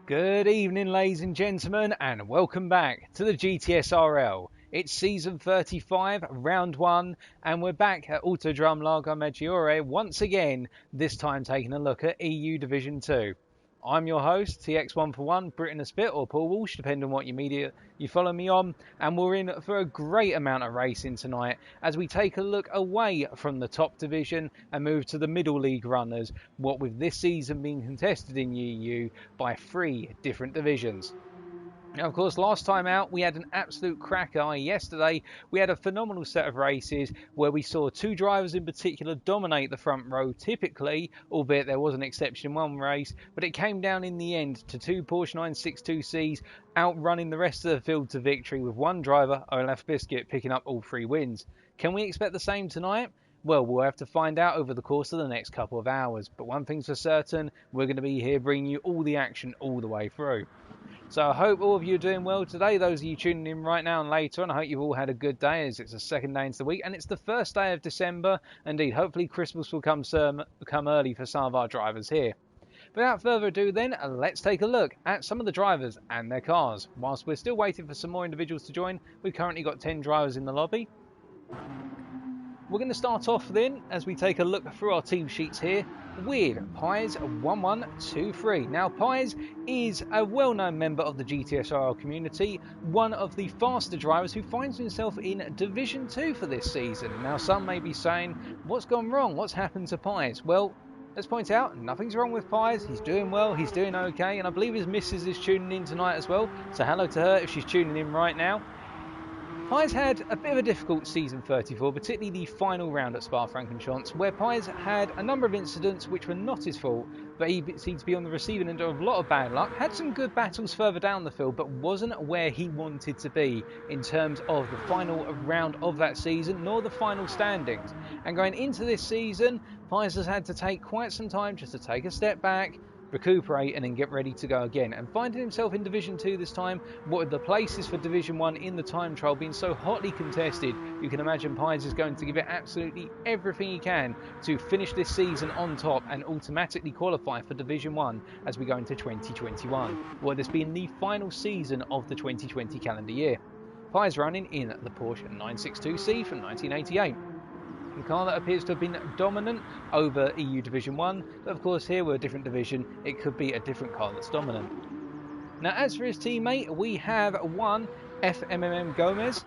Good evening, ladies and gentlemen, and welcome back to the GTSRL. It's season 35, round 1, and we're back at Autodrome Largo Maggiore once again, this time taking a look at EU Division 2. I'm your host, TX141, Britain a Spit, or Paul Walsh, depending on what your media you follow me on, and we're in for a great amount of racing tonight as we take a look away from the top division and move to the middle league runners, what with this season being contested in EU by 3 different divisions. Now, of course, last time out, we had an absolute cracker. Yesterday, we had a phenomenal set of races where we saw 2 drivers in particular dominate the front row typically, albeit there was an exception in one race, but it came down in the end to 2 Porsche 962Cs outrunning the rest of the field to victory with one driver, Olaf Biscuit, picking up all 3 wins. Can we expect the same tonight? Well, we'll have to find out over the course of the next couple of hours, but one thing's for certain, we're going to be here bringing you all the action all the way through. So I hope all of you are doing well today. Those of you tuning in right now and later on, I hope you've all had a good day as it's the second day into the week and it's the first day of December. Indeed, hopefully Christmas will come early for some of our drivers here. Without further ado then, let's take a look at some of the drivers and their cars. Whilst we're still waiting for some more individuals to join, we've currently got 10 drivers in the lobby. We're going to start off then as we take a look through our team sheets here with Pies 1123. Now Pies is a well-known member of the GTSRL community, one of the faster drivers who finds himself in Division 2 for this season. Now some may be saying, what's gone wrong? What's happened to Pies? Well, let's point out, nothing's wrong with Pies. He's doing well, he's doing okay, and I believe his missus is tuning in tonight as well. So hello to her if she's tuning in right now. Pies had a bit of a difficult season 34, particularly the final round at Spa-Francorchamps, where Pies had a number of incidents which were not his fault, but he seemed to be on the receiving end of a lot of bad luck, had some good battles further down the field, but wasn't where he wanted to be in terms of the final round of that season, nor the final standings. And going into this season, Pies has had to take quite some time just to take a step back, recuperate and then get ready to go again, and finding himself in Division 2 this time, what with the places for Division 1 in the time trial being so hotly contested, you can imagine Pies is going to give it absolutely everything he can to finish this season on top and automatically qualify for Division 1 as we go into 2021, with this being the final season of the 2020 calendar year. Pies running in the Porsche 962C from 1988. A car that appears to have been dominant over EU Division 1, but of course here we're a different division, it could be a different car that's dominant. Now as for his teammate, we have one FMMM Gomez.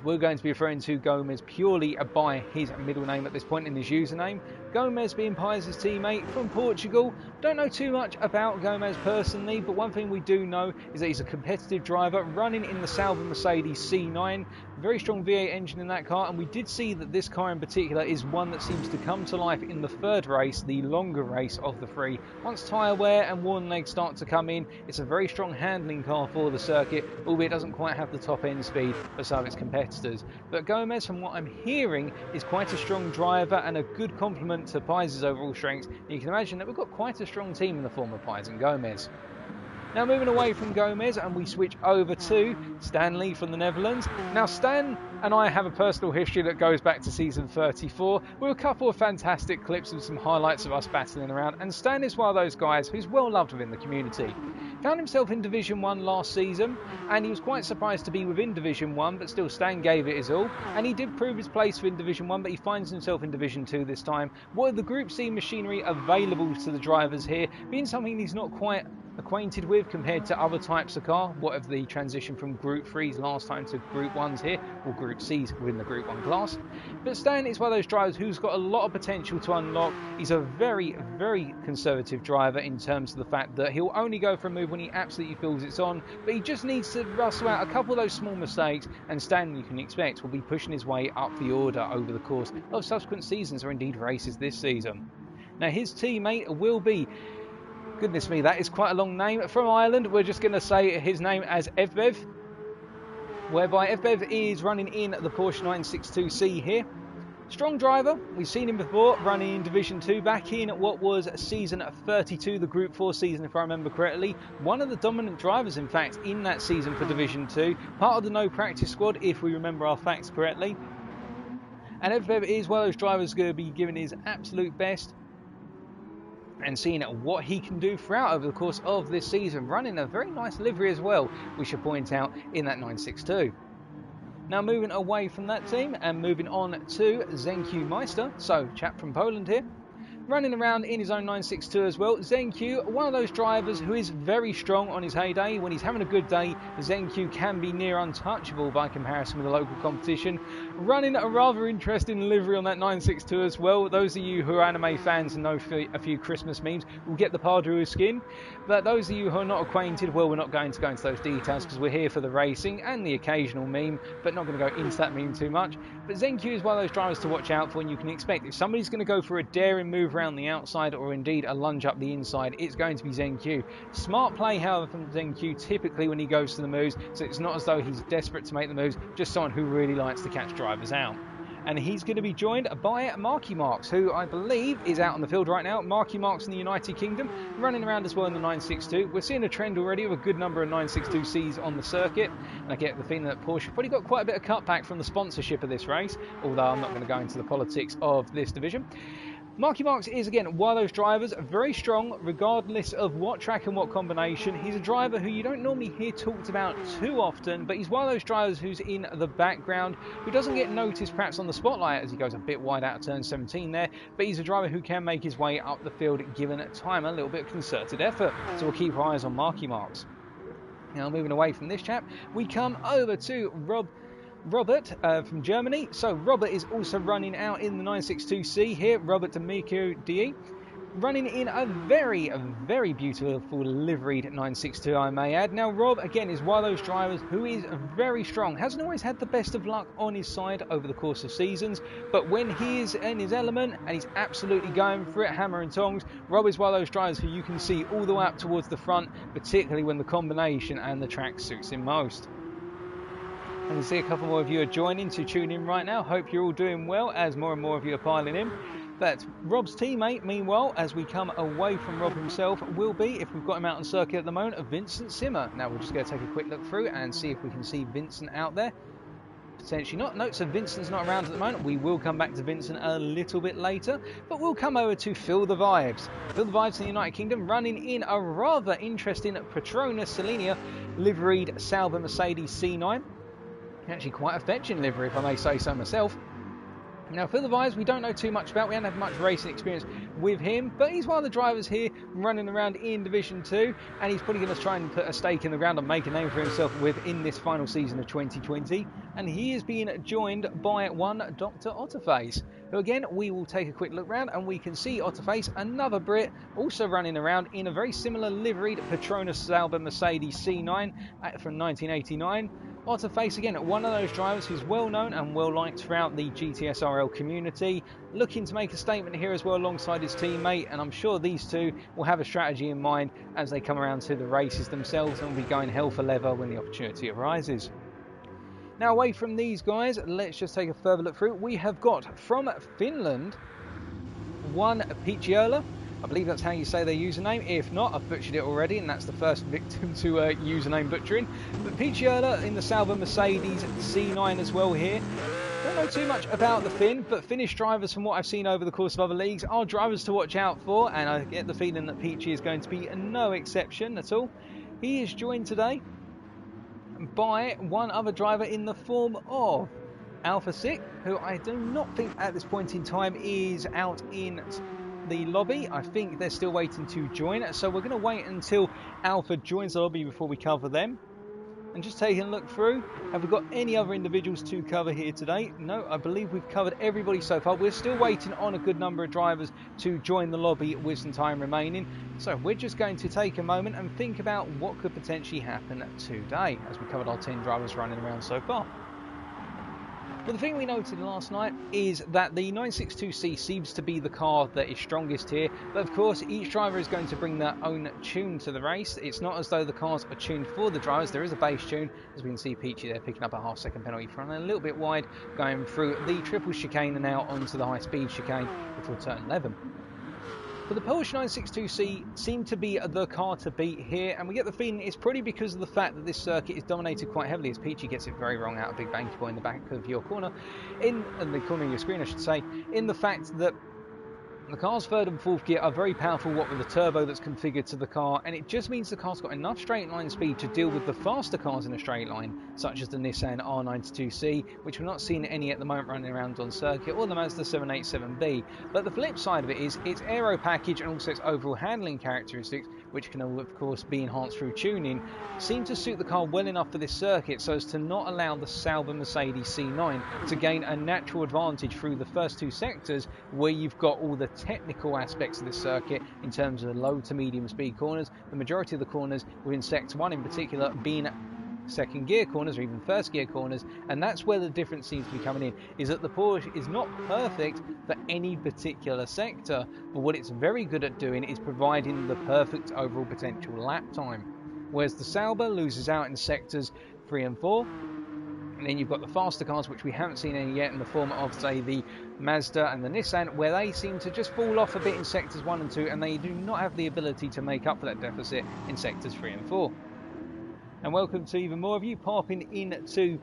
We're going to be referring to Gomez purely by his middle name at this point in his username. Gomez being Pies' teammate from Portugal. Don't know too much about Gomez personally, but one thing we do know is that he's a competitive driver running in the Sauber Mercedes C9. Very strong V8 engine in that car, and we did see that this car in particular is one that seems to come to life in the third race, the longer race of the 3. Once tyre wear and worn legs start to come in, it's a very strong handling car for the circuit, albeit it doesn't quite have the top end speed for some of its competitors. But Gomez, from what I'm hearing, is quite a strong driver and a good complement to Pies' overall strengths. And you can imagine that we've got quite a strong team in the form of Pies and Gomez. Now moving away from Gomez and we switch over to Stanley from the Netherlands. Now Stan and I have a personal history that goes back to season 34 with a couple of fantastic clips and some highlights of us battling around, and Stan is one of those guys who's well loved within the community. Found himself in Division 1 last season and he was quite surprised to be within Division 1, but still Stan gave it his all and he did prove his place within Division 1, but he finds himself in Division 2 this time. What are the Group C machinery available to the drivers here being something he's not quite acquainted with compared to other types of car? What of the transition from Group 3s last time to Group 1s here, or Group Cs within the Group 1 class. But Stan is one of those drivers who's got a lot of potential to unlock. He's a very, very conservative driver in terms of the fact that he'll only go for a move when he absolutely feels it's on, but he just needs to rustle out a couple of those small mistakes, and Stan, you can expect, will be pushing his way up the order over the course of subsequent seasons, or indeed races this season. Now his teammate will be, goodness me, that is quite a long name, from Ireland. We're just going to say his name as Evbev, whereby Evbev is running in the Porsche 962C here. Strong driver, we've seen him before running in Division 2 back in what was season 32, the Group 4 season if I remember correctly. One of the dominant drivers in fact in that season for Division 2, part of the no practice squad if we remember our facts correctly. And Evbev is one of those drivers going to be giving his absolute best. and seeing what he can do throughout over the course of this season, running a very nice livery as well, we should point out, in that 962. Now moving away from that team and moving on to Zenku Meister, so chap from Poland here, running around in his own 962 as well. Zenku, one of those drivers who is very strong on his heyday. When he's having a good day, Zenku can be near untouchable by comparison with the local competition. Running a rather interesting livery on that 962 as well. Those of you who are anime fans and know a few Christmas memes will get the Pardue skin. But those of you who are not acquainted, well, we're not going to go into those details because we're here for the racing and the occasional meme, but not going to go into that meme too much. But Zenku is one of those drivers to watch out for, and you can expect if somebody's going to go for a daring move around the outside or indeed a lunge up the inside, it's going to be Zenku. Smart play, however, from Zenku typically when he goes to the moves, so it's not as though he's desperate to make the moves, just someone who really likes to catch drivers out. And he's going to be joined by Marky Marks, who I believe is out on the field right now. Marky Marks in the United Kingdom, running around as well in the 962. We're seeing a trend already of a good number of 962Cs on the circuit, and I get the feeling that Porsche probably got quite a bit of cutback from the sponsorship of this race, although I'm not going to go into the politics of this division. Marky Marks is, again, one of those drivers, very strong, regardless of what track and what combination. He's a driver who you don't normally hear talked about too often, but he's one of those drivers who's in the background, who doesn't get noticed perhaps on the spotlight as he goes a bit wide out of turn 17 there, but he's a driver who can make his way up the field given time, a little bit of concerted effort. So we'll keep our eyes on Marky Marks. Now, moving away from this chap, we come over to Robert from Germany. So Robert is also running out in the 962C here. Robert D'Amico DE, running in a very, very beautiful liveried 962, I may add. Now Rob, again, is one of those drivers who is very strong. Hasn't always had the best of luck on his side over the course of seasons, but when he is in his element and he's absolutely going for it, hammer and tongs, Rob is one of those drivers who you can see all the way up towards the front, particularly when the combination and the track suits him most. I can see a couple more of you are joining to tune in right now. Hope you're all doing well as more and more of you are piling in. But Rob's teammate, meanwhile, as we come away from Rob himself, will be, if we've got him out on circuit at the moment, Vincent Simmer. Now we're just going to take a quick look through and see if we can see Vincent out there. Potentially not. No, so Vincent's not around at the moment. We will come back to Vincent a little bit later, but we'll come over to Feel the Vibes. Feel the Vibes in the United Kingdom, running in a rather interesting Petronas Selenia liveried Sauber Mercedes C9. Actually quite a fetching livery, if I may say so myself. Now for the Vibes, we don't know too much about. We haven't had much racing experience with him, but he's one of the drivers here running around in Division 2, and he's probably going to try and put a stake in the ground and make a name for himself within this final season of 2020. And he is being joined by one Dr. Otterface, who again, we will take a quick look round and we can see Otterface, another Brit, also running around in a very similar liveried Petronas Sauber Mercedes C9 from 1989. Otterface, again, one of those drivers who's well known and well liked throughout the GTSRL community, looking to make a statement here as well alongside his teammate, and I'm sure these two will have a strategy in mind as they come around to the races themselves and will be going hell for leather when the opportunity arises. Now away from these guys, let's just take a further look through. We have got from Finland one Picciola. I believe that's how you say their username. If not, I've butchered it already, and that's the first victim to username butchering. But Picciola in the Sauber Mercedes C9 as well here. Don't know too much about the Finn, but Finnish drivers, from what I've seen over the course of other leagues, are drivers to watch out for, and I get the feeling that Peachy is going to be no exception at all. He is joined today by one other driver in the form of Alpha Sick, who I do not think at this point in time is out in the lobby. I think they're still waiting to join, so we're going to wait until Alpha joins the lobby before we cover them. And just taking a look through, have we got any other individuals to cover here today? No, I believe we've covered everybody so far. We're still waiting on a good number of drivers to join the lobby with some time remaining, so we're just going to take a moment and think about what could potentially happen today as we covered our 10 drivers running around so far. But the thing we noted last night is that the 962C seems to be the car that is strongest here, but of course each driver is going to bring their own tune to the race. It's not as though the cars are tuned for the drivers. There is a base tune, as we can see Peachy there picking up a half-second penalty for running a little bit wide, going through the triple chicane and now onto the high-speed chicane before turn 11. But the Porsche 962C seemed to be the car to beat here, and we get the feeling it's probably because of the fact that this circuit is dominated quite heavily, as Peachy gets it very wrong out of Big Banky Boy in the back of your corner, in the corner of your screen I should say, in the fact that The car's third and fourth gear are very powerful, what with the turbo that's configured to the car, and it just means the car's got enough straight line speed to deal with the faster cars in a straight line, such as the Nissan R92C, which we're not seeing any at the moment running around on circuit, or the Mazda 787B. But the flip side of it is its aero package and also its overall handling characteristics, which can all of course be enhanced through tuning, seem to suit the car well enough for this circuit so as to not allow the Sauber Mercedes C9 to gain a natural advantage through the first two sectors, where you've got all the technical aspects of this circuit in terms of the low to medium speed corners, the majority of the corners within sector 1 in particular being second gear corners or even first gear corners, and that's where the difference seems to be coming in, is that the Porsche is not perfect for any particular sector, but what it's very good at doing is providing the perfect overall potential lap time, whereas the Sauber loses out in sectors 3 and 4. And then you've got the faster cars, which we haven't seen any yet, in the form of, say, the Mazda and the Nissan, where they seem to just fall off a bit in sectors 1 and 2, and they do not have the ability to make up for that deficit in sectors 3 and 4. And welcome to even more of you popping into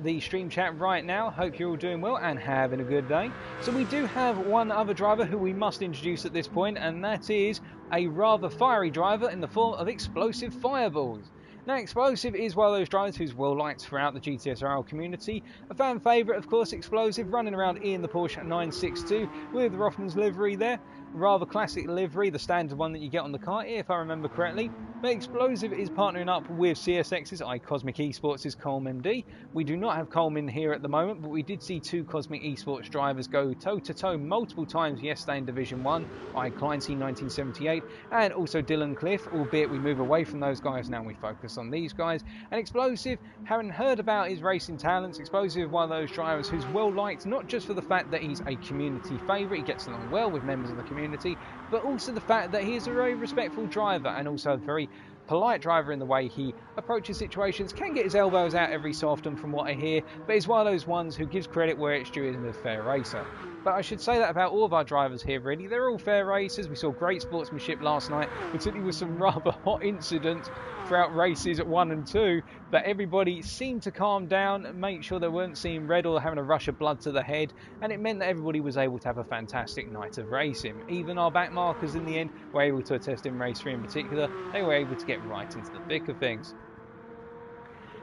the stream chat right now. Hope you're all doing well and having a good day. So we do have one other driver who we must introduce at this point, and that is a rather fiery driver in the form of Explosive Fireballs. Now, Explosive is one of those drivers who's well liked throughout the GTSRL community. A fan favourite, of course, Explosive, running around in the Porsche 962 with Rothman's livery there. Rather classic livery, the standard one that you get on the car, if I remember correctly. But Explosive is partnering up with CSX's Cosmic Esports' Coleman MD. We do not have Coleman here at the moment, but we did see two Cosmic Esports drivers go toe-to-toe multiple times yesterday in Division 1, Clancy 1978, and also Dylan Cliff, albeit we move away from those guys now and we focus on these guys. And Explosive, having heard about his racing talents, Explosive is one of those drivers who's well liked, not just for the fact that he's a community favourite, he gets along well with members of the community, but also the fact that he is a very respectful driver and also a very polite driver in the way he approaches situations. Can get his elbows out every so often from what I hear, but he's one of those ones who gives credit where it's due and is a fair racer. But I should say that about all of our drivers here, really. They're all fair racers. We saw great sportsmanship last night, particularly with some rather hot incidents throughout races 1 and 2, but everybody seemed to calm down and make sure they weren't seeing red or having a rush of blood to the head, and it meant that everybody was able to have a fantastic night of racing. Even our back markers in the end were able to attest in race 3 in particular. They were able to get right into the thick of things.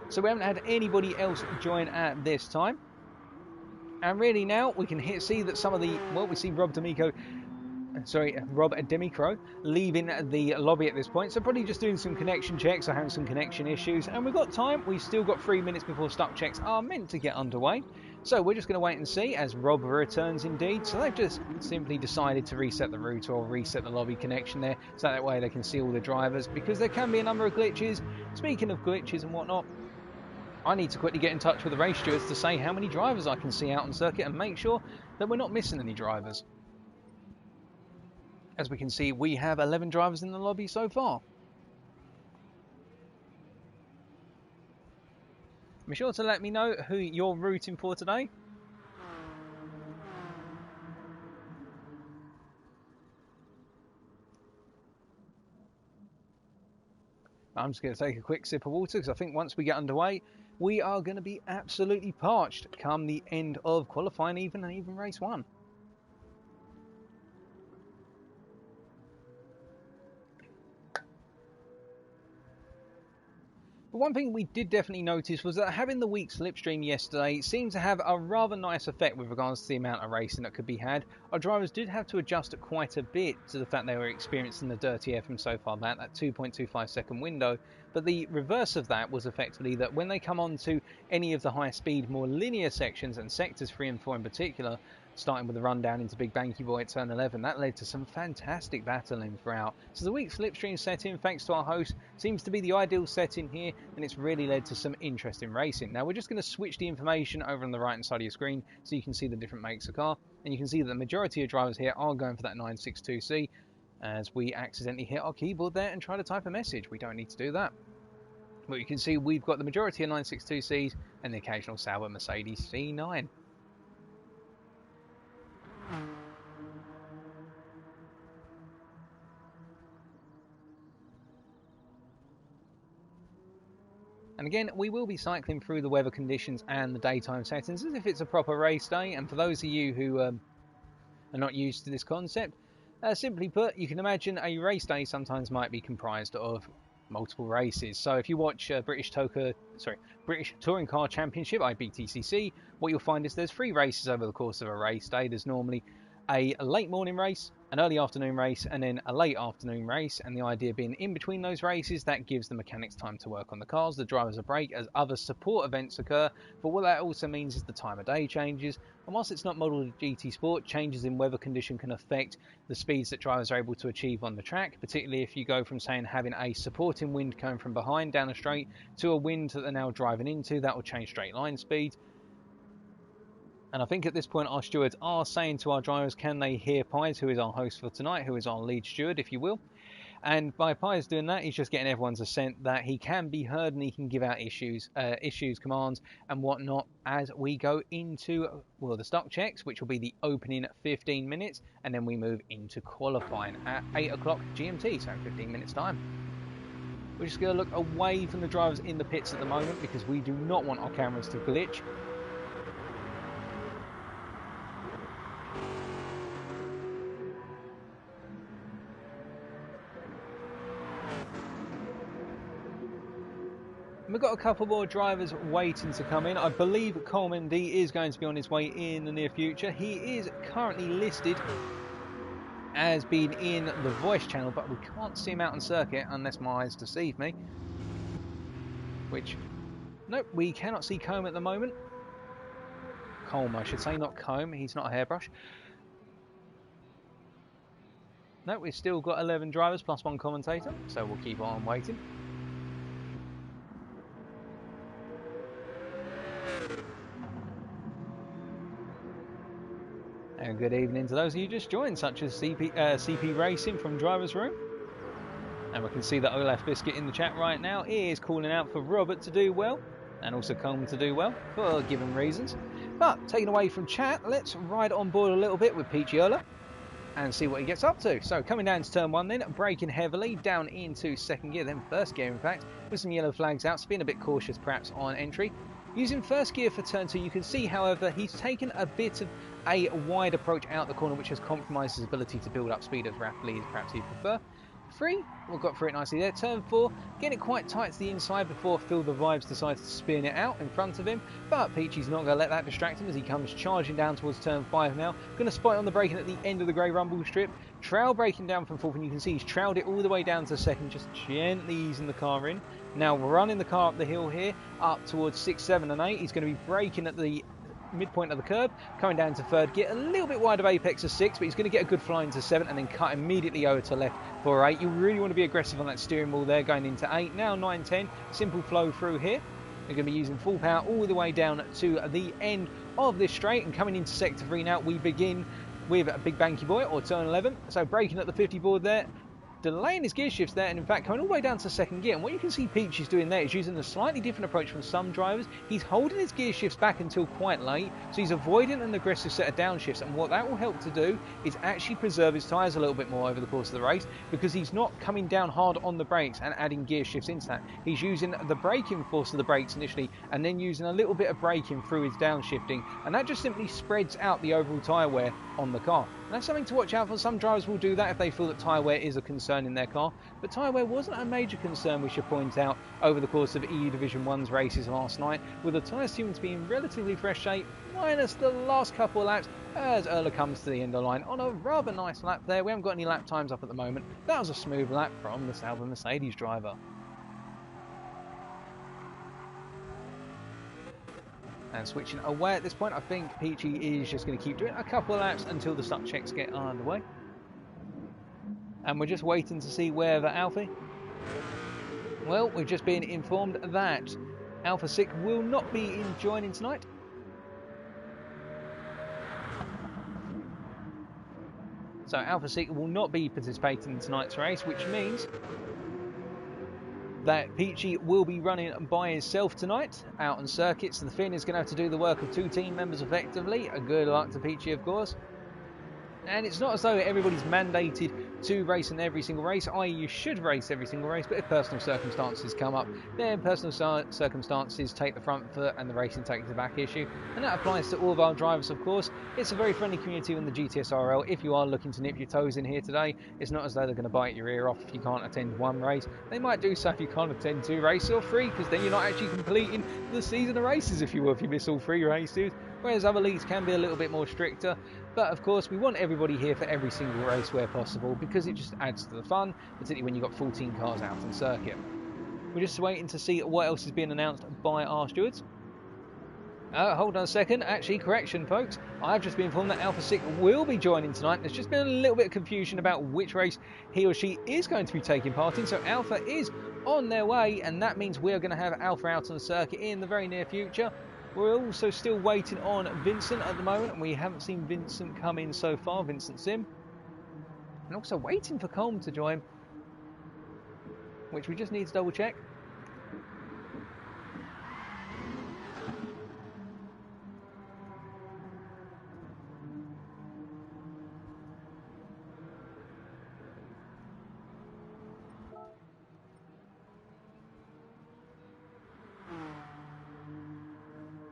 So we haven't had anybody else join at this time. And really now we can see that some of the, well, we see Rob Demicro leaving the lobby at this point, so probably just doing some connection checks or having some connection issues, and we've got time. We've still got 3 minutes before stock checks are meant to get underway, so we're just going to wait and see as Rob returns indeed. So they've just simply decided to reset the route or reset the lobby connection there, so that way they can see all the drivers, because there can be a number of glitches. Speaking of glitches and whatnot, I need to quickly get in touch with the race stewards to say how many drivers I can see out on circuit and make sure that we're not missing any drivers. As we can see, we have 11 drivers in the lobby so far. Be sure to let me know who you're rooting for today. I'm just going to take a quick sip of water because I think once we get underway, we are going to be absolutely parched come the end of qualifying and even race 1. But one thing we did definitely notice was that having the weak slipstream yesterday seemed to have a rather nice effect with regards to the amount of racing that could be had. Our drivers did have to adjust quite a bit to the fact they were experiencing the dirty air from so far that 2.25 second window. But the reverse of that was effectively that when they come on to any of the high speed, more linear sections, and sectors 3 and 4 in particular, starting with the run down into Big Banky Boy at turn 11, that led to some fantastic battling throughout. So the weak slipstream setting, thanks to our host, seems to be the ideal setting here, and it's really led to some interesting racing. Now we're just going to switch the information over on the right hand side of your screen so you can see the different makes of car, and you can see that the majority of drivers here are going for that 962C, as we accidentally hit our keyboard there and try to type a message. We don't need to do that. But you can see we've got the majority of 962Cs and the occasional Sauber Mercedes C9. And again, we will be cycling through the weather conditions and the daytime settings as if it's a proper race day. And for those of you who are not used to this concept, Simply put, you can imagine a race day sometimes might be comprised of multiple races. So if you watch British Touring Car Championship, IBTCC, what you'll find is there's 3 races over the course of a race day. There's normally a late morning race, an early afternoon race, and then a late afternoon race. And the idea being in between those races, that gives the mechanics time to work on the cars, the drivers a break as other support events occur. But what that also means is the time of day changes. And whilst it's not modelled GT Sport, changes in weather condition can affect the speeds that drivers are able to achieve on the track, particularly if you go from, saying, having a supporting wind coming from behind down a straight to a wind that they're now driving into. That will change straight line speed. And I think at this point our stewards are saying to our drivers, can they hear Pies, who is our host for tonight, who is our lead steward, if you will. And by Pies doing that, he's just getting everyone's assent that he can be heard and he can give out issues, commands and whatnot as we go into, well, the stock checks, which will be the opening 15 minutes, and then we move into qualifying at 8 o'clock GMT, so 15 minutes time. We're just going to look away from the drivers in the pits at the moment because we do not want our cameras to glitch. We've got a couple more drivers waiting to come in. I believe Coleman D is going to be on his way in the near future. He is currently listed as being in the voice channel, but we can't see him out on circuit unless my eyes deceive me. Which, nope, we cannot see Combe at the moment. Colm, I should say, not Combe. He's not a hairbrush. No, we've still got 11 drivers plus 1 commentator, so we'll keep on waiting. And good evening to those of you just joined, such as CP Racing from Driver's Room. And we can see that Olaf Biscuit in the chat right now is calling out for Robert to do well, and also Coleman to do well, for given reasons. But, taken away from chat, let's ride on board a little bit with Peachy Ola and see what he gets up to. So, coming down to turn 1 then, braking heavily, down into second gear, then first gear in fact, with some yellow flags out, so being a bit cautious perhaps on entry. Using first gear for turn 2, you can see, however, he's taken a bit of a wide approach out the corner, which has compromised his ability to build up speed as rapidly as perhaps he'd prefer. 3, we got through it nicely there. Turn 4, getting it quite tight to the inside before Phil the Vibes decides to spin it out in front of him. But Peachy's not going to let that distract him as he comes charging down towards turn 5 now. Going to spot on the braking at the end of the grey rumble strip. Trail braking down from 4th, and you can see he's trailed it all the way down to 2nd, just gently easing the car in. Now running the car up the hill here, up towards 6, 7 and 8. He's going to be braking at the midpoint of the curb, coming down to 3rd gear, a little bit wide of apex of 6, but he's going to get a good fly into 7 and then cut immediately over to left for 8. You really want to be aggressive on that steering wheel there, going into 8. Now 9, 10, simple flow through here. We're going to be using full power all the way down to the end of this straight, and coming into sector 3 now, we begin with a Big Banky Boy, or turn 11. So braking at the 50 board there, delaying his gear shifts there, and in fact coming all the way down to 2nd gear. And what you can see Peach is doing there is using a slightly different approach from some drivers. He's holding his gear shifts back until quite late, so he's avoiding an aggressive set of downshifts, and what that will help to do is actually preserve his tyres a little bit more over the course of the race, because he's not coming down hard on the brakes and adding gear shifts into that. He's using the braking force of the brakes initially, and then using a little bit of braking through his downshifting, and that just simply spreads out the overall tyre wear on the car. And that's something to watch out for. Some drivers will do that if they feel that tyre wear is a concern in their car, but tyre wear wasn't a major concern, we should point out, over the course of EU Division 1's races last night, with the tyres seeming to be in relatively fresh shape, minus the last couple of laps, as Erla comes to the end of the line on a rather nice lap there. We haven't got any lap times up at the moment. That was a smooth lap from the Sauber Mercedes driver. And switching away at this point, I think Peachy is just going to keep doing a couple of laps until the stock checks get underway. And we're just waiting to see where the Alfa... Well, we've just been informed that Alfa Sick will not be joining tonight. So Alfa Sick will not be participating in tonight's race, which means that Peachy will be running by himself tonight out on circuits. So the Finn is going to have to do the work of 2 team members effectively. A good luck to Peachy, of course. And it's not as though everybody's mandated to race in every single race, i.e. you should race every single race, but if personal circumstances come up, then personal circumstances take the front foot and the racing takes the back issue. And that applies to all of our drivers, of course. It's a very friendly community in the GTSRL. If you are looking to nip your toes in here today, it's not as though they're going to bite your ear off if you can't attend one race. They might do so if you can't attend 2 races or 3, because then you're not actually completing the season of races, if you will, if you miss all 3 races. Whereas other leagues can be a little bit more stricter. But of course, we want everybody here for every single race where possible, because it just adds to the fun, particularly when you've got 14 cars out on circuit. We're just waiting to see what else is being announced by our stewards. Hold on a second. Actually, correction, folks. I've just been informed that Alpha Sick will be joining tonight. There's just been a little bit of confusion about which race he or she is going to be taking part in. So Alpha is on their way, and that means we're going to have Alpha out on the circuit in the very near future. We're also still waiting on Vincent at the moment, and we haven't seen Vincent come in so far, Vincent Sim. And also waiting for Colm to join, which we just need to double check.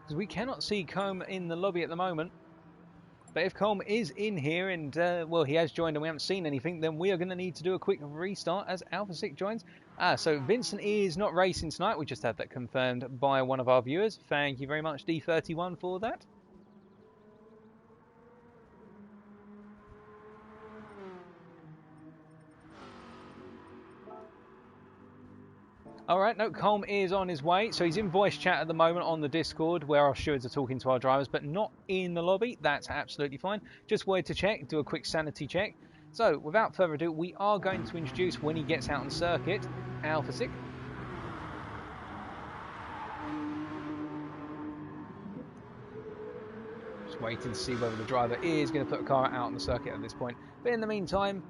Because we cannot see Colm in the lobby at the moment. But if Colm is in here and, well, he has joined and we haven't seen anything, then we are going to need to do a quick restart as Alpha 6 joins. So Vincent is not racing tonight. We just had that confirmed by one of our viewers. Thank you very much, D31, for that. Alright, no, Colm is on his way. So he's in voice chat at the moment on the Discord where our stewards are talking to our drivers, but not in the lobby. That's absolutely fine. Just wanted to check, do a quick sanity check. So, without further ado, we are going to introduce, when he gets out on circuit, Alpha Sick. Just waiting to see whether the driver is going to put a car out on the circuit at this point. But in the meantime,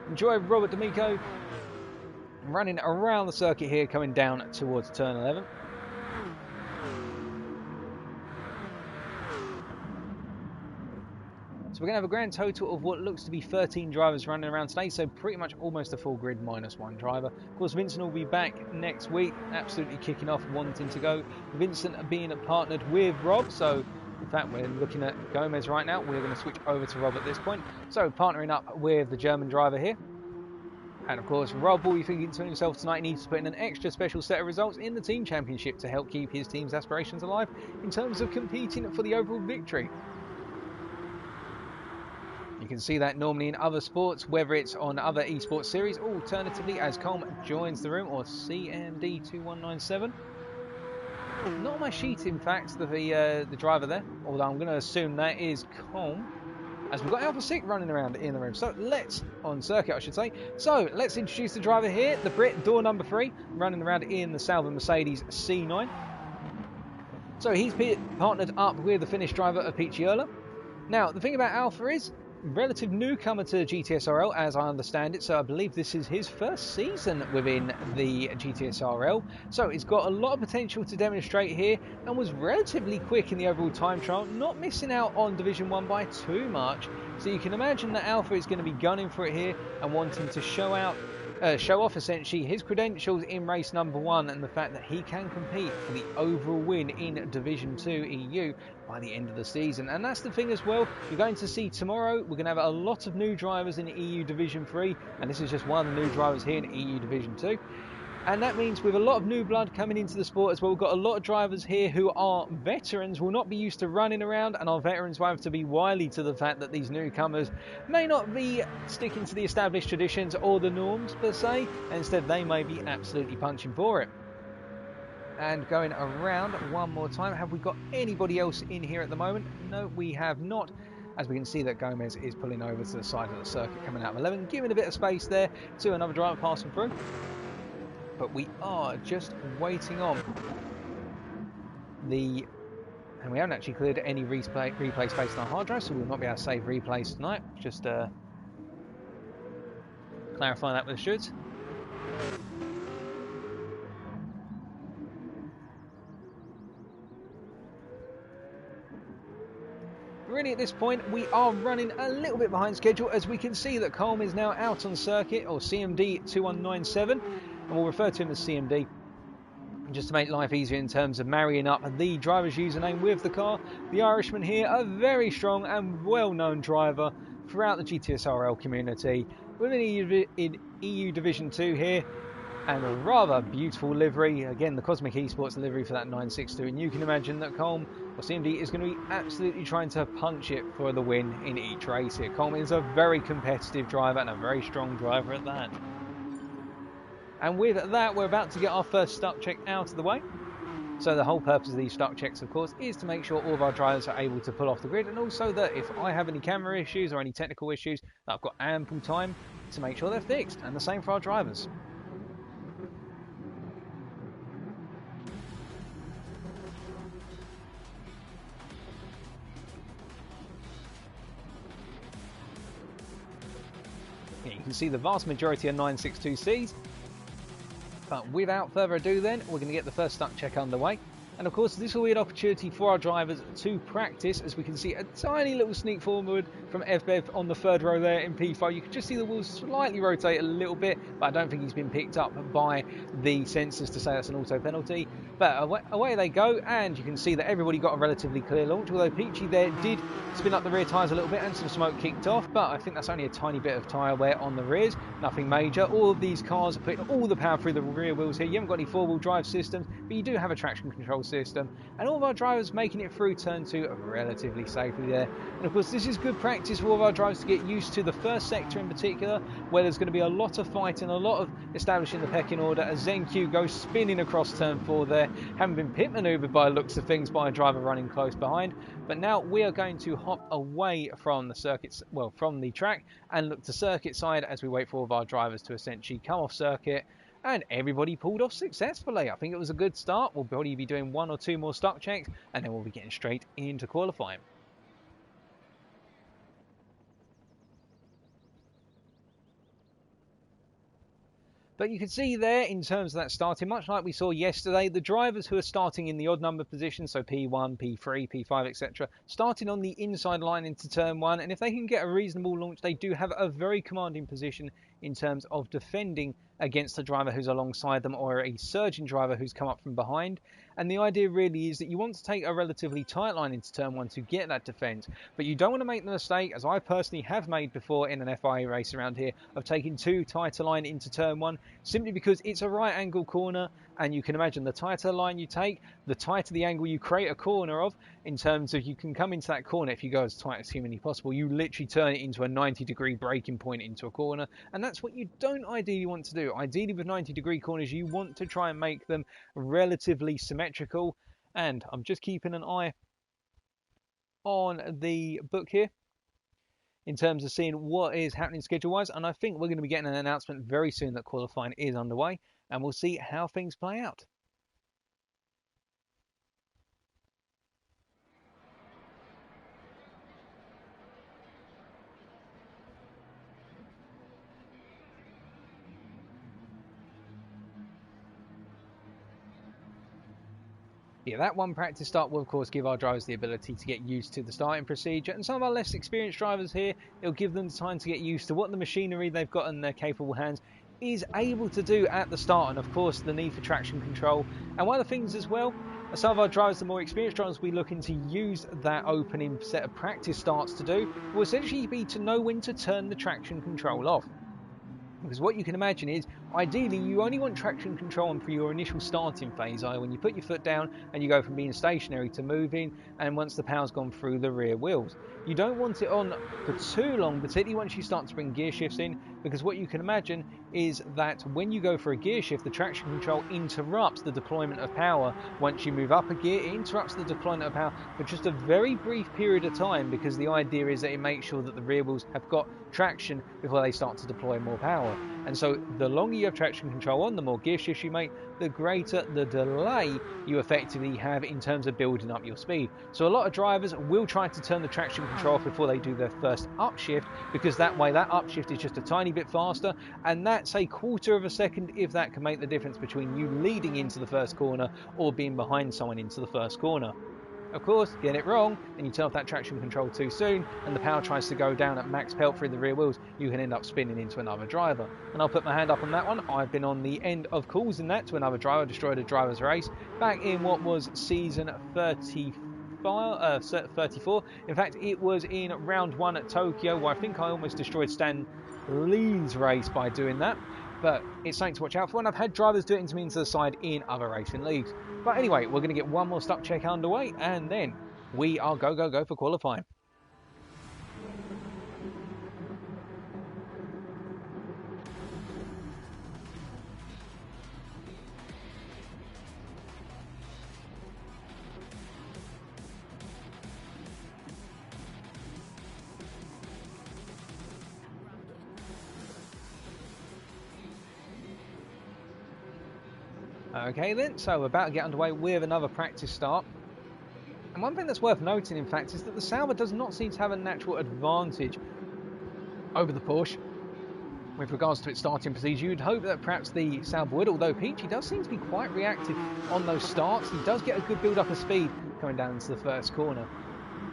enjoy Robert D'Amico running around the circuit here, coming down towards turn 11. So we're going to have a grand total of what looks to be 13 drivers running around today, so pretty much almost a full grid minus 1 driver. Of course, Vincent will be back next week, absolutely kicking off, wanting to go. Vincent being partnered with Rob, so in fact we're looking at Gomez right now. We're going to switch over to Rob at this point. So partnering up with the German driver here. And of course, Rob will be thinking to himself tonight he needs to put in an extra special set of results in the team championship to help keep his team's aspirations alive in terms of competing for the overall victory. You can see that normally in other sports, whether it's on other esports series, alternatively as Colm joins the room, or CMD2197. Not on my sheet, in fact, the driver there, although I'm going to assume that is Colm, as we've got Alpha 6 running around in the room. So on circuit I should say. So let's introduce the driver here, the Brit, door number 3, running around in the Sauber Mercedes C9. So he's partnered up with the Finnish driver of Picciola. Now the thing about Alpha is, relative newcomer to GTSRL as I understand it, so I believe this is his first season within the GTSRL, so he's got a lot of potential to demonstrate here and was relatively quick in the overall time trial, not missing out on Division 1 by too much, so you can imagine that Alpha is going to be gunning for it here and wanting to show off essentially his credentials in race number 1 and the fact that he can compete for the overall win in Division 2 EU by the end of the season. And that's the thing as well, you're going to see tomorrow we're going to have a lot of new drivers in EU Division 3, and this is just one of the new drivers here in EU Division 2. And that means with a lot of new blood coming into the sport as well, we've got a lot of drivers here who are veterans, will not be used to running around, and our veterans will have to be wily to the fact that these newcomers may not be sticking to the established traditions or the norms per se, and instead they may be absolutely punching for it. And going around one more time, have we got anybody else in here at the moment? No, we have not. As we can see that Gomez is pulling over to the side of the circuit coming out of 11, giving a bit of space there to another driver passing through. But we are just waiting on and we haven't actually cleared any replay space on our hard drive, so we'll not be able to save replays tonight. Just clarify that with the stewards. really at this point we are running a little bit behind schedule, as we can see that Colm is now out on circuit, or CMD 2197, and we'll refer to him as CMD just to make life easier in terms of marrying up the driver's username with the car. The Irishman here, a very strong and well-known driver throughout the GTSRL community, with an EU Division 2 here, and a rather beautiful livery. Again, the Cosmic Esports livery for that 962, and you can imagine that Colm, or CMD, is going to be absolutely trying to punch it for the win in each race here. Colm is a very competitive driver and a very strong driver at that. And with that, we're about to get our first start check out of the way. So the whole purpose of these start checks, of course, is to make sure all of our drivers are able to pull off the grid, and also that if I have any camera issues or any technical issues, that I've got ample time to make sure they're fixed, and the same for our drivers. Yeah, you can see the vast majority are 962Cs. But without further ado then, we're going to get the first stunt check underway. And of course, this will be an opportunity for our drivers to practice, as we can see a tiny little sneak forward from FBev on the third row there in P5. You can just see the wheels slightly rotate a little bit, but I don't think he's been picked up by the sensors to say that's an auto penalty. But away they go, and you can see that everybody got a relatively clear launch, although Peachy there did spin up the rear tyres a little bit and some smoke kicked off, but I think that's only a tiny bit of tyre wear on the rears, nothing major. All of these cars are putting all the power through the rear wheels here. You haven't got any four-wheel drive systems, but you do have a traction control system, and all of our drivers making it through turn 2 relatively safely there. And of course, this is good practice for all of our drivers to get used to the first sector in particular, where there's going to be a lot of fighting, a lot of establishing the pecking order, as ZenQ goes spinning across turn 4 there, having been pit manoeuvred by looks of things by a driver running close behind. But now we are going to hop away from the circuits, well, from the track, and look to circuit side as we wait for all of our drivers to essentially come off circuit. And everybody pulled off successfully. I think it was a good start. We'll probably be doing 1 or 2 more stock checks, and then we'll be getting straight into qualifying. But you can see there, in terms of that starting, much like we saw yesterday, the drivers who are starting in the odd number position, so P1, P3, P5, etc., starting on the inside line into turn 1, and if they can get a reasonable launch, they do have a very commanding position in terms of defending against a driver who's alongside them or a surging driver who's come up from behind. And the idea really is that you want to take a relatively tight line into turn 1 to get that defence, but you don't want to make the mistake, as I personally have made before in an FIA race around here, of taking too tight a line into turn 1, simply because it's a right angle corner, and you can imagine the tighter line you take, the tighter the angle you create a corner of, in terms of you can come into that corner, if you go as tight as humanly possible, you literally turn it into a 90-degree braking point into a corner, and that's what you don't ideally want to do. Ideally with 90-degree corners, you want to try and make them relatively symmetrical, and I'm just keeping an eye on the book here in terms of seeing what is happening schedule-wise, and I think we're going to be getting an announcement very soon that qualifying is underway, and we'll see how things play out. Yeah, that one practice start will of course give our drivers the ability to get used to the starting procedure, and some of our less experienced drivers here, it'll give them time to get used to what the machinery they've got in their capable hands is able to do at the start, and of course the need for traction control. And one of the things as well, some of our drivers, the more experienced drivers, will be looking to use that opening set of practice starts to do, will essentially be to know when to turn the traction control off. Because what you can imagine is, ideally, you only want traction control on for your initial starting phase, i.e. when you put your foot down and you go from being stationary to moving, and once the power's gone through the rear wheels. You don't want it on for too long, particularly once you start to bring gear shifts in, because what you can imagine is that when you go for a gear shift, the traction control interrupts the deployment of power. Once you move up a gear, it interrupts the deployment of power for just a very brief period of time, because the idea is that it makes sure that the rear wheels have got traction before they start to deploy more power. And so the longer you have traction control on, the more gear shifts you make, the greater the delay you effectively have in terms of building up your speed. So a lot of drivers will try to turn the traction control off before they do their first upshift, because that way that upshift is just a tiny bit faster, and that's a quarter of a second, if that can make the difference between you leading into the first corner or being behind someone into the first corner. Of course, get it wrong, and you turn off that traction control too soon, and the power tries to go down at max pelt through the rear wheels, you can end up spinning into another driver. And I'll put my hand up on that one. I've been on the end of causing that to another driver, destroyed a driver's race, back in what was season 34. In fact, it was in round 1 at Tokyo, where I think I almost destroyed Stan Lee's race by doing that. But it's something to watch out for, and I've had drivers do it to me into the side in other racing leagues. But anyway, we're going to get one more stuck check underway, and then we are go for qualifying. Okay then, so we're about to get underway with another practice start. And one thing that's worth noting, in fact, is that the Sauber does not seem to have a natural advantage over the Porsche with regards to its starting procedure. You'd hope that perhaps the Sauber would, although Peachy does seem to be quite reactive on those starts. He does get a good build-up of speed coming down into the first corner.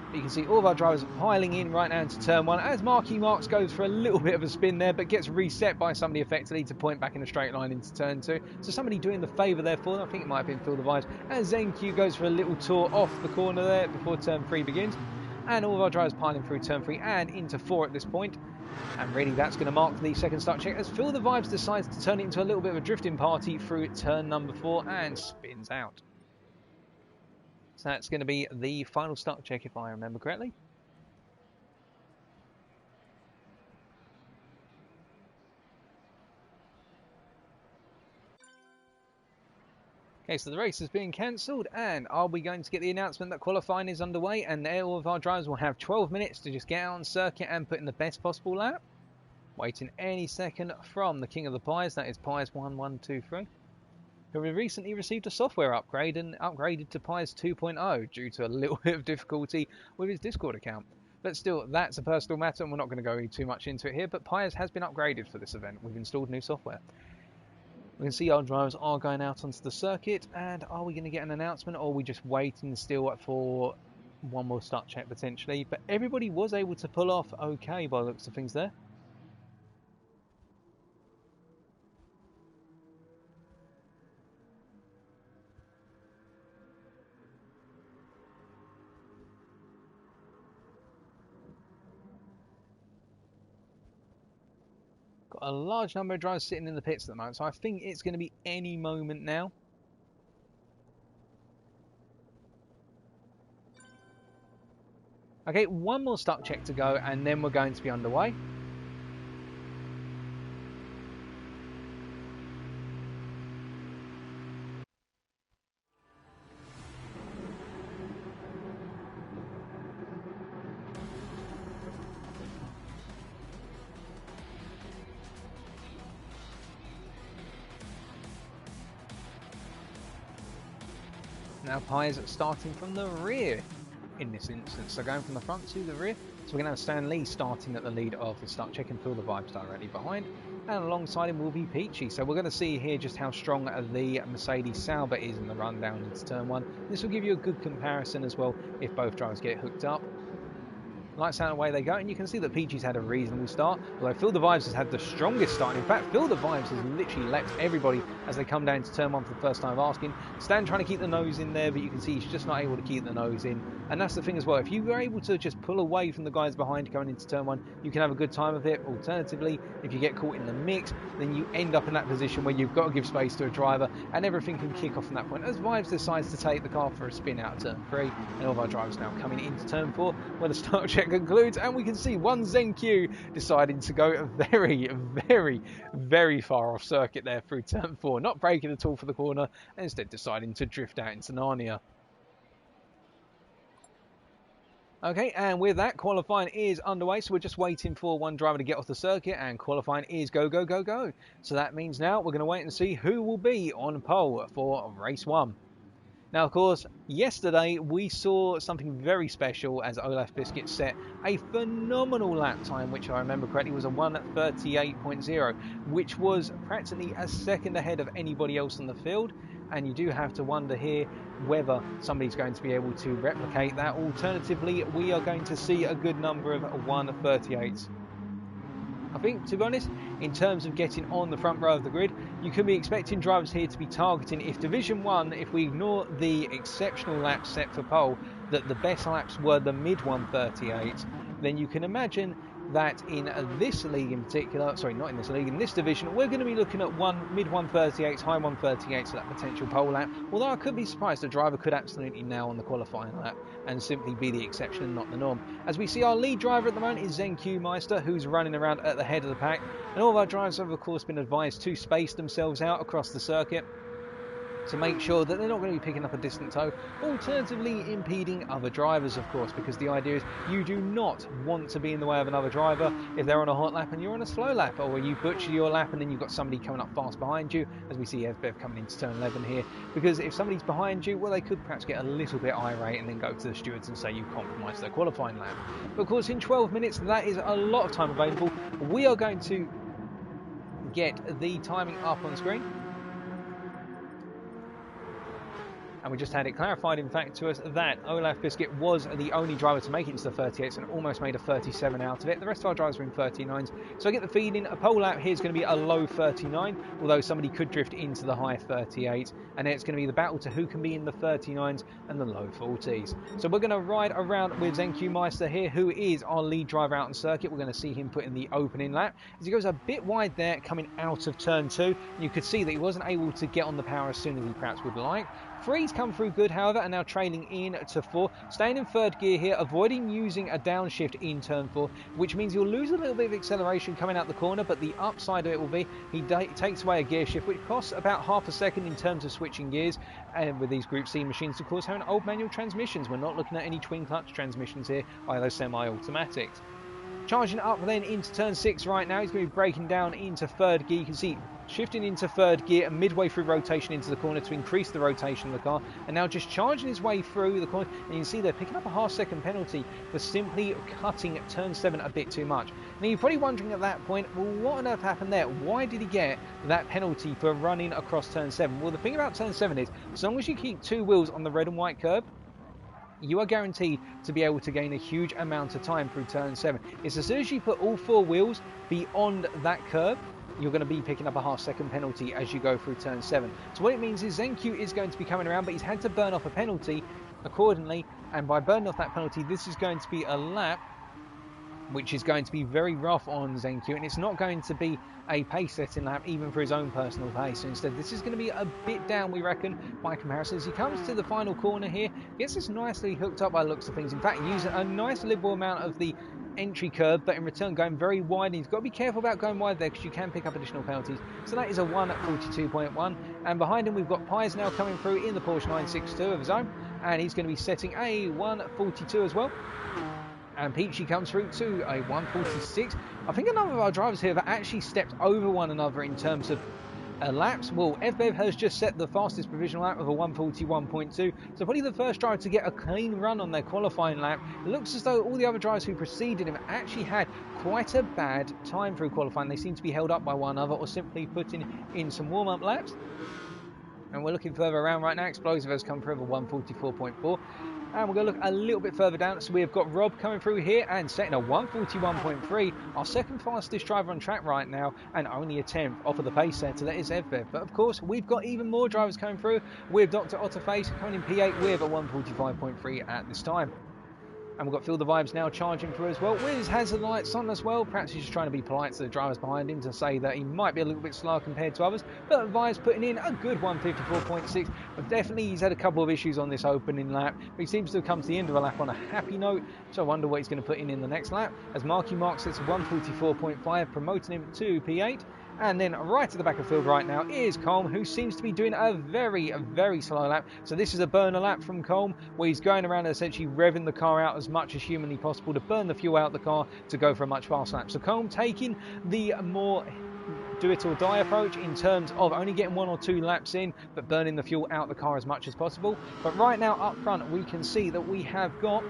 But you can see all of our drivers piling in right now into turn 1 as Marky Marks goes for a little bit of a spin there, but gets reset by somebody effectively to point back in a straight line into turn 2. So somebody doing the favour there for them. I think it might have been Feel the Vibes. And ZenQ goes for a little tour off the corner there before turn 3 begins. And all of our drivers piling through turn 3 and into 4 at this point. And really that's going to mark the second start check as Feel the Vibes decides to turn it into a little bit of a drifting party through turn number 4 and spins out. So that's going to be the final start check if I remember correctly. Okay, so the race is being cancelled, and are we going to get the announcement that qualifying is underway and all of our drivers will have 12 minutes to just get out on circuit and put in the best possible lap? Waiting any second from the king of the pies, that is Pies1123, who recently received a software upgrade and upgraded to Pies 2.0 due to a little bit of difficulty with his Discord account. But still, that's a personal matter and we're not going to go too much into it here, but Pies has been upgraded for this event. We've installed new software. We can see our drivers are going out onto the circuit, and are we going to get an announcement, or are we just waiting still for one more start check potentially? But everybody was able to pull off okay by the looks of things there. Got a large number of drivers sitting in the pits at the moment, so I think it's going to be any moment now. Okay, one more start check to go, and then we're going to be underway. Now Pies starting from the rear in this instance, so going from the front to the rear. So we're going to have Stan Lee starting at the lead of the start check and Feel the Vibes directly behind. And alongside him will be Peachy. So we're going to see here just how strong the Mercedes Sauber is in the run down into turn 1. This will give you a good comparison as well if both drivers get hooked up. Lights out, away they go, and you can see that Peachy's had a reasonable start, although Feel the Vibes has had the strongest start. In fact, Feel the Vibes has literally leapt everybody as they come down to turn 1 for the first time of asking. Stan trying to keep the nose in there, but you can see he's just not able to keep the nose in. And that's the thing as well, if you were able to just pull away from the guys behind going into turn 1, you can have a good time of it. Alternatively, if you get caught in the mix, then you end up in that position where you've got to give space to a driver, and everything can kick off from that point. As Vibes decides to take the car for a spin out of turn 3, and all of our drivers now coming into turn 4, where the start check concludes, and we can see one ZenQ deciding to go very far off circuit there through turn 4, not braking at all for the corner, and instead deciding to drift out into Narnia. Okay, and with that, qualifying is underway, so we're just waiting for one driver to get off the circuit, and qualifying is go. So that means now we're going to wait and see who will be on pole for race 1. Now, of course, yesterday we saw something very special as Olaf Biscuit set a phenomenal lap time, which I remember correctly was a 1:38.0, which was practically a second ahead of anybody else on the field. and you do have to wonder here whether somebody's going to be able to replicate that. Alternatively, we are going to see a good number of 1:38s. I think, to be honest, in terms of getting on the front row of the grid, you can be expecting drivers here to be targeting, if Division 1, if we ignore the exceptional laps set for pole, that the best laps were the mid 1:38s, then you can imagine that in this league in particular, sorry, not in this league, in this division, we're going to be looking at mid 1:38s, high 1:38s for that potential pole lap. Although I could be surprised, a driver could absolutely nail on the qualifying lap and simply be the exception and not the norm. As we see, our lead driver at the moment is ZenQ Meister, who's running around at the head of the pack, and all of our drivers have of course been advised to space themselves out across the circuit to make sure that they're not going to be picking up a distant tow, alternatively impeding other drivers, of course, because the idea is you do not want to be in the way of another driver if they're on a hot lap and you're on a slow lap, or where you butcher your lap and then you've got somebody coming up fast behind you, as we see EVBEV coming into turn 11 here, because if somebody's behind you, well, they could perhaps get a little bit irate and then go to the stewards and say you compromised their qualifying lap. But of course, in 12 minutes, that is a lot of time available. We are going to get the timing up on screen. And we just had it clarified, in fact, to us that Olaf Biscuit was the only driver to make it into the 38s and almost made a 37 out of it. The rest of our drivers were in 39s. So I get the feeling a pole lap here is going to be a low 39, although somebody could drift into the high 38s. And then it's going to be the battle to who can be in the 39s and the low 40s. So we're going to ride around with ZenQ Meister here, who is our lead driver out on circuit. We're going to see him put in the opening lap as he goes a bit wide there coming out of turn 2. You could see that he wasn't able to get on the power as soon as he perhaps would like. 3's come through good, however, and now trailing in to 4. Staying in third gear here, avoiding using a downshift in turn 4, which means you'll lose a little bit of acceleration coming out the corner, but the upside of it will be he takes away a gear shift, which costs about half a second in terms of switching gears. And with these Group C machines, of course, having old manual transmissions, we're not looking at any twin clutch transmissions here, either semi-automatics. Charging up then into turn 6 right now. He's going to be breaking down into third gear. You can see shifting into third gear and midway through rotation into the corner to increase the rotation of the car, and now just charging his way through the corner, and you can see they're picking up a half-second penalty for simply cutting turn 7 a bit too much. Now you're probably wondering at that point, well, what on earth happened there? Why did he get that penalty for running across turn 7? Well, the thing about turn 7 is, as long as you keep 2 wheels on the red and white curb, you are guaranteed to be able to gain a huge amount of time through turn 7. It's as soon as you put all 4 wheels beyond that curb, you're going to be picking up a half-second penalty as you go through turn 7. So what it means is ZenQ is going to be coming around, but he's had to burn off a penalty accordingly, and by burning off that penalty, this is going to be a lap which is going to be very rough on ZenQ, and it's not going to be a pace-setting lap even for his own personal pace. So instead, this is going to be a bit down, we reckon, by comparison. As he comes to the final corner here, gets this nicely hooked up by the looks of things. In fact, using a nice liberal amount of the entry curb, but in return going very wide. And he's got to be careful about going wide there because you can pick up additional penalties. So that is a 1:42.1. And behind him, we've got Pies now coming through in the Porsche 962 of his own, and he's going to be setting a 1:42 as well. And Peachy comes through to a 1:46. I think a number of our drivers here have actually stepped over one another in terms of laps. Well, EVBEV has just set the fastest provisional lap of a 1:41.2, so probably the first driver to get a clean run on their qualifying lap. It looks as though all the other drivers who preceded him actually had quite a bad time through qualifying. They seem to be held up by one another or simply putting in some warm-up laps. And we're looking further around right now. Explosive has come through with a 1:44.4. And we're going to look a little bit further down. So we've got Rob coming through here and setting a 1:41.3. Our second fastest driver on track right now, and only a 10th off of the pace setter. That is EVBEV. But of course, we've got even more drivers coming through with Dr. Otterface coming in P8 with a 1:45.3 at this time. And we've got Feel the Vibes now charging through as well, with his hazard lights on as well. Perhaps he's just trying to be polite to the drivers behind him to say that he might be a little bit slower compared to others. But Vibes putting in a good 1:54.6. But definitely he's had a couple of issues on this opening lap. But he seems to have come to the end of the lap on a happy note. So I wonder what he's going to put in the next lap. As Marky Mark sets a 1:44.5, promoting him to P8. And then right at the back of the field right now is Colm, who seems to be doing a very, very slow lap. So this is a burner lap from Colm, where he's going around and essentially revving the car out as much as humanly possible to burn the fuel out of the car to go for a much faster lap. So Colm taking the more do it or die approach in terms of only getting 1 or 2 laps in, but burning the fuel out of the car as much as possible. But right now up front, we can see that we have got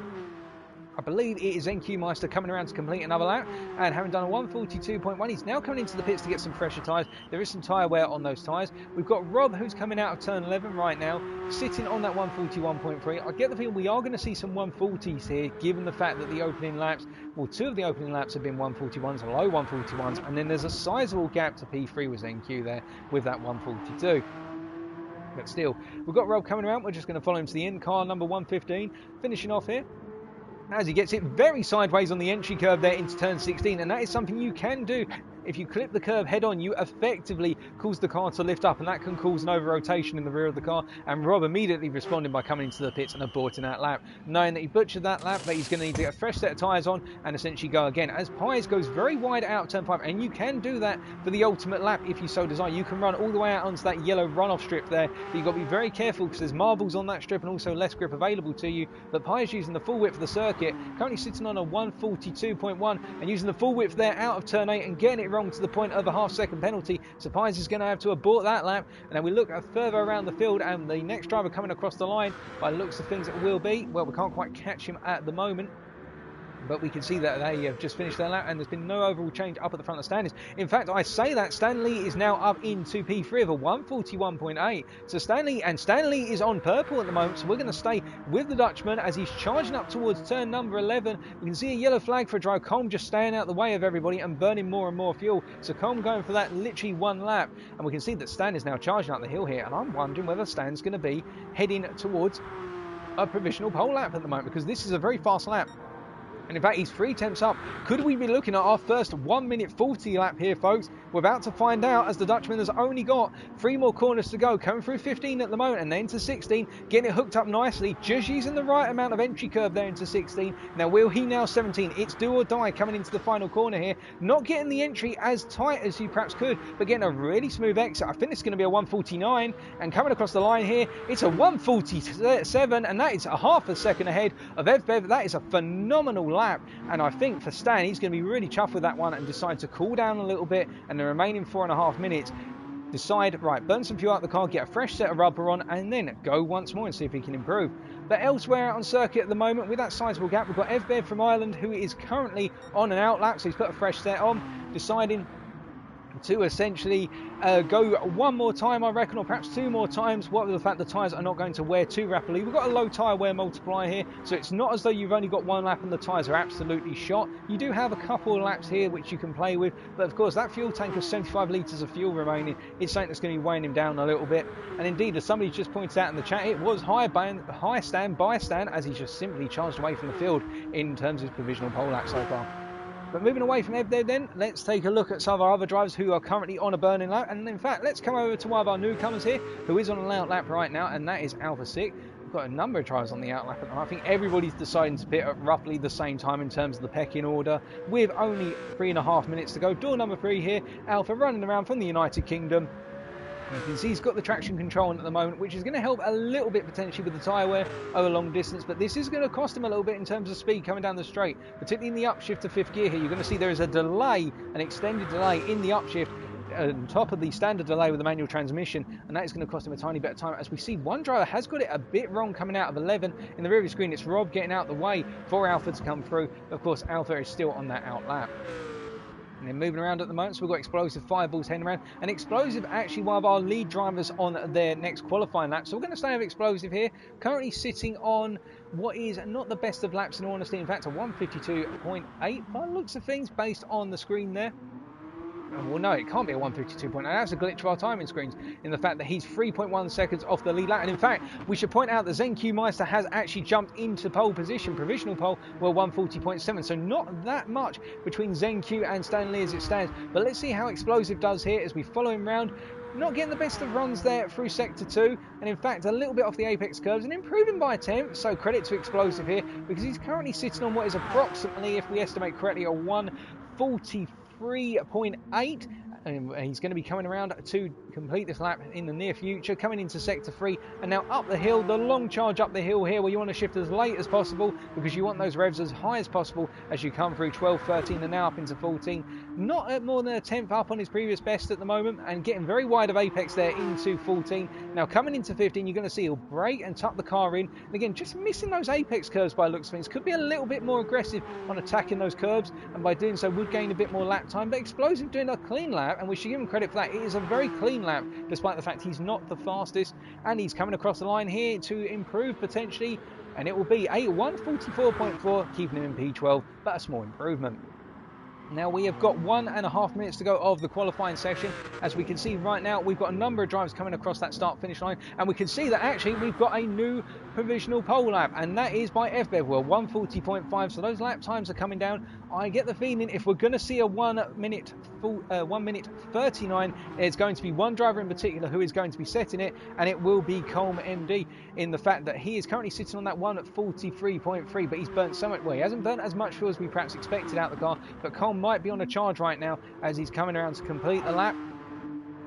I believe it is NQ Meister coming around to complete another lap, and having done a 142.1, he's now coming into the pits to get some fresher tyres. There is some tyre wear on those tyres. We've got Rob, who's coming out of turn 11 right now, sitting on that 141.3. I get the feeling we are going to see some 140s here, given the fact that the opening laps, well, 2 of the opening laps have been 141s, or low 141s, and then there's a sizable gap to P3 with NQ there with that 142. But still, we've got Rob coming around. We're just going to follow him to the end. Car number 115, finishing off here, as he gets it very sideways on the entry curve there into turn 16, and that is something you can do. If you clip the curve head on, you effectively cause the car to lift up, and that can cause an over-rotation in the rear of the car. And Rob immediately responded by coming into the pits and aborting that lap, knowing that he butchered that lap, that he's going to need to get a fresh set of tyres on and essentially go again. As Pies goes very wide out of turn 5, and you can do that for the ultimate lap if you so desire. You can run all the way out onto that yellow runoff strip there, but you've got to be very careful because there's marbles on that strip and also less grip available to you. But Pies using the full width of the circuit, currently sitting on a 142.1 and using the full width there out of turn 8 and getting it wrong to the point of a half-second penalty. So Pies is going to have to abort that lap, and then we look further around the field, and the next driver coming across the line, by the looks of things, it will be, well, we can't quite catch him at the moment, but we can see that they have just finished their lap, and there's been no overall change up at the front of the standings. In fact, I say that Stanley is now up into P3 of a 141.8. So Stanley is on purple at the moment, so we're going to stay with the Dutchman as he's charging up towards turn number 11. We can see a yellow flag for a drive. Colm just staying out the way of everybody and burning more and more fuel. So Colm going for that literally one lap, and we can see that Stan is now charging up the hill here, and I'm wondering whether Stan's going to be heading towards a provisional pole lap at the moment, because this is a very fast lap. And in fact, he's 3 tenths up. Could we be looking at our first 1 minute 40 lap here, folks? We're about to find out, as the Dutchman has only got 3 more corners to go, coming through 15 at the moment and then to 16, getting it hooked up nicely, just using the right amount of entry curve there into 16. Now, will he now 17? It's do or die coming into the final corner here. Not getting the entry as tight as you perhaps could, but getting a really smooth exit. I think it's going to be a 149, and coming across the line here, it's a 147, and that is a half a second ahead of Evbev. That is a phenomenal lap, and I think for Stan, he's going to be really chuffed with that one and decide to cool down a little bit, and the remaining 4.5 minutes decide, right, burn some fuel out the car, get a fresh set of rubber on, and then go once more and see if he can improve. But elsewhere on circuit at the moment, with that sizable gap, we've got Evbev from Ireland, who is currently on an out lap, so he's put a fresh set on, deciding to essentially go one more time, I reckon, or perhaps 2 more times. What with the fact the tyres are not going to wear too rapidly. We've got a low tyre wear multiplier here, so it's not as though you've only got 1 lap and the tyres are absolutely shot. You do have a couple of laps here which you can play with, but of course that fuel tank of 75 litres of fuel remaining is something that's going to be weighing him down a little bit. And indeed, as somebody just pointed out in the chat, it was high stand by Stan, as he just simply charged away from the field in terms of his provisional pole lap so far. But moving away from Evdev then, let's take a look at some of our other drivers who are currently on a burning lap. And in fact, let's come over to one of our newcomers here, who is on an out lap right now, and that is Alpha Sick. We've got a number of drivers on the out lap at the moment. I think everybody's deciding to pit at roughly the same time in terms of the pecking order, with only 3.5 minutes to go. Door number 3 here, Alpha running around from the United Kingdom. You can see he's got the traction control on at the moment, which is going to help a little bit potentially with the tyre wear over long distance, but this is going to cost him a little bit in terms of speed coming down the straight, particularly in the upshift to 5th gear here. You're going to see there is a delay, an extended delay in the upshift on top of the standard delay with the manual transmission, and that is going to cost him a tiny bit of time. As we see, one driver has got it a bit wrong coming out of 11 in the rear of your screen. It's Rob getting out the way for Alpha to come through. Of course, Alpha is still on that out lap. And then moving around at the moment, so we've got Explosive, Fireballs heading around. And Explosive actually one of our lead drivers on their next qualifying lap. So we're going to stay with Explosive here. Currently sitting on what is not the best of laps in all honesty. In fact, a 152.8 by the looks of things based on the screen there. Well, no, it can't be a 152.8. That's a glitch of our timing screens in the fact that he's 3.1 seconds off the lead lap. And in fact, we should point out that ZenQ Meister has actually jumped into pole position, provisional pole, well, 140.7. So not that much between ZenQ and Stanley as it stands. But let's see how Explosive does here as we follow him round. Not getting the best of runs there through Sector 2, and in fact a little bit off the apex curves and improving by a 10th, so credit to Explosive here, because he's currently sitting on what is approximately, if we estimate correctly, a 143.8. And he's going to be coming around to complete this lap in the near future, coming into sector 3 and now up the hill, the long charge up the hill here where you want to shift as late as possible because you want those revs as high as possible as you come through 12, 13 and now up into 14. Not at more than a tenth up on his previous best at the moment and getting very wide of apex there into 14. Now coming into 15 you're going to see he'll brake and tuck the car in, and again just missing those apex curves by looks of things. Could be a little bit more aggressive on attacking those curves, and by doing so would gain a bit more lap time, but Explosive doing a clean lap, and we should give him credit for that. It is a very clean lap despite the fact he's not the fastest, and he's coming across the line here to improve potentially, and it will be a 144.4, keeping him in P12, but a small improvement. Now we have got 1.5 minutes to go of the qualifying session. As we can see right now, we've got a number of drivers coming across that start-finish line, and we can see that actually we've got a new provisional pole lap, and that is by FBev. Well, 140.5, so those lap times are coming down. I get the feeling if we're going to see a 1 minute 39, there's going to be one driver in particular who is going to be setting it, and it will be Colm MD, in the fact that he is currently sitting on that 143.3, but he's burnt so much. Well, he hasn't burnt as much fuel as we perhaps expected out the car, but Colm might be on a charge right now as he's coming around to complete the lap.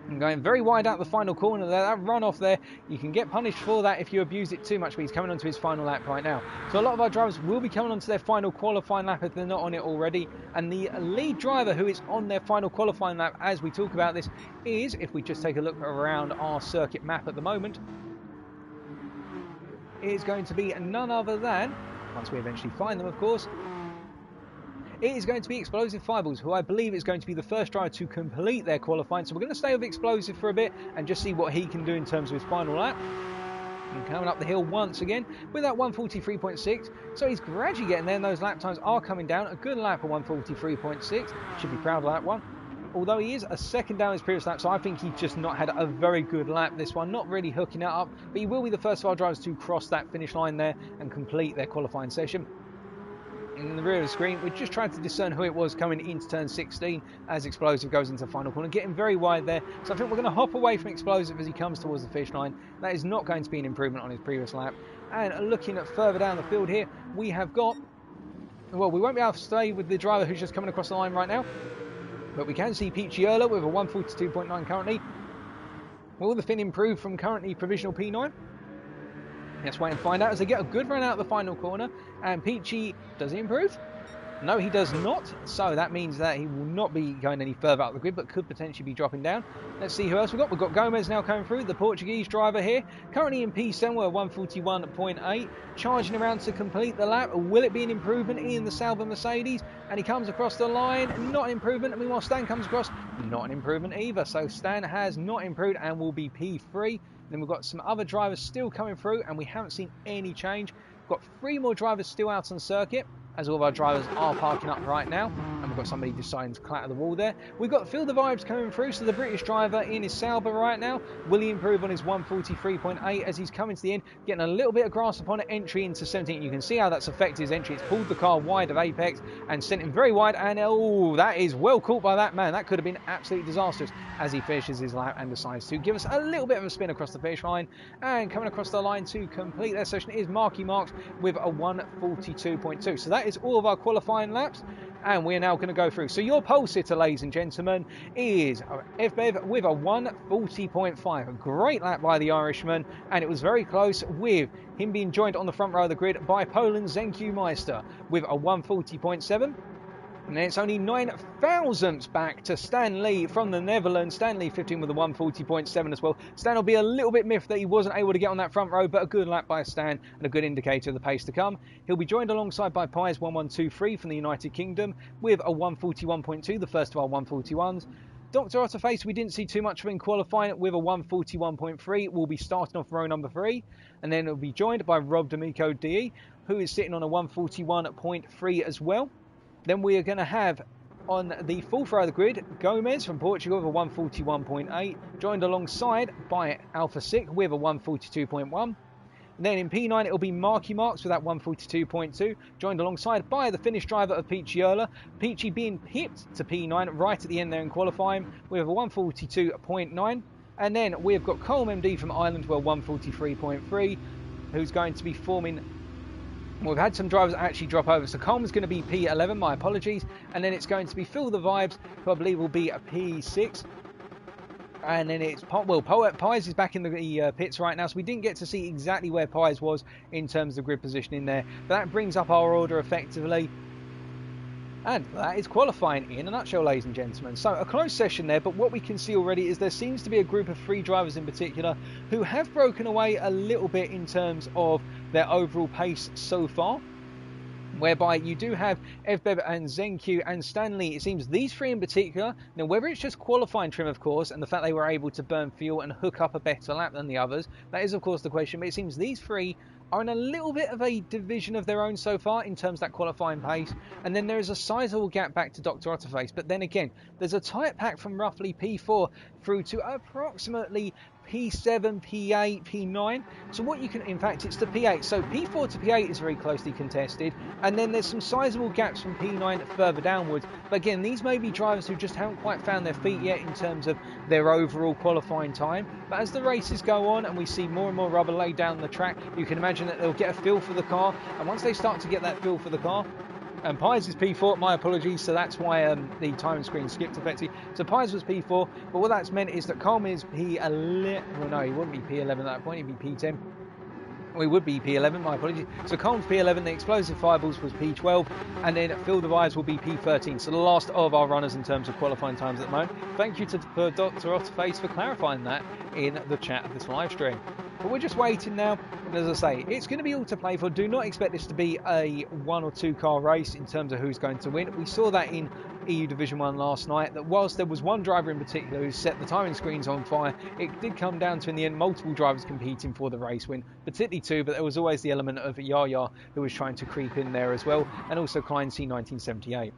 And going very wide out the final corner there, that run off there, you can get punished for that if you abuse it too much, but he's coming onto his final lap right now. So a lot of our drivers will be coming onto their final qualifying lap if they're not on it already, and the lead driver who is on their final qualifying lap as we talk about this is, if we just take a look around our circuit map at the moment, is going to be none other than, once we eventually find them of course, it is going to be Explosive Fireballs, who I believe is going to be the first driver to complete their qualifying. So we're going to stay with Explosive for a bit and just see what he can do in terms of his final lap. And coming up the hill once again with that 143.6. So he's gradually getting there, and those lap times are coming down. A good lap of 143.6. Should be proud of that one. Although he is a second down his previous lap, so I think he's just not had a very good lap this one. Not really hooking it up, but he will be the first of our drivers to cross that finish line there and complete their qualifying session. In the rear of the screen, we're just trying to discern who it was coming into turn 16 as Explosive goes into the final corner, getting very wide there. So I think we're going to hop away from Explosive as he comes towards the finish line. That is not going to be an improvement on his previous lap. And looking at further down the field here, we have got, well, we won't be able to stay with the driver who's just coming across the line right now, but we can see Picciola with a 142.9 currently. Will the Finn improve from currently provisional P9? Let's wait and find out as they get a good run out of the final corner. And Peachy, does he improve? No, he does not. So that means that he will not be going any further out the grid, but could potentially be dropping down. Let's see who else we've got. We've got Gomez now coming through, the Portuguese driver here. Currently in P7, we're 141.8. Charging around to complete the lap. Will it be an improvement in the Sauber Mercedes? And he comes across the line. Not an improvement. And meanwhile, Stan comes across. Not an improvement either. So Stan has not improved and will be P3. Then we've got some other drivers still coming through, and we haven't seen any change. We've got 3 more drivers still out on circuit, as all of our drivers are parking up right now, and we've got somebody deciding to clatter the wall there. We've got Feel the Vibes coming through, so the British driver in his Sauber right now. Will he improve on his 143.8 as he's coming to the end, getting a little bit of grasp upon it, entry into 17. You can see how that's affected his entry. It's pulled the car wide of apex and sent him very wide, and oh, that is well caught by that man. That could have been absolutely disastrous as he finishes his lap and decides to give us a little bit of a spin across the finish line. And coming across the line to complete their session is Marky Marks with a 142.2. So that is all of our qualifying laps, and we're now going to go through. So your pole sitter, ladies and gentlemen, is FBev with a 140.5. A great lap by the Irishman, and it was very close with him being joined on the front row of the grid by Poland's Zenku Meister with a 140.7. And then it's only 9 thousandths back to Stan Lee from the Netherlands. Stan Lee 15 with a 140.7 as well. Stan will be a little bit miffed that he wasn't able to get on that front row, but a good lap by Stan and a good indicator of the pace to come. He'll be joined alongside by Pies 1123 from the United Kingdom with a 141.2, the first of our 141s. Dr. Otterface, we didn't see too much of in qualifying with a 141.3. We'll be starting off row number 3, and then it'll be joined by Rob D'Amico DE, who is sitting on a 141.3 as well. Then we are going to have on the fourth row of the grid, Gomez from Portugal with a 141.8, joined alongside by Alpha Sick with a 142.1. Then in P9 it'll be Marky Marks with that 142.2, joined alongside by the Finnish driver of Picciola. Peachy being pipped to P9 right at the end there in qualifying with a 142.9. And then we've got Colm MD from Ireland with a 143.3, who's going to be forming We've had some drivers actually drop over. So Coleman's going to be P11, my apologies. And then it's going to be Phil the Vibes, who I believe will be a P6. And then it's, well, Pies is back in the pits right now, so we didn't get to see exactly where Pies was in terms of grid positioning there. But that brings up our order effectively. And that is qualifying in a nutshell, ladies and gentlemen. So a close session there, but what we can see already is there seems to be a group of 3 drivers in particular who have broken away a little bit in terms of their overall pace so far. Whereby you do have FBEB and ZenQ and Stanley. It seems these 3 in particular. Now, whether it's just qualifying trim, of course, and the fact they were able to burn fuel and hook up a better lap than the others, that is, of course, the question. But it seems these 3 are in a little bit of a division of their own so far in terms of that qualifying pace. And then there is a sizable gap back to Dr. Otterface. But then again, there's a tight pack from roughly P4 through to approximately P7, P8, P9. So what you can, in fact, it's the P8. So P4 to P8 is very closely contested. And then there's some sizable gaps from P9 further downwards. But again, these may be drivers who just haven't quite found their feet yet in terms of their overall qualifying time. But as the races go on and we see more and more rubber laid down the track, you can imagine that they'll get a feel for the car. And once they start to get that feel for the car, and Pies is P4, my apologies, so that's why the timing screen skipped effectively. So Pies was P4, but what that's meant is that Coleman is P11, well no, he wouldn't be P11 at that point, he'd be P10. Well, he would be P11, my apologies. So Coleman's P11, the Explosive Fireballs was P12, and then Phil the Vibes will be P13. So the last of our runners in terms of qualifying times at the moment. Thank you to Dr. Otterface for clarifying that in the chat of this live stream. But we're just waiting now, and as I say, it's going to be all to play for. Do not expect this to be a 1 or 2 car race in terms of who's going to win. We saw that in EU Division 1 last night, that whilst there was one driver in particular who set the timing screens on fire, it did come down to, in the end, multiple drivers competing for the race win, particularly 2, but there was always the element of Yaya who was trying to creep in there as well, and also Klein C 1978.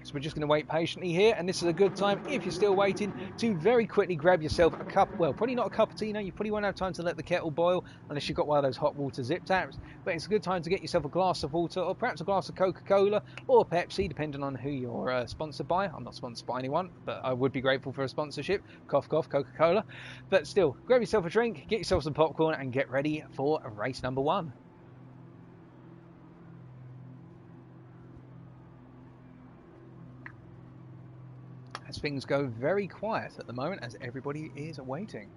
So we're just going to wait patiently here, and this is a good time, if you're still waiting, to very quickly grab yourself a cup, well, probably not a cup of tea, no, you probably won't have time to let the kettle boil unless you've got one of those hot water zip taps, but it's a good time to get yourself a glass of water, or perhaps a glass of Coca-Cola, or Pepsi, depending on who you're sponsored by. I'm not sponsored by anyone, but I would be grateful for a sponsorship. Cough, cough, Coca-Cola. But still, grab yourself a drink, get yourself some popcorn, and get ready for race number 1. As things go very quiet at the moment as everybody is waiting.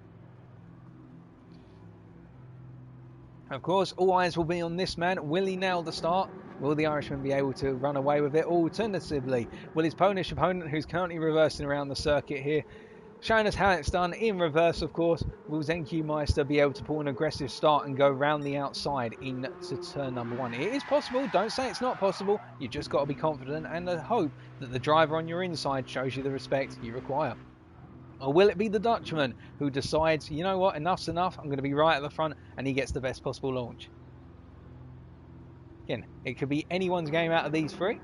Of course, all eyes will be on this man. Will he nail the start? Will the Irishman be able to run away with it? Alternatively, will his Polish opponent, who's currently reversing around the circuit here, showing us how it's done in reverse, of course, will ZenQ Meister be able to pull an aggressive start and go round the outside into turn number 1? It is possible. Don't say it's not possible. You just got to be confident and hope that the driver on your inside shows you the respect you require. Or will it be the Dutchman who decides, you know what, enough's enough, I'm going to be right at the front, and he gets the best possible launch? Again, it could be anyone's game out of these 3.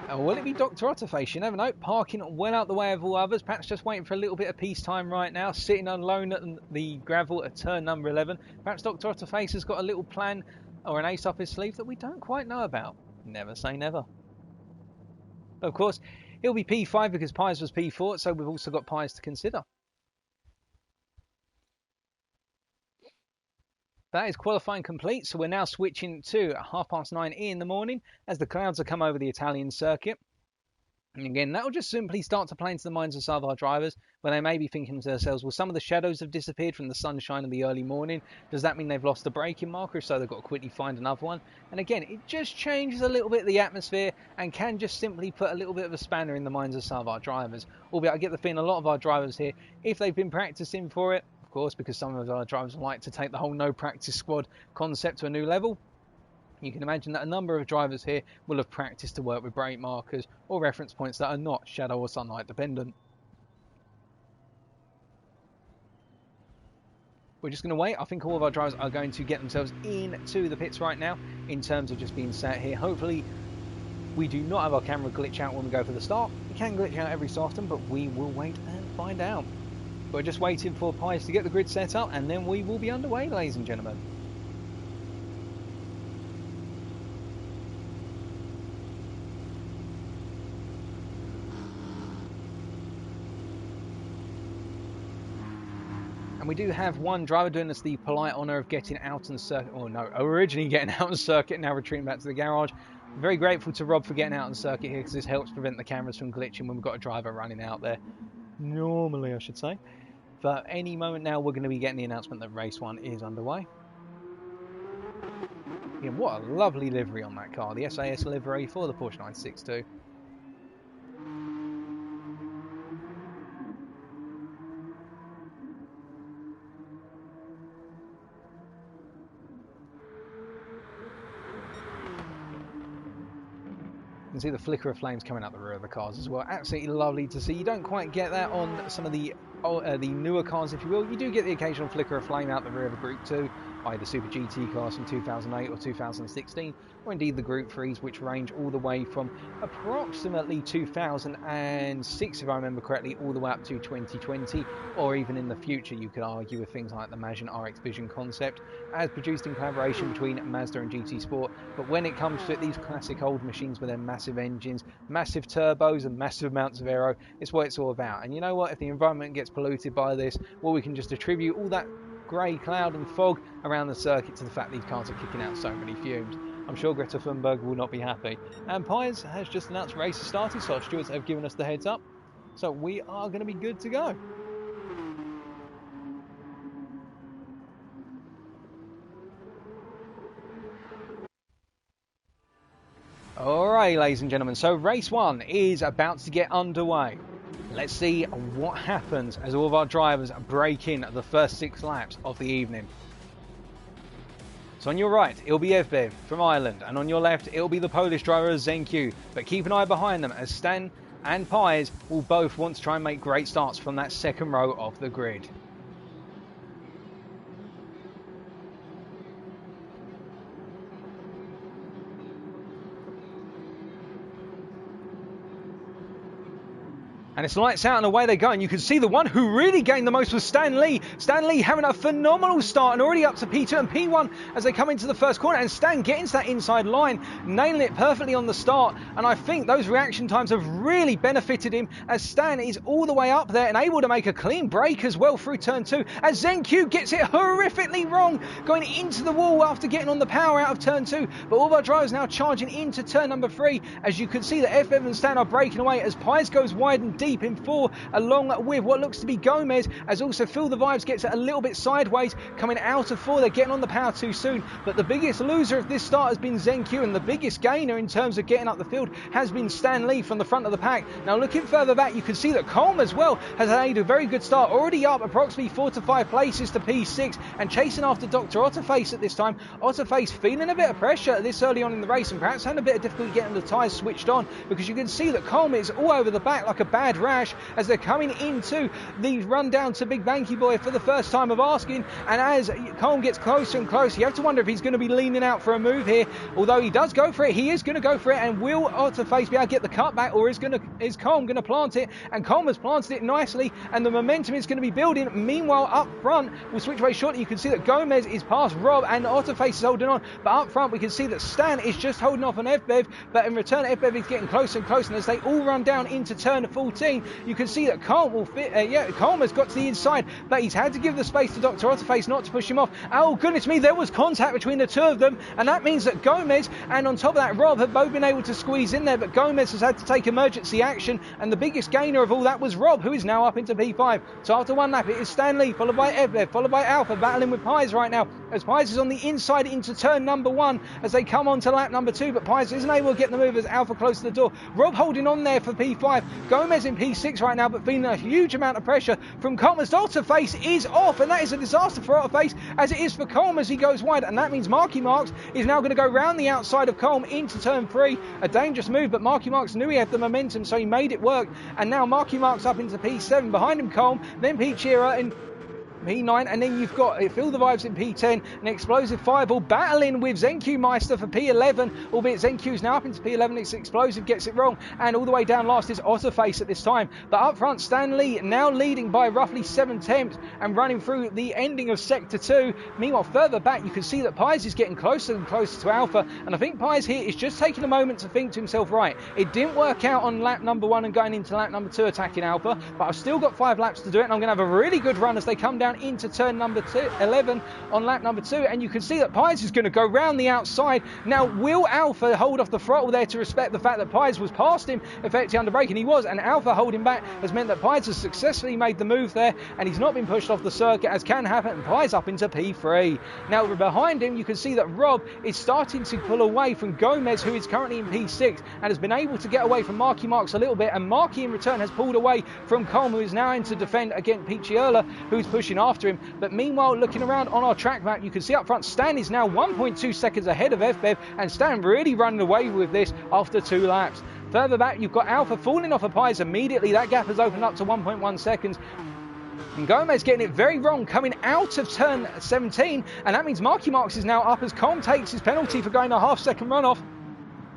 Or will it be Dr. Otterface? You never know. Parking well out the way of all others. Perhaps just waiting for a little bit of peacetime right now. Sitting alone at the gravel at turn number 11. Perhaps Dr. Otterface has got a little plan or an ace up his sleeve that we don't quite know about. Never say never. Of course, he'll be P5 because Pies was P4, so we've also got Pies to consider. That is qualifying complete, so we're now switching to 9:30 in the morning as the clouds have come over the Italian circuit. And again, that will just simply start to play into the minds of some of our drivers, where they may be thinking to themselves, well, some of the shadows have disappeared from the sunshine in the early morning. Does that mean they've lost the braking marker? If so, they've got to quickly find another one. And again, it just changes a little bit the atmosphere and can just simply put a little bit of a spanner in the minds of some of our drivers. Albeit I get the feeling a lot of our drivers here, if they've been practicing for it, of course, because some of our drivers like to take the whole no practice squad concept to a new level, you can imagine that a number of drivers here will have practiced to work with brake markers or reference points that are not shadow or sunlight dependent. We're just going to wait. I think all of our drivers are going to get themselves into the pits right now in terms of just being sat here. Hopefully we do not have our camera glitch out when we go for the start. It can glitch out every so often, but we will wait and find out. We're just waiting for Pies to get the grid set up, and then we will be underway, ladies and gentlemen. And And we do have one driver doing us the polite honour of getting out on the circuit, or no, originally getting out on the circuit, now retreating back to the garage. I'm very grateful to Rob for getting out on the circuit here, because this helps prevent the cameras from glitching when we've got a driver running out there. Normally, I should say. But any moment now, we're going to be getting the announcement that race 1 is underway. Yeah, what a lovely livery on that car, the SAS livery for the Porsche 962. You can see the flicker of flames coming out the rear of the cars as well. Absolutely lovely to see. You don't quite get that on some of the newer cars, if you will. You do get the occasional flicker of flame out the rear of a Group 2, either Super GT cars from 2008 or 2016, or indeed the Group 3s, which range all the way from approximately 2006, if I remember correctly, all the way up to 2020, or even in the future you could argue with things like the Majin RX Vision concept, as produced in collaboration between Mazda and GT Sport. But when it comes to it, these classic old machines with their massive engines, massive turbos and massive amounts of aero, it's what it's all about. And you know what, if the environment gets polluted by this, well, we can just attribute all that grey cloud and fog around the circuit to the fact these cars are kicking out so many fumes. I'm sure Greta Thunberg will not be happy. And Piers has just announced race has started, so our stewards have given us the heads up. So we are going to be good to go. Alright, ladies and gentlemen, so race 1 is about to get underway. Let's see what happens as all of our drivers break in the first 6 laps of the evening. So on your right, it'll be EU-Div from Ireland, and on your left, it'll be the Polish driver ZenQ. But keep an eye behind them, as Stan and Piers will both want to try and make great starts from that second row of the grid. And it's lights out and away they go. And you can see the one who really gained the most was Stan Lee. Stan Lee having a phenomenal start and already up to P2 and P1 as they come into the first corner. And Stan getting to that inside line, nailing it perfectly on the start. And I think those reaction times have really benefited him, as Stan is all the way up there and able to make a clean break as well through turn 2. As ZenQ gets it horrifically wrong, going into the wall after getting on the power out of turn 2. But all of our drivers now charging into turn number 3. As you can see that EU-Div and Stan are breaking away as Pies goes wide and deep in 4, along with what looks to be Gomez, as also Feel the Vibes gets it a little bit sideways, coming out of 4. They're getting on the power too soon, but the biggest loser of this start has been ZenQ, and the biggest gainer in terms of getting up the field has been Stan Lee from the front of the pack. Now looking further back, you can see that Colm as well has made a very good start, already up approximately 4 to 5 places to P6, and chasing after Dr. Otterface at this time. Otterface feeling a bit of pressure this early on in the race, and perhaps having a bit of difficulty getting the tyres switched on, because you can see that Colm is all over the back like a bad rash as they're coming into the run down to Big Banky Boy for the first time of asking. And as Colm gets closer and closer, you have to wonder if he's going to be leaning out for a move here. Although he does go for it, he is going to go for it. And will Otterface be able to get the cut back, or is Colm going to plant it? And Colm has planted it nicely, and the momentum is going to be building. Meanwhile, up front, we'll switch away shortly. You can see that Gomez is past Rob, and Otterface is holding on. But up front, we can see that Stan is just holding off on EU-Div, but in return, EU-Div is getting closer and closer. And as they all run down into turn 14, you can see that Colm will fit. Colm has got to the inside, but he's had to give the space to Dr. Otterface not to push him off. Oh, goodness me, there was contact between the two of them, and that means that Gomez and on top of that Rob have both been able to squeeze in there, but Gomez has had to take emergency action, and the biggest gainer of all that was Rob, who is now up into P5. So after one lap, it is Stan Lee, followed by EU-Div, followed by Alpha, battling with Pies right now, as Pies is on the inside into turn number 1 as they come on to lap number 2, but Pies isn't able to get the move as Alpha close to the door. Rob holding on there for P5, Gomez in P6 right now, but feeling a huge amount of pressure from Colm as Otterface is off, and that is a disaster for Otterface, as it is for Colm as he goes wide, and that means Marky Marks is now going to go round the outside of Colm into turn 3. A dangerous move, but Marky Marks knew he had the momentum, so he made it work, and now Marky Marks up into P7, behind him Colm, then Pete Shearer in P9, and then you've got Feel the Vibes in P10, an Explosive Fireball battling with ZenQ Meister for P11, albeit ZenQ's now up into P11, it's Explosive gets it wrong, and all the way down last is Otterface at this time. But up front, Stan Lee now leading by roughly 7 tenths and running through the ending of Sector 2. Meanwhile, further back, you can see that Pies is getting closer and closer to Alpha, and I think Pies here is just taking a moment to think to himself, right, it didn't work out on lap number 1 and going into lap number 2 attacking Alpha, but I've still got 5 laps to do it, and I'm going to have a really good run as they come down down into turn number 11 on lap number 2, and you can see that Pies is going to go round the outside. Now, will Alpha hold off the throttle there to respect the fact that Pies was past him, effectively under braking? He was, and Alpha holding back has meant that Pies has successfully made the move there, and he's not been pushed off the circuit, as can happen, and Pies up into P3. Now, behind him, you can see that Rob is starting to pull away from Gomez, who is currently in P6, and has been able to get away from Marky Marks a little bit, and Marky in return has pulled away from Colm, who is now in to defend against Picciola, who's pushing after him. But meanwhile, looking around on our track map, you can see up front, Stan is now 1.2 seconds ahead of FBev, and Stan really running away with this after 2 laps. Further back, you've got Alpha falling off of Pies immediately. That gap has opened up to 1.1 seconds. And Gomez getting it very wrong coming out of turn 17, and that means Marky Marks is now up as Colm takes his penalty for going a half-second runoff.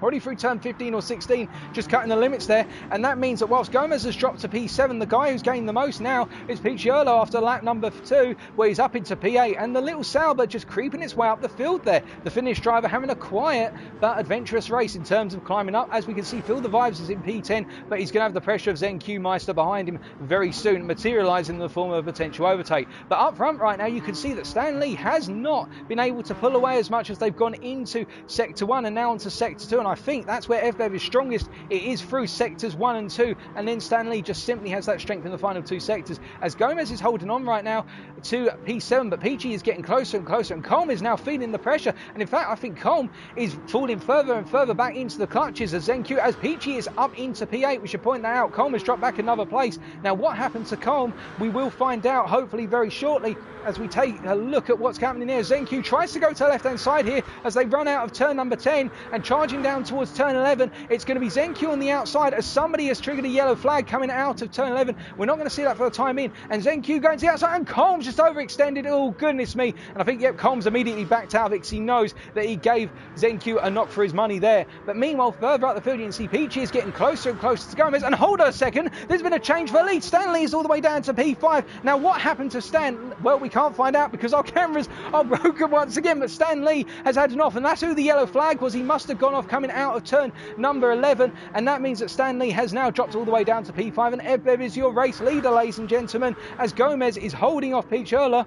Already through turn 15 or 16, just cutting the limits there. And that means that whilst Gomez has dropped to P7, the guy who's gained the most now is Picciola after lap number 2, where he's up into P8. And the little Sauber just creeping its way up the field there. The Finnish driver having a quiet but adventurous race in terms of climbing up. As we can see, Phil the Vibes is in P10, but he's going to have the pressure of Zen Q Meister behind him very soon, materialising in the form of a potential overtake. But up front right now, you can see that Stan Lee has not been able to pull away as much as they've gone into Sector 1 and now onto Sector 2. And I think that's where FBev is strongest. It is through sectors 1 and 2, and then Stan Lee just simply has that strength in the final 2 sectors, as Gomez is holding on right now to P7, but Peachy is getting closer and closer, and Colm is now feeling the pressure. And in fact, I think Colm is falling further and further back into the clutches of ZenQ, as Peachy is up into P8. We should point that out. Colm has dropped back another place. Now, what happened to Colm, we will find out hopefully very shortly as we take a look at what's happening here. ZenQ tries to go to the left-hand side here as they run out of turn number 10 and charging down towards turn 11. It's going to be ZenQ on the outside as somebody has triggered a yellow flag coming out of turn 11. We're not going to see that for the time in. And ZenQ going to the outside, and Colm's just overextended. Oh, goodness me. And I think, yep, Colm's immediately backed out of it because he knows that he gave ZenQ a knock for his money there. But meanwhile, further up the field, you can see Peachy is getting closer and closer to Gomez. And hold on a second, there's been a change for lead. Stanley is all the way down to P5. Now, what happened to Stan? Well, we can't find out because our cameras are broken once again, but Stan Lee has had an off, and that's who the yellow flag was. He must have gone off coming out of turn number 11, and that means that Stan Lee has now dropped all the way down to P5, and FBev is your race leader, ladies and gentlemen, as Gomez is holding off Picciola.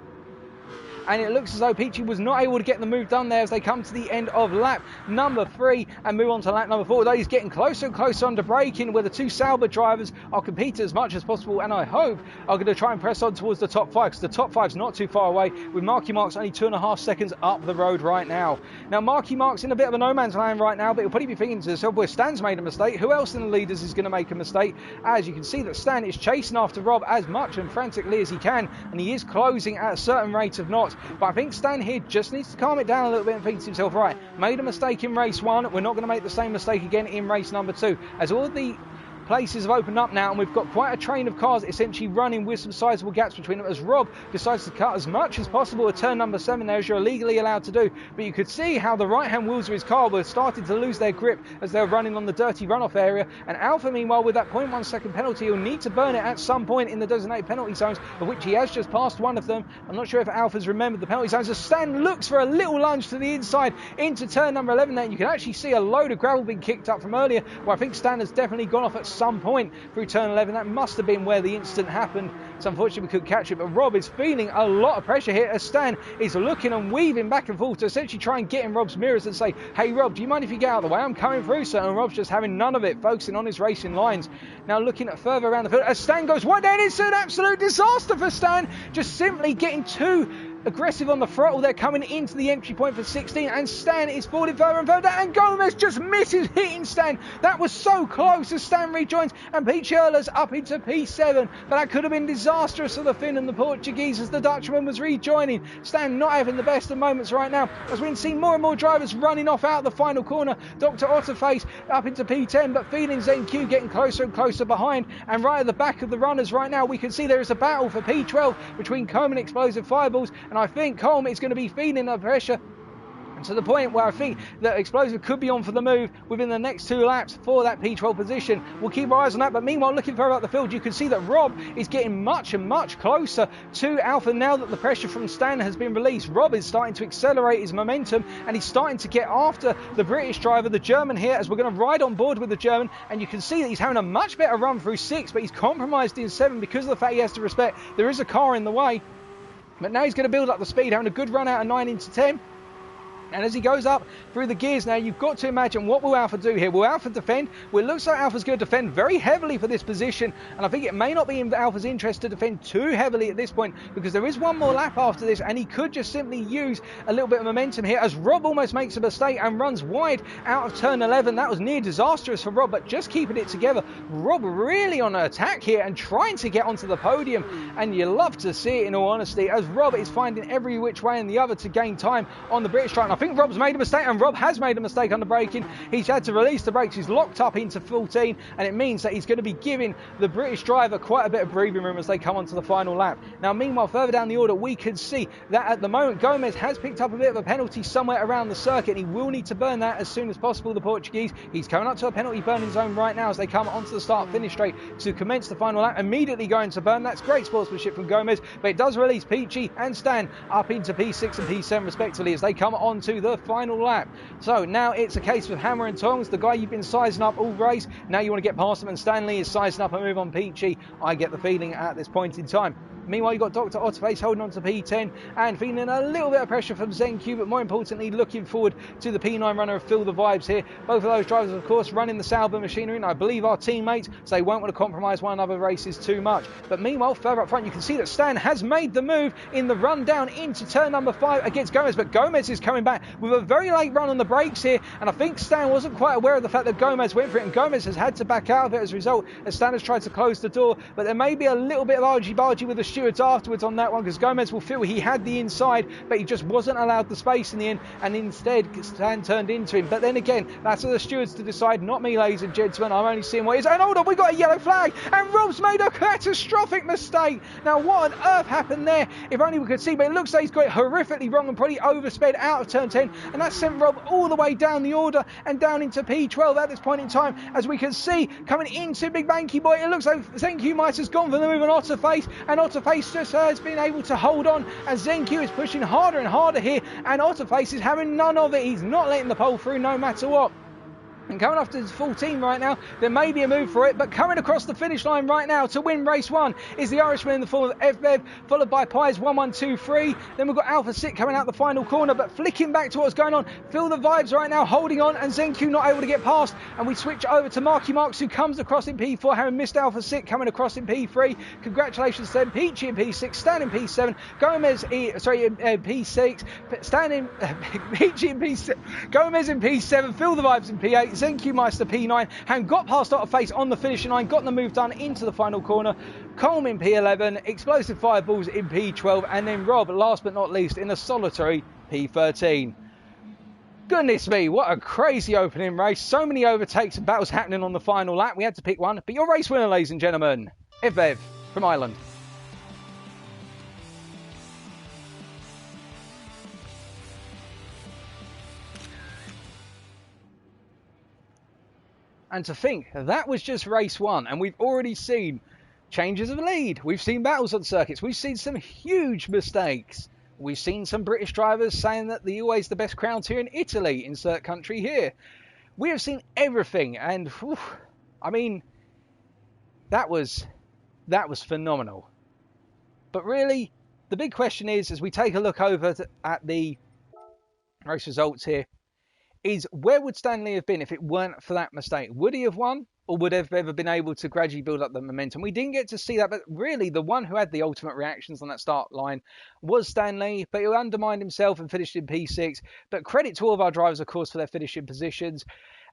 And it looks as though Peachy was not able to get the move done there as they come to the end of lap number 3 and move on to lap number 4. Although he's getting closer and closer under braking, where the two Sauber drivers are competing as much as possible, and I hope are going to try and press on towards the top 5, because the top 5's not too far away, with Marky Marks only 2.5 seconds up the road right now. Now, Marky Marks in a bit of a no man's land right now, but he'll probably be thinking to himself, well, Stan's made a mistake. Who else in the leaders is going to make a mistake? As you can see that Stan is chasing after Rob as much and frantically as he can, and he is closing at a certain rate of knots. But I think Stan here just needs to calm it down a little bit and think to himself, right, made a mistake in race 1, we're not going to make the same mistake again in race number 2, as all of the places have opened up now, and we've got quite a train of cars essentially running with some sizable gaps between them, as Rob decides to cut as much as possible at turn number 7 there, as you're legally allowed to do. But you could see how the right hand wheels of his car were starting to lose their grip as they were running on the dirty runoff area, and Alpha meanwhile, with that 0.1 second penalty, he'll need to burn it at some point in the designated penalty zones, of which he has just passed one of them. I'm not sure if Alpha's remembered the penalty zones, as Stan looks for a little lunge to the inside into turn number 11 there, and you can actually see a load of gravel being kicked up from earlier, where I think Stan has definitely gone off at some point through turn 11. That must have been where the incident happened, so unfortunately we couldn't catch it. But Rob is feeling a lot of pressure here as Stan is looking and weaving back and forth to essentially try and get in Rob's mirrors and say, hey Rob, do you mind if you get out of the way? I'm coming through, sir. And Rob's just having none of it, focusing on his racing lines. Now looking at further around the field as Stan goes wide down, it's an absolute disaster for Stan, just simply getting too aggressive on the throttle. They're coming into the entry point for 16, and Stan is falling further and further, and Gomez just misses hitting Stan. That was so close as Stan rejoins, and Picciola's up into P7, but that could have been disastrous for the Finn and the Portuguese as the Dutchman was rejoining. Stan not having the best of moments right now, as we can see more and more drivers running off out of the final corner. Dr. Otterface up into P10, but feeling ZenQ getting closer and closer behind, and right at the back of the runners right now we can see there is a battle for P12 between Colm and Explosive Fireballs, and I think Colm is going to be feeling the pressure, and to the point where I think that Explosive could be on for the move within the next 2 laps for that P12 position. We'll keep our eyes on that, but meanwhile, looking further up the field, you can see that Rob is getting much and much closer to Alpha now that the pressure from Stan has been released. Rob is starting to accelerate his momentum, and he's starting to get after the British driver, the German here, as we're going to ride on board with the German, and you can see that he's having a much better run through 6, but he's compromised in 7 because of the fact he has to respect there is a car in the way. But now he's going to build up the speed, having a good run out of 9 into 10. And as he goes up through the gears now, you've got to imagine what will Alfa do here. Will Alfa defend? Well, it looks like Alfa's going to defend very heavily for this position. And I think it may not be in Alfa's interest to defend too heavily at this point, because there is one more lap after this, and he could just simply use a little bit of momentum here as Rob almost makes a mistake and runs wide out of turn 11. That was near disastrous for Rob, but just keeping it together. Rob really on an attack here and trying to get onto the podium. And you love to see it, in all honesty, as Rob is finding every which way and the other to gain time on the British track. And I think Rob's made a mistake, and Rob has made a mistake on the braking. He's had to release the brakes. He's locked up into 14, and it means that he's going to be giving the British driver quite a bit of breathing room as they come onto the final lap. Now, meanwhile, further down the order, we can see that at the moment, Gomez has picked up a bit of a penalty somewhere around the circuit, and he will need to burn that as soon as possible, the Portuguese. He's coming up to a penalty burning zone right now as they come onto the start-finish straight to commence the final lap, immediately going to burn. That's great sportsmanship from Gomez, but it does release Peachy and Stan up into P6 and P7 respectively as they come onto the final lap. So now it's a case of hammer and tongs. The guy you've been sizing up all race, now you want to get past him, and Stanley is sizing up a move on Peachy, I get the feeling, at this point in time. Meanwhile, you've got Dr. Otterface holding on to P10 and feeling a little bit of pressure from ZenQ, but more importantly, looking forward to the P9 runner of Feel the Vibes here. Both of those drivers, of course, running the Sauber machinery, and I believe are teammates, so they won't want to compromise one another races too much. But meanwhile, further up front, you can see that Stan has made the move in the run down into turn number 5 against Gomez, but Gomez is coming back with a very late run on the brakes here, and I think Stan wasn't quite aware of the fact that Gomez went for it, and Gomez has had to back out of it as a result, as Stan has tried to close the door. But there may be a little bit of argy-bargy with the stewards afterwards on that one, because Gomez will feel he had the inside, but he just wasn't allowed the space in the end, and instead Stan turned into him. But then again, that's for the stewards to decide, not me, ladies and gentlemen. I'm only seeing what is. And hold on, we got a yellow flag, and Rob's made a catastrophic mistake. Now, what on earth happened there? If only we could see, but it looks like he's got it horrifically wrong and probably oversped out of turn 10, and that sent Rob all the way down the order and down into P12 at this point in time. As we can see, coming into Big Banky Boy, it looks like ZenQ might have gone for the move on Otterface, and Otterface just has been able to hold on, as ZenQ is pushing harder and harder here, and Otterface is having none of it. He's not letting the pole through no matter what. And coming off to his full team right now, there may be a move for it, but coming across the finish line right now to win race 1 is the Irishman in the form of FBev, followed by Pies 1-1-2-3. Then we've got Alpha Sit coming out the final corner, but flicking back to what's going on. Feel the Vibes right now, holding on, and ZenQ not able to get past. And we switch over to Marky Marks, who comes across in P4, having missed Alpha Sit coming across in P3. Congratulations to them. Peachy in P6, Stan in P7, Gomez in P6, Stan in Peachy in P6, Gomez in P7, Feel the Vibes in P8, ZenQ Meister P9, and got past Otterface on the finishing line, got the move done into the final corner. Colm in P11, Explosive Fireballs in P12, and then Rob, last but not least, in a solitary P13. Goodness me, what a crazy opening race. So many overtakes and battles happening on the final lap. We had to pick one, but your race winner, ladies and gentlemen, FBev from Ireland. And to think, that was just race 1, and we've already seen changes of lead. We've seen battles on circuits. We've seen some huge mistakes. We've seen some British drivers saying that the always the best crowds here in Italy, insert country here. We have seen everything, and whew, I mean, that was phenomenal. But really, the big question is, as we take a look over at the race results here, is where would Stanley have been if it weren't for that mistake? Would he have won, or would have ever been able to gradually build up the momentum? We didn't get to see that, but really the one who had the ultimate reactions on that start line was Stanley, but he undermined himself and finished in P6. But credit to all of our drivers, of course, for their finishing positions.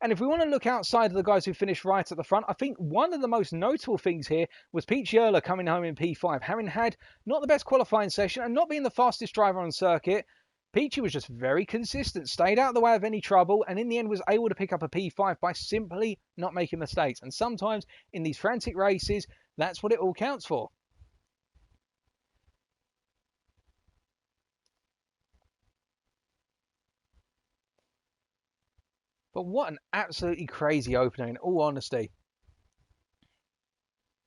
And if we want to look outside of the guys who finished right at the front, I think one of the most notable things here was Peachy Erler coming home in P5, having had not the best qualifying session and not being the fastest driver on circuit. Peachy was just very consistent, stayed out of the way of any trouble, and in the end was able to pick up a P5 by simply not making mistakes. And sometimes in these frantic races, that's what it all counts for. But what an absolutely crazy opening, in all honesty.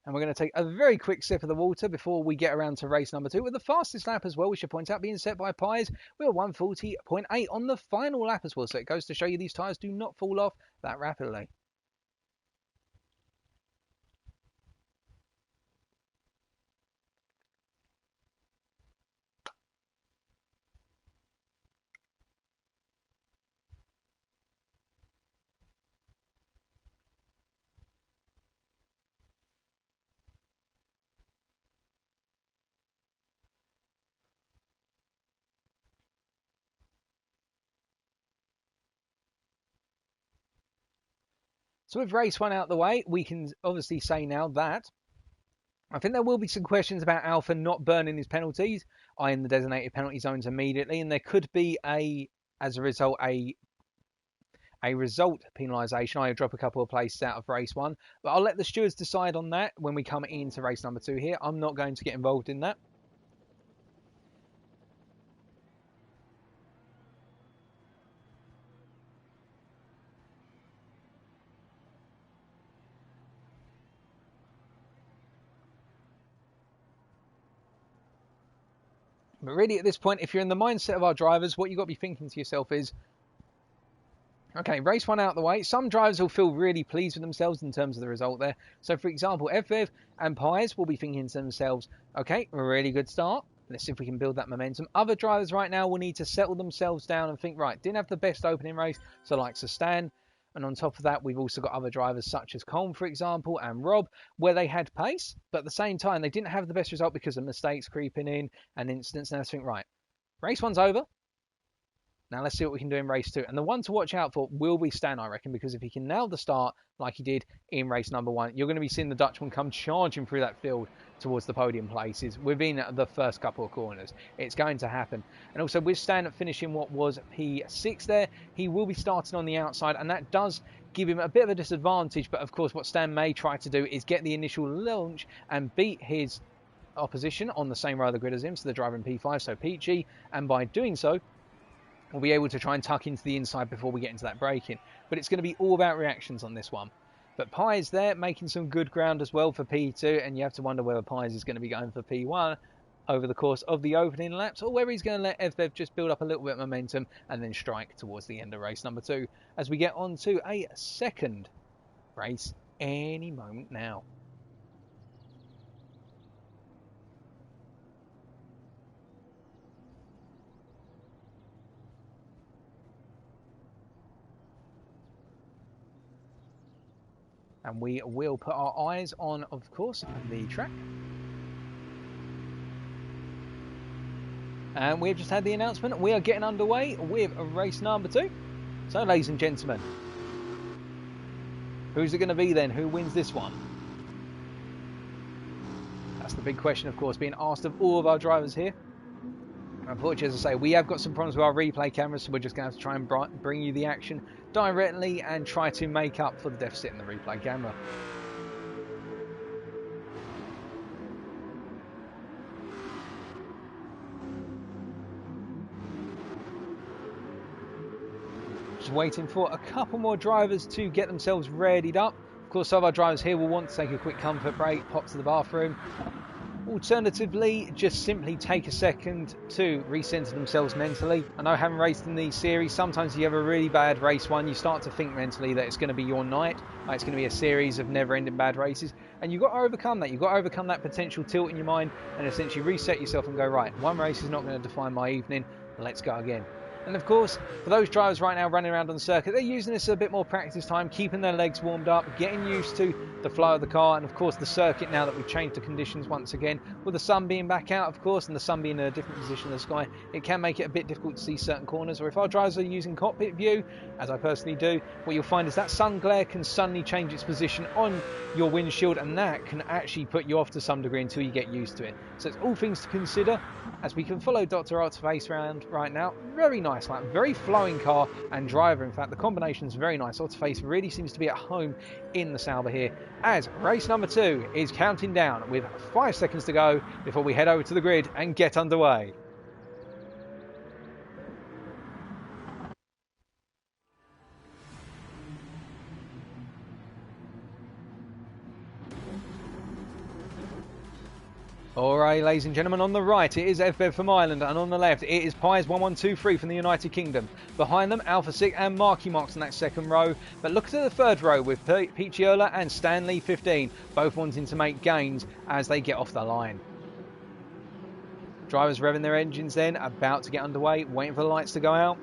And we're going to take a very quick sip of the water before we get around to race number 2, with the fastest lap as well, we should point out, being set by Pies. We are 140.8 on the final lap as well, so it goes to show you these tyres do not fall off that rapidly. So with race 1 out the way, we can obviously say now that I think there will be some questions about Alpha not burning his penalties, in the designated penalty zones immediately, and there could be as a result, a result penalisation. I drop a couple of places out of race 1, but I'll let the stewards decide on that when we come into race number 2 here. I'm not going to get involved in that. But really, at this point, if you're in the mindset of our drivers, what you've got to be thinking to yourself is, okay, race 1 out the way. Some drivers will feel really pleased with themselves in terms of the result there. So, for example, FV and Pies will be thinking to themselves, okay, a really good start. Let's see if we can build that momentum. Other drivers right now will need to settle themselves down and think, right, didn't have the best opening race, so like Stan. And on top of that, we've also got other drivers such as Colm, for example, and Rob, where they had pace, but at the same time, they didn't have the best result because of mistakes creeping in and incidents. And I think, right, race 1's over. Now let's see what we can do in race 2. And the one to watch out for will be Stan, I reckon, because if he can nail the start like he did in race number 1, you're going to be seeing the Dutchman come charging through that field towards the podium places within the first couple of corners. It's going to happen. And also with Stan finishing what was P6 there, he will be starting on the outside, and that does give him a bit of a disadvantage. But of course, what Stan may try to do is get the initial launch and beat his opposition on the same row of the grid as him, so the driver in P5, so Peachy, and by doing so, we'll be able to try and tuck into the inside before we get into that braking. But it's going to be all about reactions on this one. But Pies there making some good ground as well for P2, and you have to wonder whether Pies is going to be going for P1 over the course of the opening laps, or whether he's going to let FV just build up a little bit of momentum and then strike towards the end of race number 2 as we get on to a second race any moment now. And we will put our eyes on, of course, the track. And we've just had the announcement. We are getting underway with race number 2. So, ladies and gentlemen, who's it going to be then? Who wins this one? That's the big question, of course, being asked of all of our drivers here. Unfortunately, as I say, we have got some problems with our replay cameras, so we're just going to have to try and bring you the action directly and try to make up for the deficit in the replay camera. Just waiting for a couple more drivers to get themselves readied up. Of course, some of our drivers here will want to take a quick comfort break, pop to the bathroom. Alternatively, just simply take a second to recenter themselves mentally. I know, having raced in these series, sometimes you have a really bad race 1, you start to think mentally that it's going to be your night, like it's going to be a series of never-ending bad races, and you've got to overcome that. You've got to overcome that potential tilt in your mind and essentially reset yourself and go, right, one race is not going to define my evening, let's go again. And of course, for those drivers right now running around on the circuit, they're using this as a bit more practice time, keeping their legs warmed up, getting used to the flow of the car, and of course the circuit now that we've changed the conditions once again, with the sun being back out, of course, and the sun being in a different position in the sky, it can make it a bit difficult to see certain corners. Or if our drivers are using cockpit view, as I personally do, what you'll find is that sun glare can suddenly change its position on your windshield, and that can actually put you off to some degree until you get used to it. So it's all things to consider as we can follow Dr. Otterface around right now. Very nice, like very flowing car and driver. In fact, the combination is very nice. Otterface really seems to be at home in the Sauber here, as race number 2 is counting down with 5 seconds to go before we head over to the grid and get underway. Alright, ladies and gentlemen, on the right it is FV from Ireland, and on the left it is Pies 1123 from the United Kingdom. Behind them, Alpha 6 and Marky Marks in that second row. But look at the third row with Picciola and Stanley 15, both wanting to make gains as they get off the line. Drivers revving their engines then, about to get underway, waiting for the lights to go out.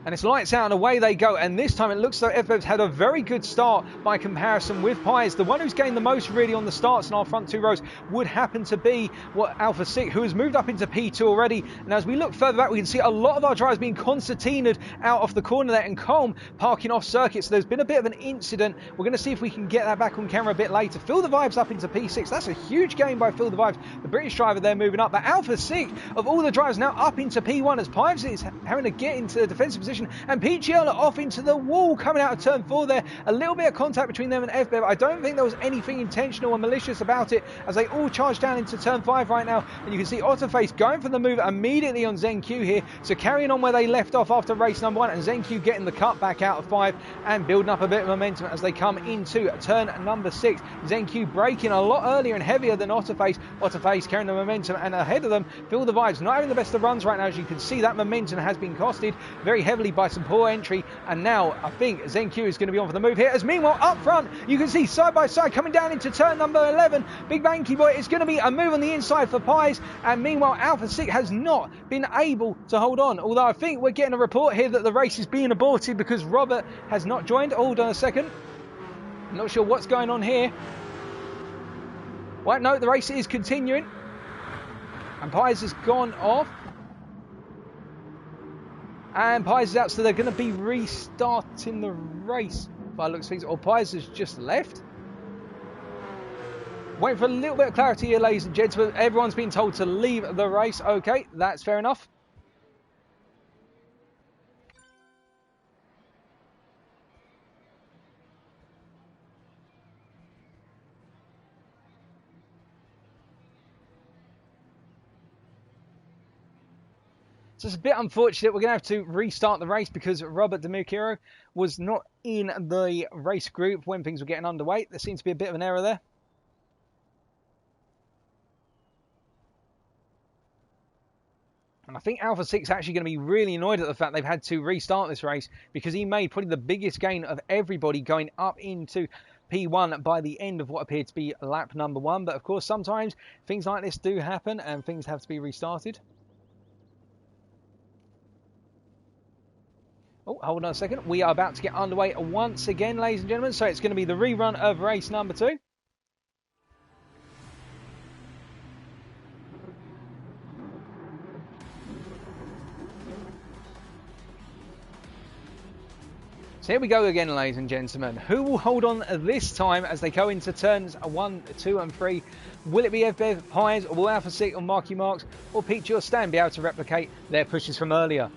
And it's lights out and away they go. And this time it looks like FBev's had a very good start by comparison with Pies. The one who's gained the most really on the starts in our front two rows would happen to be Alpha 6, who has moved up into P2 already. And as we look further back, we can see a lot of our drivers being concertinaed out off the corner there, and Colm parking off circuit. So there's been a bit of an incident. We're going to see if we can get that back on camera a bit later. Feel the Vibes up into P6. That's a huge gain by Feel the Vibes, the British driver there moving up. But Alpha 6 of all the drivers now up into P1 as Pies is having to get into the defensive position, and Peachy off into the wall coming out of turn 4 there. A little bit of contact between them and FBev. I don't think there was anything intentional or malicious about it as they all charge down into turn 5 right now. And you can see Otterface going for the move immediately on ZenQ here. So carrying on where they left off after race number 1, and ZenQ getting the cut back out of 5 and building up a bit of momentum as they come into turn number 6. ZenQ braking a lot earlier and heavier than Otterface. Otterface carrying the momentum, and ahead of them, Feel the Vibes not having the best of runs right now. As you can see, that momentum has been costed very heavily by some poor entry, and now I think ZenQ is going to be on for the move here, as meanwhile up front you can see side by side coming down into turn number 11, Big Banky Boy. It's going to be a move on the inside for Pies, and meanwhile Alpha 6 has not been able to hold on, although I think we're getting a report here that the race is being aborted because Robert has not joined. Hold on a second, I'm not sure what's going on here. Well, no, the race is continuing and Pies has gone off. And Pies is out, so they're going to be restarting the race by looks of things. Or Pies has just left. Waiting for a little bit of clarity here, ladies and gentlemen. Everyone's been told to leave the race. Okay, that's fair enough. So it's a bit unfortunate. We're going to have to restart the race because Robert Demukiro was not in the race group when things were getting underway. There seems to be a bit of an error there. And I think Alpha 6 is actually going to be really annoyed at the fact they've had to restart this race, because he made probably the biggest gain of everybody going up into P1 by the end of what appeared to be lap number 1. But of course, sometimes things like this do happen and things have to be restarted. Oh, hold on a second. We are about to get underway once again, ladies and gentlemen. So it's going to be the rerun of race number 2. So here we go again, ladies and gentlemen. Who will hold on this time as they go into turns 1, 2 and 3? Will it be FBev, Pies, or will Alpha 6 or Marky Marks or Peachy or Stan be able to replicate their pushes from earlier?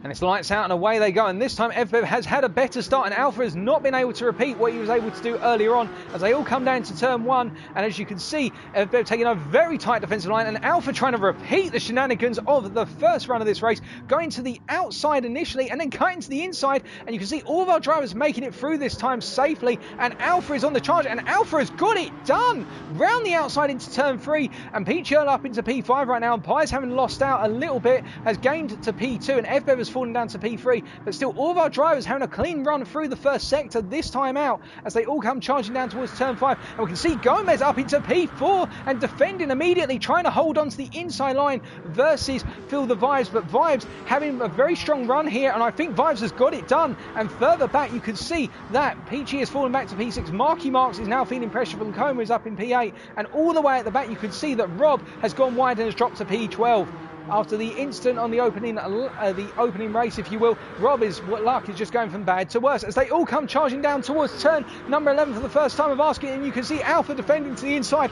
And it's lights out and away they go. And this time FBev has had a better start, and Alpha has not been able to repeat what he was able to do earlier on as they all come down to turn 1. And as you can see, FBev taking a very tight defensive line, and Alpha trying to repeat the shenanigans of the first run of this race, going to the outside initially and then cutting to the inside. And you can see all of our drivers making it through this time safely, and Alpha is on the charge, and Alpha has got it done round the outside into turn 3. And Peach Earl up into P5 right now, and Pies, having lost out a little bit, has gained to P2, and FBev has fallen down to P3, but still all of our drivers having a clean run through the first sector this time out as they all come charging down towards turn 5. And we can see Gomez up into P4 and defending immediately, trying to hold on to the inside line versus Feel the Vibes, but Vibes having a very strong run here, and I think Vibes has got it done. And further back you can see that Peachy has fallen back to P6. Marky Marks is now feeling pressure from Coma, is up in P8, and all the way at the back you can see that Rob has gone wide and has dropped to P12. After the instant on the opening race, if you will, Rob's luck is just going from bad to worse as they all come charging down towards turn number 11 for the first time of asking, and you can see Alpha defending to the inside.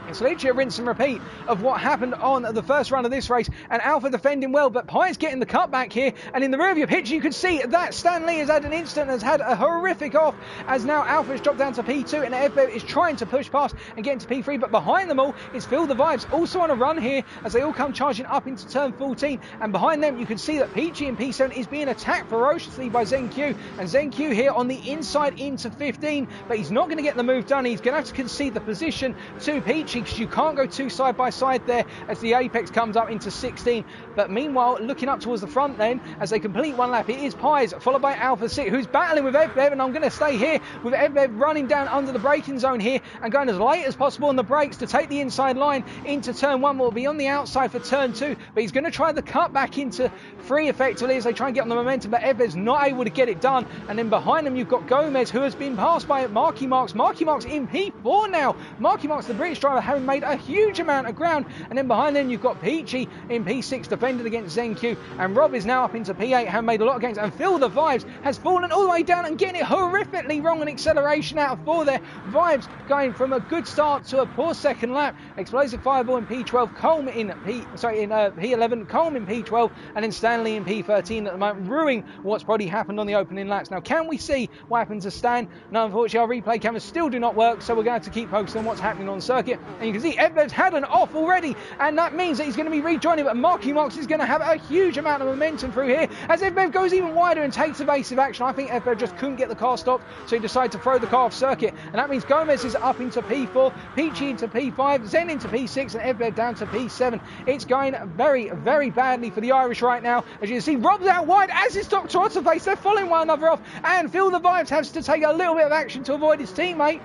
It's literally a rinse and repeat of what happened on the first run of this race, and Alpha defending well, but Pies getting the cutback here, and in the rear view picture you can see that Stanley has had an instant, has had a horrific off, as now Alpha has dropped down to P2 and FBev is trying to push past and get into P3, but behind them all is Feel the Vibes, also on a run here as they all come charging up into turn 14, and behind them you can see that Peachy in P7 is being attacked ferociously by ZenQ, and ZenQ here on the inside into 15, but he's not going to get the move done. He's going to have to concede the position to Peachy, Peachy, because you can't go two side by side there as the apex comes up into 16. But meanwhile, looking up towards the front then, as they complete one lap, it is Pies, followed by Alpha 6, who's battling with EvBev, and I'm going to stay here with EvBev running down under the braking zone here and going as late as possible on the brakes to take the inside line into turn 1. Will be on the outside for turn 2, but he's going to try the cut back into 3 effectively as they try and get on the momentum, but EvBev's not able to get it done. And then behind them you've got Gomez, who has been passed by Marky Marks. Marky Marks in P4 now. Marky Marks, the British driver, having made a huge amount of ground. And then behind them you've got Peachy in P6 defended against ZenQ, and Rob is now up into P8, having made a lot of gains, and Phil the Vibes has fallen all the way down and getting it horrifically wrong on acceleration out of 4 there. Vibes going from a good start to a poor second lap. Explosive Fireball in P12, Colm in P11, Colm in P12, and then Stanley in P13 at the moment, ruining what's probably happened on the opening laps. Now, can we see what happens to Stan? No, unfortunately, our replay cameras still do not work, so we're going to have to keep focusing on what's happening on circuit. And you can see EvBev's had an off already, and that means that he's going to be rejoining, but Marky Marks is going to have a huge amount of momentum through here as EvBev goes even wider and takes evasive action. I think EvBev just couldn't get the car stopped, so he decided to throw the car off circuit, and that means Gomez is up into P4, Peachy into P5, Zen into P6, and EvBev down to P7. It's going very, very badly for the Irish right now. As you can see, Rob's out wide, as is Dr. Otterface. They're following one another off, and Phil the Vibes has to take a little bit of action to avoid his teammate.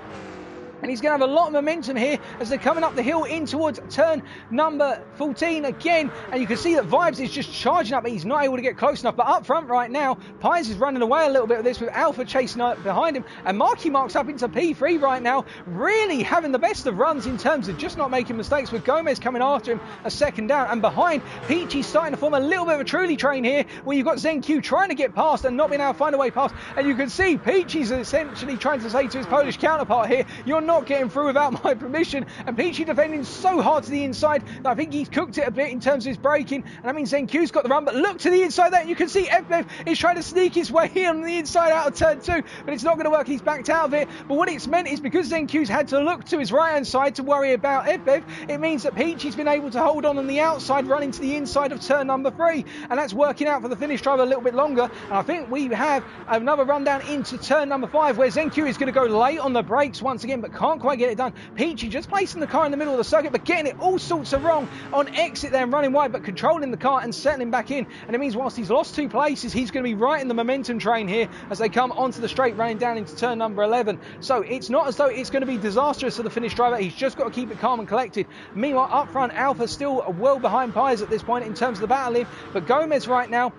And he's going to have a lot of momentum here as they're coming up the hill in towards turn number 14 again. And you can see that Vibes is just charging up, but he's not able to get close enough. But up front right now, Pies is running away a little bit with this, with Alpha chasing up behind him. And Marky Marks up into P3 right now, really having the best of runs in terms of just not making mistakes, with Gomez coming after him a second down. And behind, Peachy's starting to form a little bit of a truly train here, where you've got ZenQ trying to get past and not being able to find a way past. And you can see Peachy's essentially trying to say to his Polish counterpart here, you're not getting through without my permission. And Peachy defending so hard to the inside that I think he's cooked it a bit in terms of his braking, and that means ZenQ's got the run. But look to the inside there, and you can see EvBev is trying to sneak his way in on the inside out of turn 2, but it's not going to work. He's backed out of it. But what it's meant is, because ZenQ's had to look to his right hand side to worry about EvBev, it means that Peachy's been able to hold on the outside, running to the inside of turn number 3, and that's working out for the Finnish driver a little bit longer. And I think we have another rundown into turn number 5, where ZenQ is going to go late on the brakes once again, but can't quite get it done. Peachy just placing the car in the middle of the circuit, but getting it all sorts of wrong on exit there and running wide, but controlling the car and settling back in. And it means whilst he's lost 2 places, he's going to be right in the momentum train here as they come onto the straight, running down into turn number 11. So it's not as though it's going to be disastrous for the Finnish driver. He's just got to keep it calm and collected. Meanwhile, up front, Alpha still well behind Pies at this point in terms of the battling, but Gomez right now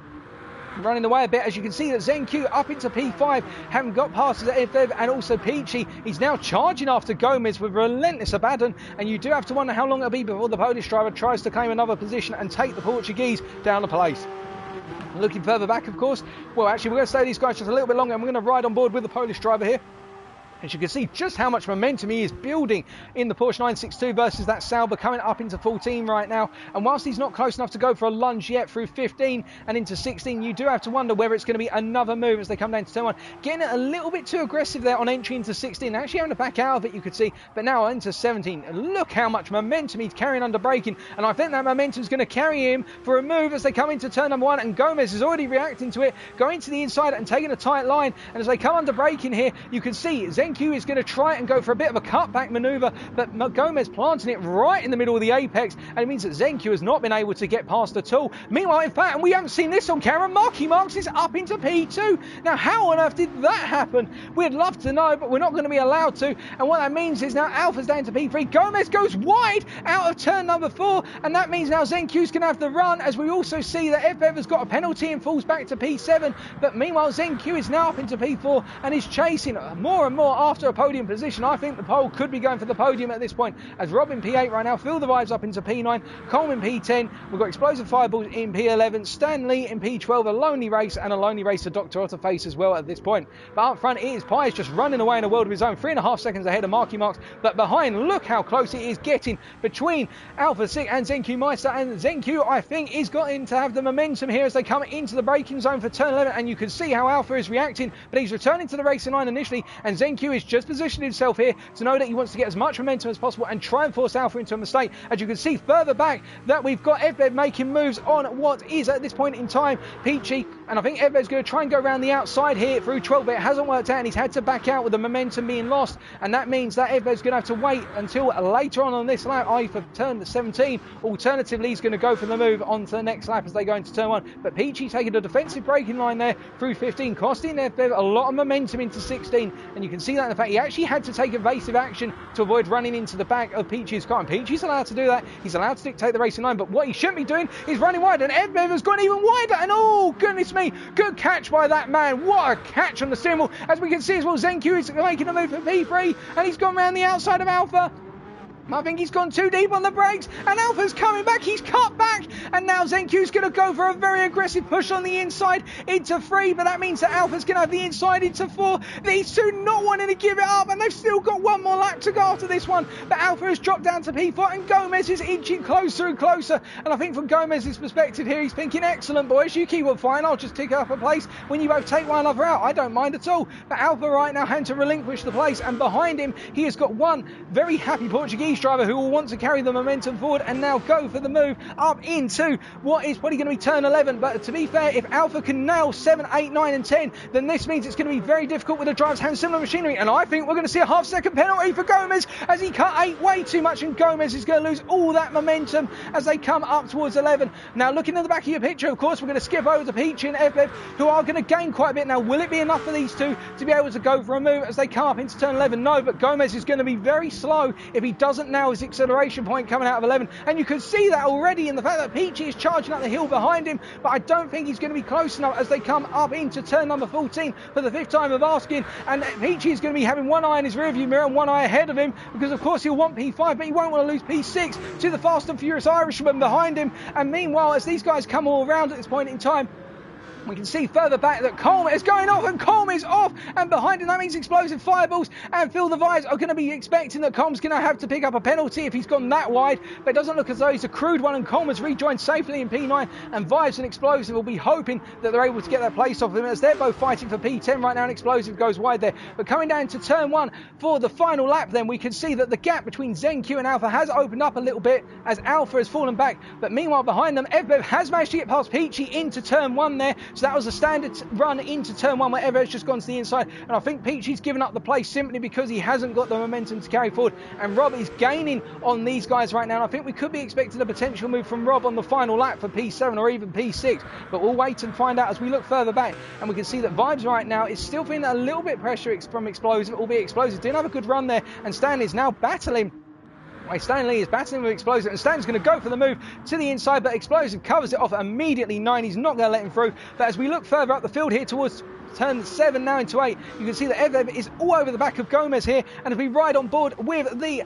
running away a bit, as you can see that ZenQ up into P5, haven't got past EvBev and also Peachy. He's now charging after Gomez with relentless abandon, and you do have to wonder how long it'll be before the Polish driver tries to claim another position and take the Portuguese down the place. Looking further back, of course, well, actually we're going to stay these guys just a little bit longer, and we're going to ride on board with the Polish driver here. As you can see just how much momentum he is building in the Porsche 962 versus that Sauber coming up into 14 right now. And whilst he's not close enough to go for a lunge yet through 15 and into 16, you do have to wonder whether it's going to be another move as they come down to turn 1. Getting it a little bit too aggressive there on entry into 16. Actually having to back out of it, you could see. But now into 17. Look how much momentum he's carrying under braking. And I think that momentum is going to carry him for a move as they come into turn number 1. And Gomez is already reacting to it, going to the inside and taking a tight line. And as they come under braking here, you can see ZenQ is going to try and go for a bit of a cutback manoeuvre, but Gomez planting it right in the middle of the apex, and it means that ZenQ has not been able to get past at all. Meanwhile, in fact, and we haven't seen this on camera, Marky Marks is up into P2. Now, how on earth did that happen? We'd love to know, but we're not going to be allowed to. And what that means is now Alpha's down to P3. Gomez goes wide out of turn number 4, and that means now ZenQ's going to have the run, as we also see that EvBev has got a penalty and falls back to P7. But meanwhile, ZenQ is now up into P4 and is chasing more and more after a podium position. I think the pole could be going for the podium at this point, as Rob in P8 right now, Phil the Vibes up into P9, Colm in P10, we've got Explosive Fireballs in P11, Stan Lee in P12, a lonely race, and a lonely race to Dr. Otterface as well at this point. But up front, it is Pies just running away in a world of his own, 3.5 seconds ahead of Marky Marks, but behind, look how close it is getting between Alpha 6 and ZenQ Meister, and ZenQ, I think, is going to have the momentum here as they come into the braking zone for turn 11, and you can see how Alpha is reacting, but he's returning to the racing line initially, and ZenQ Zenq is just positioned himself here to know that he wants to get as much momentum as possible and try and force Alpha into a mistake. As you can see further back that we've got Evbev making moves on what is at this point in time Peachy, and I think Evbev's going to try and go around the outside here through 12, but it hasn't worked out and he's had to back out with the momentum being lost, and that means that Evbev's going to have to wait until later on this lap, i.e. for turn 17. Alternatively, he's going to go for the move on to the next lap as they go into turn 1, but Peachy taking a defensive braking line there through 15, costing Evbev a lot of momentum into 16, and you can see that in the fact he actually had to take evasive action to avoid running into the back of Peachy's car, and Peachy's allowed to do that. He's allowed to dictate the racing line, but what he shouldn't be doing is running wide, and Evbev has gone even wider, and oh goodness me, good catch by that man. What a catch on the steering wheel. As we can see as well, Zenq is making a move for P3, and he's gone around the outside of Alpha. I think he's gone too deep on the brakes, and Alpha's coming back. He's cut back, and now Zenq's going to go for a very aggressive push on the inside into 3, but that means that Alpha's going to have the inside into 4. These two not wanting to give it up, and they've still got one more lap to go after this one, but Alpha has dropped down to P4, and Gomez is inching closer and closer, and I think from Gomez's perspective here, he's thinking, excellent boys, you keep on fine, I'll just tick up a place when you both take one another out. I don't mind at all, but Alpha right now had to relinquish the place, and behind him, he has got one very happy Portuguese driver who will want to carry the momentum forward and now go for the move up into what is probably going to be turn 11. But to be fair, if Alpha can nail 7, 8, 9 and 10, then this means it's going to be very difficult with the driver's hand similar machinery, and I think we're going to see a half-second penalty for Gomez as he cut 8 way too much, and Gomez is going to lose all that momentum as they come up towards 11. Now looking at the back of your picture, of course, we're going to skip over to Peachy and Evbev, who are going to gain quite a bit. Now will it be enough for these two to be able to go for a move as they come up into turn 11? No, but Gomez is going to be very slow if he doesn't nail his acceleration point coming out of 11, and you can see that already in the fact that Peachy is charging up the hill behind him, but I don't think he's going to be close enough as they come up into turn number 14 for the 5th time of asking, and Peachy is going to be having one eye in his rearview mirror and one eye ahead of him, because of course he'll want P5, but he won't want to lose P6 to the fast and furious Irishman behind him. And meanwhile, as these guys come all around at this point in time, we can see further back that Colm is going off, and Colm is off, and behind him that means explosive fireballs, and Phil the Vibes are going to be expecting that Colm's going to have to pick up a penalty if he's gone that wide, but it doesn't look as though he's a crude one, and Colm has rejoined safely in P9, and Vibes and Explosive will be hoping that they're able to get that place off him as they're both fighting for P10 right now, and Explosive goes wide there. But coming down to turn 1 for the final lap then, we can see that the gap between Zenq and Alpha has opened up a little bit as Alpha has fallen back, but meanwhile behind them Evbev has managed to get past Peachy into turn 1 there, so that was a standard run into turn 1 where Evbev just gone to the inside, and I think Peachy's given up the place simply because he hasn't got the momentum to carry forward, and Rob is gaining on these guys right now, and I think we could be expecting a potential move from Rob on the final lap for P7 or even P6, but we'll wait and find out as we look further back. And we can see that Vibes right now is still feeling a little bit pressure from Explosive, albeit Explosive didn't have a good run there, and Stanley's now battling. Stanley is battling with Explosive, and Stanley's going to go for the move to the inside, but Explosive covers it off immediately. 9, he's not going to let him through. But as we look further up the field here towards turn 7 now into 8, you can see that Evbev is all over the back of Gomez here, and as we ride on board with the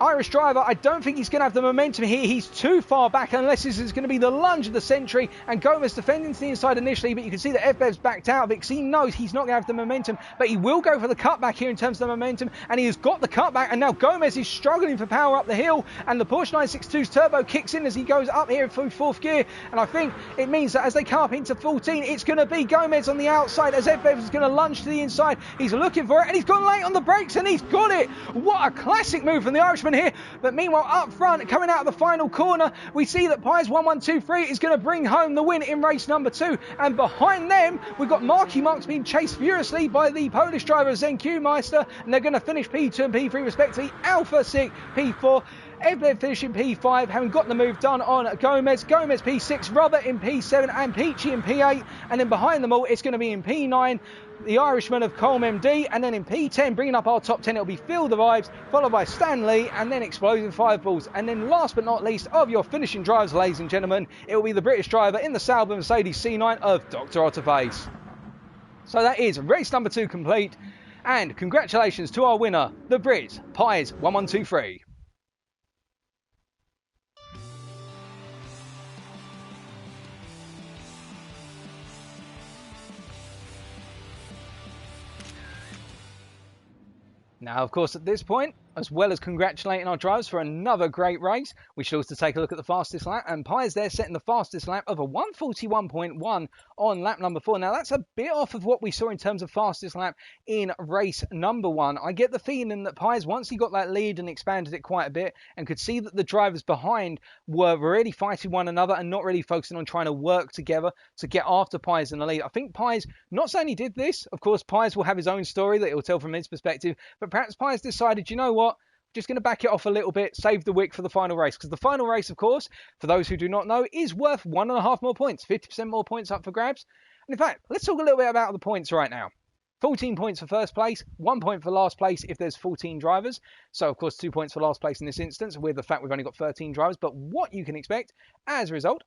Irish driver, I don't think he's going to have the momentum here. He's too far back unless this is going to be the lunge of the century, and Gomez defending to the inside initially, but you can see that Evbev's backed out of it because he knows he's not going to have the momentum, but he will go for the cutback here in terms of the momentum, and he has got the cutback, and now Gomez is struggling for power up the hill, and the Porsche 962's turbo kicks in as he goes up here through 4th gear, and I think it means that as they come up into 14, it's going to be Gomez on the outside as Evbev is going to lunge to the inside. He's looking for it, and he's gone late on the brakes, and he's got it. What a classic move from the Irishman here. But meanwhile up front, coming out of the final corner, we see that Pies 1123 is going to bring home the win in race number 2, and behind them we've got Marky Marks being chased furiously by the Polish driver Zenq Meister, and they're going to finish P2 and P3 respectively. Alpha 6, P4, Evbev finishing P5, having got the move done on Gomez P6, Robert in P7 and Peachy in P8, and then behind them all it's going to be in P9 the Irishman of Colm MD, and then in P10 bringing up our top 10 it'll be Phil the Vibes, followed by Stanley, and then Explosive Fireballs, and then last but not least of your finishing drivers, ladies and gentlemen, it will be the British driver in the Sauber Mercedes C9 of Dr. Otterface. So that is race number 2 complete, and congratulations to our winner, the Brit Pies 1123. Now, of course, at this point, As well as congratulating our drivers for another great race, we should also take a look at the fastest lap. And Pies there setting the fastest lap of a 1:41.1 on lap number 4. Now, that's a bit off of what we saw in terms of fastest lap in race number 1. I get the feeling that Pies, once he got that lead and expanded it quite a bit and could see that the drivers behind were really fighting one another and not really focusing on trying to work together to get after Pies in the lead. I think Pies, not saying he did this, of course, Pies will have his own story that he'll tell from his perspective, but perhaps Pies decided, you know what? Just going to back it off a little bit, save the wick for the final race. Because the final race, of course, for those who do not know, is worth 1.5 more points. 50% more points up for grabs. And in fact, let's talk a little bit about the points right now. 14 points for first place, 1 point for last place if there's 14 drivers. So, of course, 2 points for last place in this instance, with the fact we've only got 13 drivers. But what you can expect as a result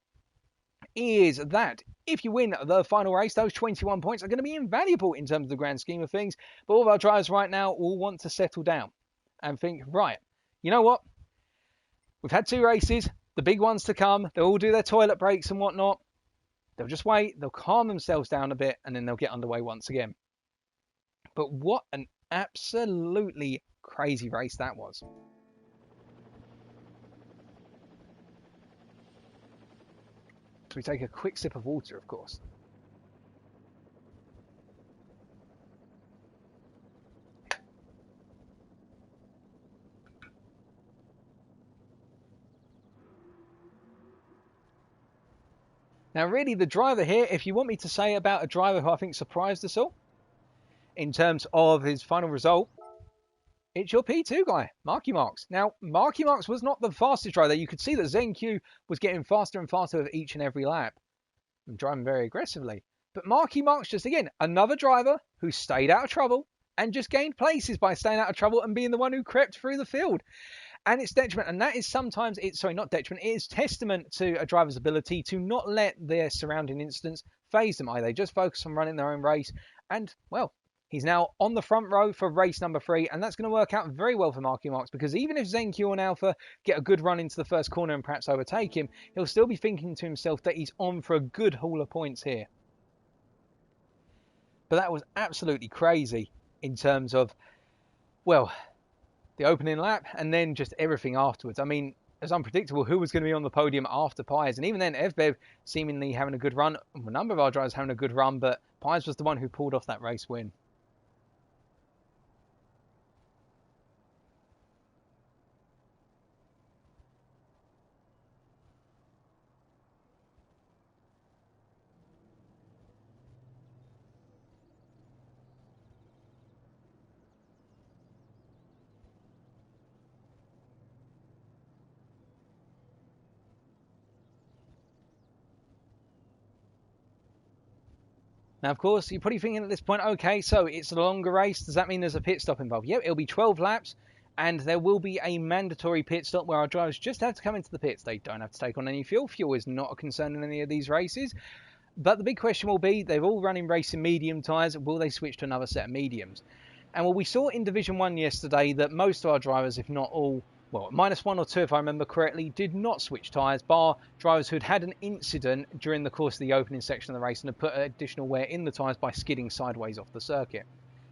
is that if you win the final race, those 21 points are going to be invaluable in terms of the grand scheme of things. But all of our drivers right now all want to settle down and think, right, you know what? We've had 2 races, the big ones to come. They'll all do their toilet breaks and whatnot. They'll just wait, they'll calm themselves down a bit, and then they'll get underway once again. But what an absolutely crazy race that was. So we take a quick sip of water, of course. Now, really, the driver here, if you want me to say about a driver who I think surprised us all in terms of his final result, it's your P2 guy, Marky Marks. Now, Marky Marks was not the fastest driver. You could see that ZenQ was getting faster and faster with each and every lap and driving very aggressively. But Marky Marks, just again, another driver who stayed out of trouble and just gained places by staying out of trouble and being the one who crept through the field. And it's detriment, and that is sometimes, not detriment, it is testament to a driver's ability to not let their surrounding incidents phase them. They just focus on running their own race. And, well, he's now on the front row for race number 3, and that's going to work out very well for Marky Marks, because even if ZenQ and Alpha get a good run into the first corner and perhaps overtake him, he'll still be thinking to himself that he's on for a good haul of points here. But that was absolutely crazy in terms of, well, the opening lap and then just everything afterwards. I mean, it's unpredictable who was going to be on the podium after Pies. And even then, Evbev seemingly having a good run. A number of our drivers having a good run, but Pies was the one who pulled off that race win. Now, of course, you're probably thinking at this point, okay, so it's a longer race. Does that mean there's a pit stop involved? Yep, it'll be 12 laps, and there will be a mandatory pit stop where our drivers just have to come into the pits. They don't have to take on any fuel. Fuel is not a concern in any of these races. But the big question will be, they're all running racing medium tyres. Will they switch to another set of mediums? And well, we saw in Division 1 yesterday that most of our drivers, if not all, well, -1 or 2 if I remember correctly, did not switch tyres, bar drivers who'd had an incident during the course of the opening section of the race and had put additional wear in the tyres by skidding sideways off the circuit.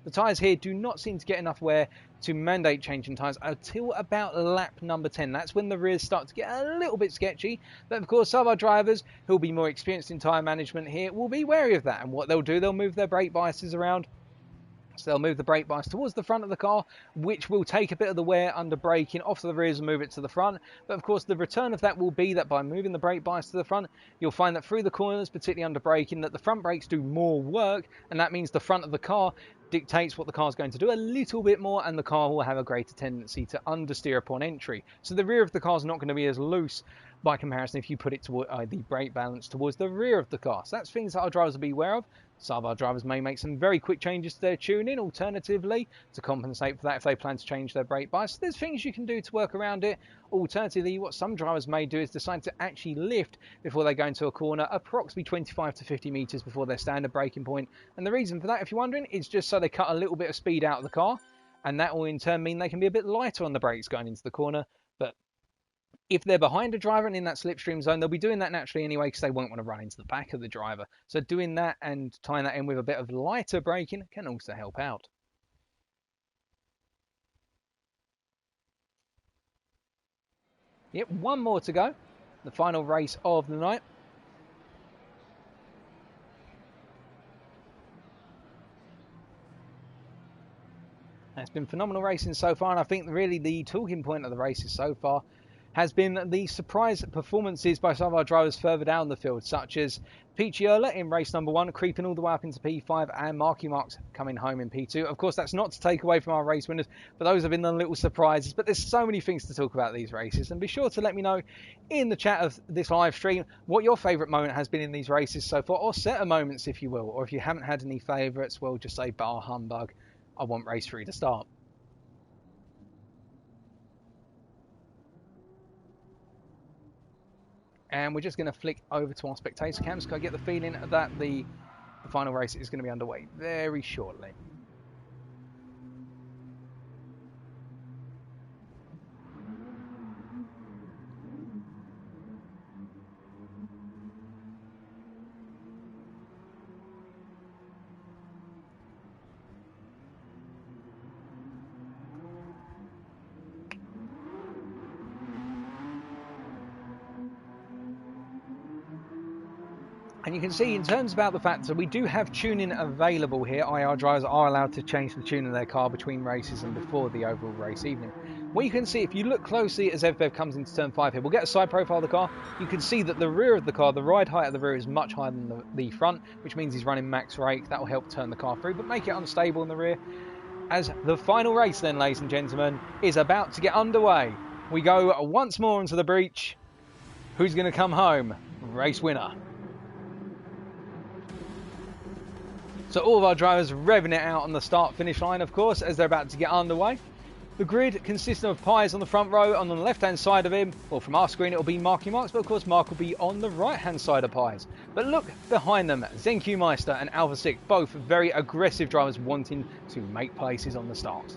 The tyres here do not seem to get enough wear to mandate changing tyres until about lap number 10. That's when the rears start to get a little bit sketchy. But of course, some of our drivers who will be more experienced in tyre management here will be wary of that. And what they'll do, they'll move their brake biases around. So they'll move the brake bias towards the front of the car, which will take a bit of the wear under braking off to the rears and move it to the front. But of course, the return of that will be that by moving the brake bias to the front, you'll find that through the corners, particularly under braking, that the front brakes do more work, and that means the front of the car dictates what the car's going to do a little bit more, and the car will have a greater tendency to understeer upon entry. So the rear of the car is not going to be as loose by comparison if you put it toward the brake balance towards the rear of the car. So that's things that our drivers will be aware of. Some of our drivers may make some very quick changes to their tuning, alternatively, to compensate for that if they plan to change their brake bias. So there's things you can do to work around it. Alternatively, what some drivers may do is decide to actually lift before they go into a corner, approximately 25 to 50 metres before their standard braking point. And the reason for that, if you're wondering, is just so they cut a little bit of speed out of the car, and that will in turn mean they can be a bit lighter on the brakes going into the corner. But if they're behind a driver and in that slipstream zone, they'll be doing that naturally anyway because they won't want to run into the back of the driver. So doing that and tying that in with a bit of lighter braking can also help out. Yep, one more to go. The final race of the night. It's been phenomenal racing so far, and I think really the talking point of the races so far has been the surprise performances by some of our drivers further down the field, such as Picciola in race number 1, creeping all the way up into P5, and Marky Marks coming home in P2. Of course, that's not to take away from our race winners, but those have been the little surprises. But there's so many things to talk about these races, and be sure to let me know in the chat of this live stream what your favourite moment has been in these races so far, or set of moments, if you will. Or if you haven't had any favourites, well, just say bar humbug. I want race 3 to start. And we're just going to flick over to our spectator cams because I get the feeling that the final race is going to be underway very shortly. And you can see in terms about the fact that we do have tuning available here, IR drivers are allowed to change the tune of their car between races and before the overall race evening. What you can see, if you look closely as EvBev comes into turn 5 here, we'll get a side profile of the car. You can see that the rear of the car, the ride height of the rear is much higher than the front, which means he's running max rake. That will help turn the car through, but make it unstable in the rear. As the final race then, ladies and gentlemen, is about to get underway. We go once more into the breach. Who's going to come home? Race winner. So all of our drivers revving it out on the start-finish line, of course, as they're about to get underway. The grid consists of Pies on the front row, and on the left-hand side of him, well, from our screen, it'll be Marky Marks, but of course Mark will be on the right-hand side of Pies. But look behind them, ZenQ Meister and Alpha Sick, both very aggressive drivers wanting to make places on the start.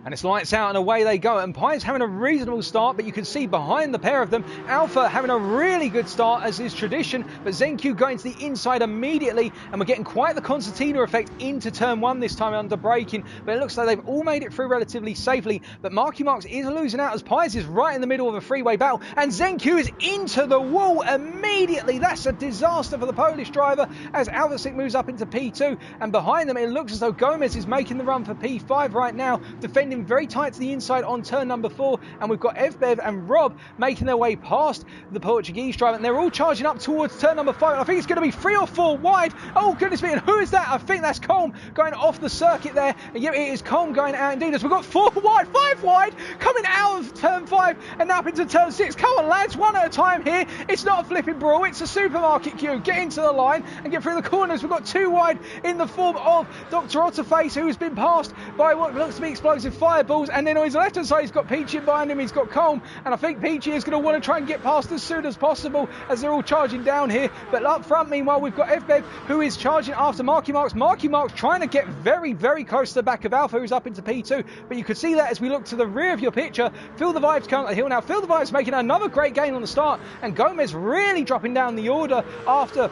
And it's lights out and away they go. And Pies having a reasonable start, but you can see behind the pair of them, Alpha having a really good start as is tradition, but ZenQ going to the inside immediately, and we're getting quite the concertina effect into turn 1 this time under braking, but it looks like they've all made it through relatively safely. But Marky Marks is losing out as Pies is right in the middle of a freeway battle, and ZenQ is into the wall immediately. That's a disaster for the Polish driver as Alpha Sick moves up into P2, and behind them it looks as though Gomez is making the run for P5 right now, defending very tight to the inside on turn number 4, and we've got EvBev and Rob making their way past the Portuguese driver, and they're all charging up towards turn number 5. I think it's going to be 3 or 4 wide. Oh goodness me, and who is that? I think that's Colm going off the circuit there, and yeah, it is Colm going out indeed, as we've got 4 wide, 5 wide coming out of turn 5 and up into turn 6. Come on lads, one at a time here. It's not a flipping brawl, it's a supermarket queue. Get into the line and get through the corners. We've got 2 wide in the form of Dr. Otterface, who has been passed by what looks to be explosive fireballs, and then on his left hand side he's got Peachy behind him, he's got Colm, and I think Peachy is going to want to try and get past as soon as possible as they're all charging down here. But up front meanwhile we've got EvBev, who is charging after Marky Marks. Marky Marks trying to get very close to the back of Alpha, who's up into P2, but you can see that as we look to the rear of your picture. Feel the Vibes coming up the hill now. Feel the Vibes making another great gain on the start, and Gomez really dropping down the order after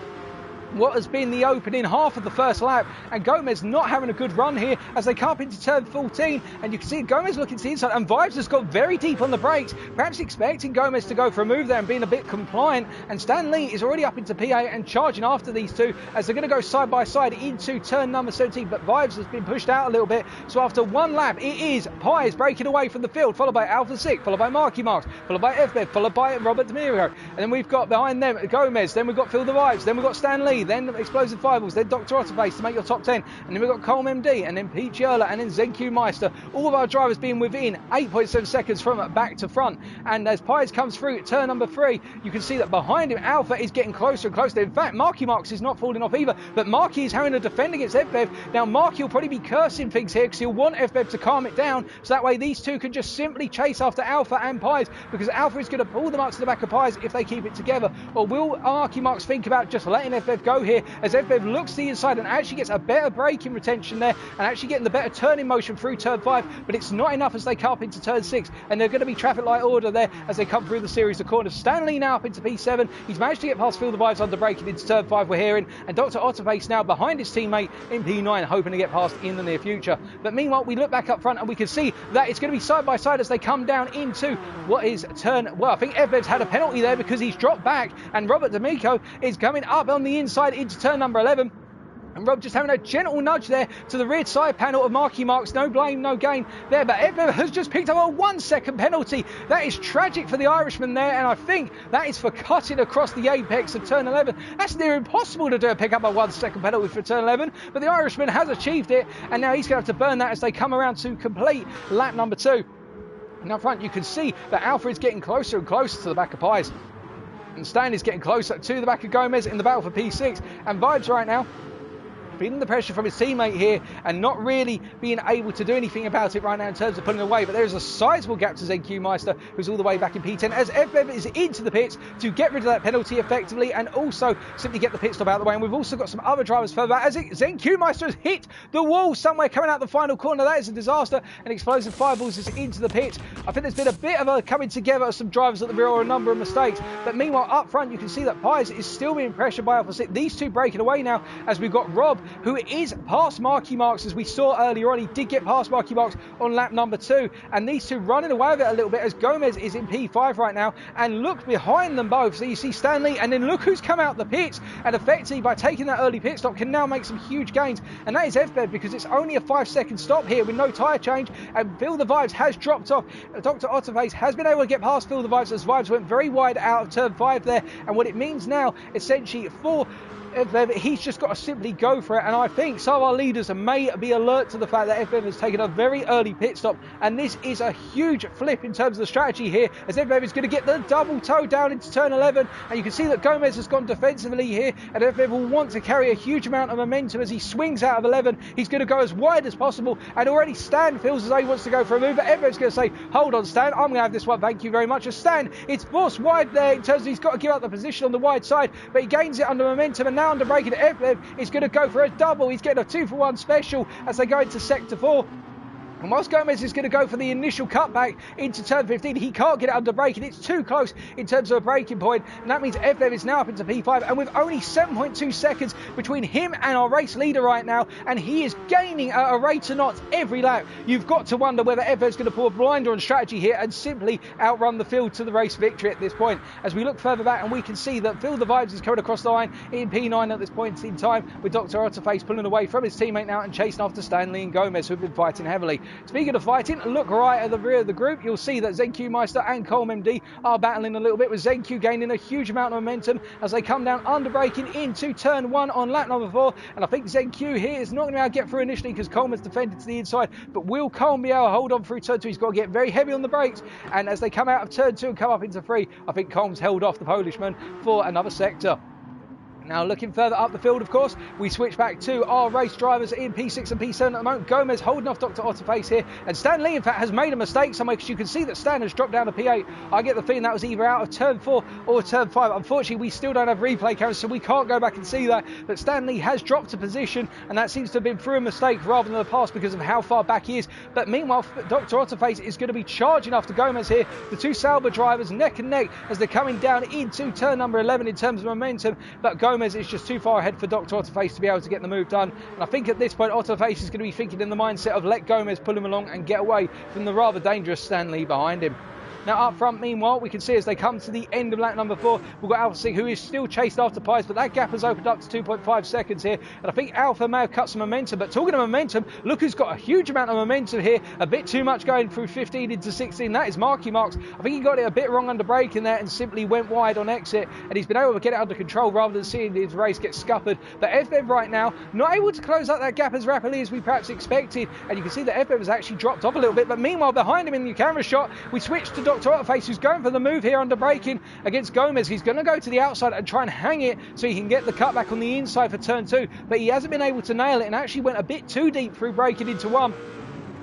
what has been the opening half of the first lap, and Gomez not having a good run here as they come up into turn 14, and you can see Gomez looking to the inside, and Vibes has got very deep on the brakes, perhaps expecting Gomez to go for a move there and being a bit compliant, and Stan Lee is already up into P8 and charging after these two as they're going to go side by side into turn number 17, but Vibes has been pushed out a little bit, so after one lap it is Pies breaking away from the field, followed by Alpha Sick, followed by Marky Marks, followed by EvBev, followed by Robert D'Amirio, and then we've got behind them Gomez, then we've got Feel the Vibes, then we've got Stan Lee, then Explosive Fireballs, then Dr. Otterface to make your top 10, and then we've got Colm MD, and then Pete Yerla, and then ZenQ Meister. All of our drivers being within 8.7 seconds from back to front, and as Pies comes through turn number 3, you can see that behind him Alpha is getting closer and closer. In fact, Marky Marks is not falling off either, but Marky is having to defend against EvBev. Now Marky will probably be cursing things here because he'll want EvBev to calm it down, so that way these two can just simply chase after Alpha and Pies, because Alpha is going to pull them up to the back of Pies if they keep it together. Or will Marky Marks think about just letting EvBev go here as FBev looks to the inside and actually gets a better braking retention there and actually getting the better turning motion through turn 5, but it's not enough as they come up into turn 6, and they're going to be traffic light order there as they come through the series of corners. Stanley now up into P7. He's managed to get past Feel the Vibes under braking into turn 5, we're hearing, and Dr. Otterface now behind his teammate in P9, hoping to get past in the near future. But meanwhile, we look back up front and we can see that it's going to be side by side as they come down into what is turn, well, I think FBev's had a penalty there because he's dropped back, and Robert D'Amico is coming up on the inside into turn number 11. And Rob just having a gentle nudge there to the rear side panel of Marky Marks. No blame, no gain there. But FBev has just picked up a 1 second penalty. That is tragic for the Irishman there. And I think that is for cutting across the apex of turn 11. That's near impossible to do, pick up a 1 second penalty for turn 11. But the Irishman has achieved it. And now he's going to have to burn that as they come around to complete lap number 2. And up front, you can see that Alpha is getting closer and closer to the back of Pies. And Stan is getting closer to the back of Gomez in the battle for P6. And Vibes right now, feeling the pressure from his teammate here and not really being able to do anything about it right now in terms of pulling away. But there is a sizable gap to ZQ Meister, who's all the way back in P10 as FBev is into the pits to get rid of that penalty effectively and also simply get the pit stop out of the way. And we've also got some other drivers further back as ZQ Meister has hit the wall somewhere coming out the final corner. That is a disaster, and Explosive Fireballs is into the pit. I think there's been a bit of a coming together of some drivers at the rear or a number of mistakes. But meanwhile, up front, you can see that Pies is still being pressured by Alpha 6. These two breaking away now as we've got Rob, who is past Marky Marks as we saw earlier on. He did get past Marky Marks on lap number 2, and these two running away with it a little bit as Gomez is in P5 right now. And look behind them both, so you see Stanley, and then look who's come out the pits, and effectively by taking that early pit stop can now make some huge gains, and that is FBev because it's only a 5 second stop here with no tyre change, and Feel the Vibes has dropped off. Dr. Otterface has been able to get past Feel the Vibes as Vibes went very wide out of turn 5 there, and what it means now essentially for FBev, he's just got to simply go for it. And I think some of our leaders may be alert to the fact that FBev has taken a very early pit stop, and this is a huge flip in terms of the strategy here as FBev is going to get the double toe down into turn 11, and you can see that Gomez has gone defensively here, and FBev will want to carry a huge amount of momentum as he swings out of 11. He's going to go as wide as possible, and already Stan feels as though he wants to go for a move, but FBev's going to say, hold on Stan, I'm going to have this one, thank you very much. As Stan, it's forced wide there in terms of he's got to give up the position on the wide side, but he gains it under momentum, and now under braking, FBev is going to go for a double. He's getting a 2-for-1 special as they go into sector 4. And whilst Gomez is going to go for the initial cutback into turn 15, he can't get it under braking. It's too close in terms of a braking point, and that means FBev is now up into P5, and with only 7.2 seconds between him and our race leader right now, and he is gaining at a rate of knots every lap. You've got to wonder whether FBev's going to pull a blinder on strategy here and simply outrun the field to the race victory at this point. As we look further back, and we can see that Feel the Vibes is coming across the line in P9 at this point in time, with Dr. Otterface pulling away from his teammate now and chasing after Stanley and Gomez, who have been fighting heavily. Speaking of fighting, look right at the rear of the group. You'll see that ZQ Meister and Colm MD are battling a little bit, with ZQ gaining a huge amount of momentum as they come down under braking into turn 1 on lap number 4. And I think ZQ here is not going to be able to get through initially because Colm has defended to the inside. But will Colm be able to hold on through turn 2? He's got to get very heavy on the brakes. And as they come out of turn 2 and come up into 3, I think Colm's held off the Polishman for another sector. Now looking further up the field, of course, we switch back to our race drivers in P6 and P7 at the moment. Gomez holding off Dr. Otterface here, and Stan Lee in fact has made a mistake somewhere because you can see that Stan has dropped down to P8. I get the feeling that was either out of turn 4 or turn 5. Unfortunately, we still don't have replay cameras, so we can't go back and see that, but Stan Lee has dropped a position, and that seems to have been through a mistake rather than a pass because of how far back he is. But meanwhile, Dr. Otterface is going to be charging after Gomez here. The two Sauber drivers neck and neck as they're coming down into turn number 11 in terms of momentum, but Gomez is just too far ahead for Dr. Otterface to be able to get the move done. And I think at this point Otterface is going to be thinking in the mindset of let Gomez pull him along and get away from the rather dangerous Stanley behind him. Now up front, meanwhile, we can see as they come to the end of lap number 4, we've got Alpha 6 who is still chased after Pies, but that gap has opened up to 2.5 seconds here, and I think Alpha may have cut some momentum. But talking of momentum, look who's got a huge amount of momentum here, a bit too much going through 15 into 16, that is Marky Marks. I think he got it a bit wrong under braking there and simply went wide on exit, and he's been able to get it under control rather than seeing his race get scuppered. But FBev right now, not able to close out that gap as rapidly as we perhaps expected, and you can see that FBev has actually dropped off a little bit. But meanwhile, behind him in the camera shot, we switch to Dr. Otterface, who's going for the move here under braking against Gomez. He's going to go to the outside and try and hang it so he can get the cutback on the inside for turn 2, but he hasn't been able to nail it and actually went a bit too deep through braking into 1.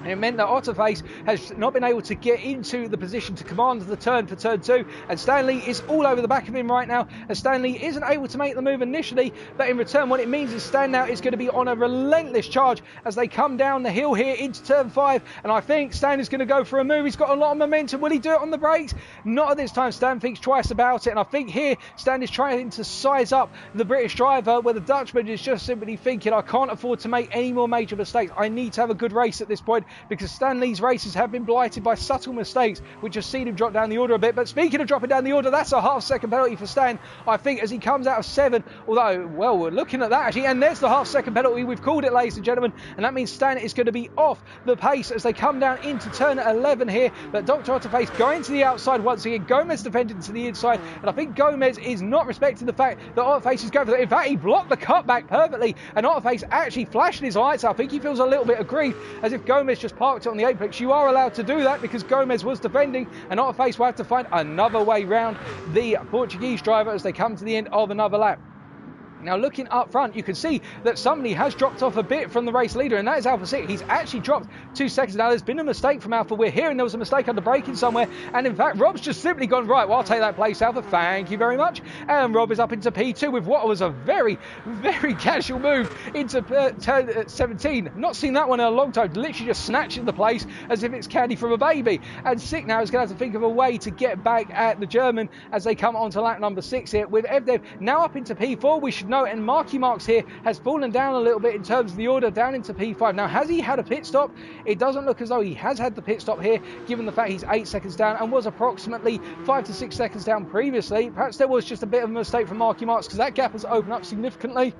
And it meant that Otterface has not been able to get into the position to command the turn for turn 2. And Stanley is all over the back of him right now. And Stanley isn't able to make the move initially. But in return, what it means is Stan now is going to be on a relentless charge as they come down the hill here into turn 5. And I think Stan is going to go for a move. He's got a lot of momentum. Will he do it on the brakes? Not at this time. Stan thinks twice about it. And I think here Stan is trying to size up the British driver, where the Dutchman is just simply thinking, I can't afford to make any more major mistakes. I need to have a good race at this point, because Stanley's races have been blighted by subtle mistakes, which have seen him drop down the order a bit. But speaking of dropping down the order, that's a half-second penalty for Stan, I think, as he comes out of 7. Although, well, we're looking at that actually, and there's the half-second penalty. We've called it, ladies and gentlemen, and that means Stan is going to be off the pace as they come down into turn 11 here. But Dr. Otterface going to the outside once again. Gomez defending to the inside, and I think Gomez is not respecting the fact that Otterface is going for it. In fact, he blocked the cutback perfectly, and Otterface actually flashing his lights. I think he feels a little bit of grief, as if Gomez just parked it on the apex. You are allowed to do that because Gomez was defending, and Otterface will have to find another way round the Portuguese driver as they come to the end of another lap. Now, looking up front, you can see that somebody has dropped off a bit from the race leader, and that is Alpha 6. He's actually dropped 2 seconds. Now, there's been a mistake from Alpha. We're hearing there was a mistake under braking somewhere, and in fact, Rob's just simply gone, right, well, I'll take that place, Alpha. Thank you very much. And Rob is up into P2 with what was a very, very casual move into turn 17. Not seen that one in a long time. Literally just snatching the place as if it's candy from a baby. And Sick now is going to have to think of a way to get back at the German as they come onto lap number 6 here, with EV-Dev now up into P4. We should know, and Marky Marks here has fallen down a little bit in terms of the order, down into P5. Now, has he had a pit stop? It doesn't look as though he has had the pit stop here, given the fact he's 8 seconds down and was approximately 5 to 6 seconds down previously. Perhaps there was just a bit of a mistake from Marky Marks, because that gap has opened up significantly.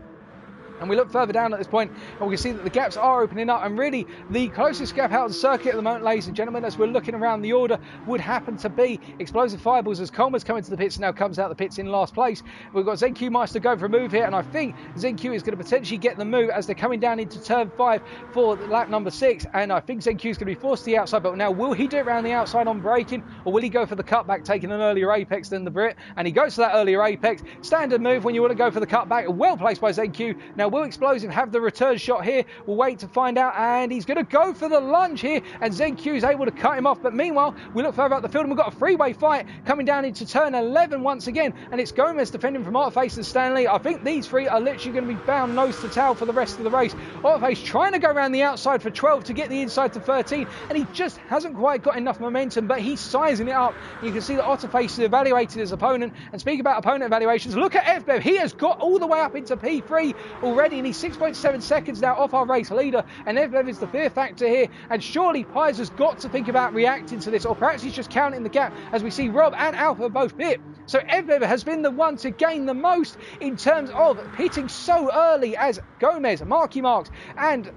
And we look further down at this point, and we can see that the gaps are opening up, and really the closest gap out of the circuit at the moment, ladies and gentlemen, as we're looking around the order, would happen to be Explosive Fireballs, as Coleman's coming to the pits and now comes out the pits in last place. We've got ZenQ Meister going for a move here, and I think ZenQ is going to potentially get the move as they're coming down into turn 5 for lap number 6, and I think ZenQ is going to be forced to the outside. But now, will he do it around the outside on braking, or will he go for the cutback, taking an earlier apex than the Brit? And he goes to that earlier apex. Standard move when you want to go for the cutback, well placed by ZenQ. Now, will Explosive have the return shot here? We'll wait to find out, and he's going to go for the lunge here, and ZenQ is able to cut him off. But meanwhile, we look further up the field, and we've got a three-way fight coming down into turn 11 once again, and it's Gomez defending from Otterface and Stanley. I think these three are literally going to be bound nose to tail for the rest of the race. Otterface trying to go around the outside for 12 to get the inside to 13, and he just hasn't quite got enough momentum, but he's sizing it up. You can see that Otterface is evaluating his opponent, and speaking about opponent evaluations, look at EV-Dev. He has got all the way up into P3 already, and he's 6.7 seconds now off our race leader, and EV-Dev is the fear factor here. And surely Pies has got to think about reacting to this, or perhaps he's just counting the gap, as we see Rob and Alpha both pit. So EV-Dev has been the one to gain the most in terms of pitting so early, as Gomez, Marky Marks and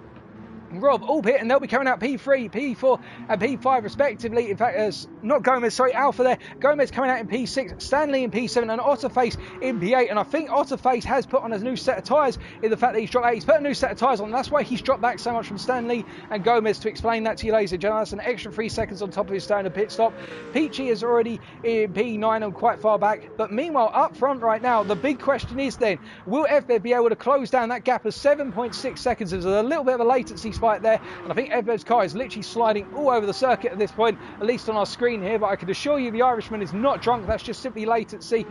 Rob all pit, and they'll be coming out P3, P4 and P5 respectively. In fact, not Gomez, sorry, Alpha there. Gomez coming out in P6, Stanley in P7 and Otterface in P8. And I think Otterface has put on a new set of tyres in the fact that he's dropped out. He's put a new set of tyres on. That's why he's dropped back so much from Stanley and Gomez. To explain that to you, ladies and gentlemen, that's an extra 3 seconds on top of his standard pit stop. Peachy is already in P9 and quite far back. But meanwhile, up front right now, the big question is then, will EV-Dev be able to close down that gap of 7.6 seconds? There's a little bit of a latency spike there, and I think EV-Dev's car is literally sliding all over the circuit at this point, at least on our screen here. But I can assure you the Irishman is not drunk. That's just simply latency,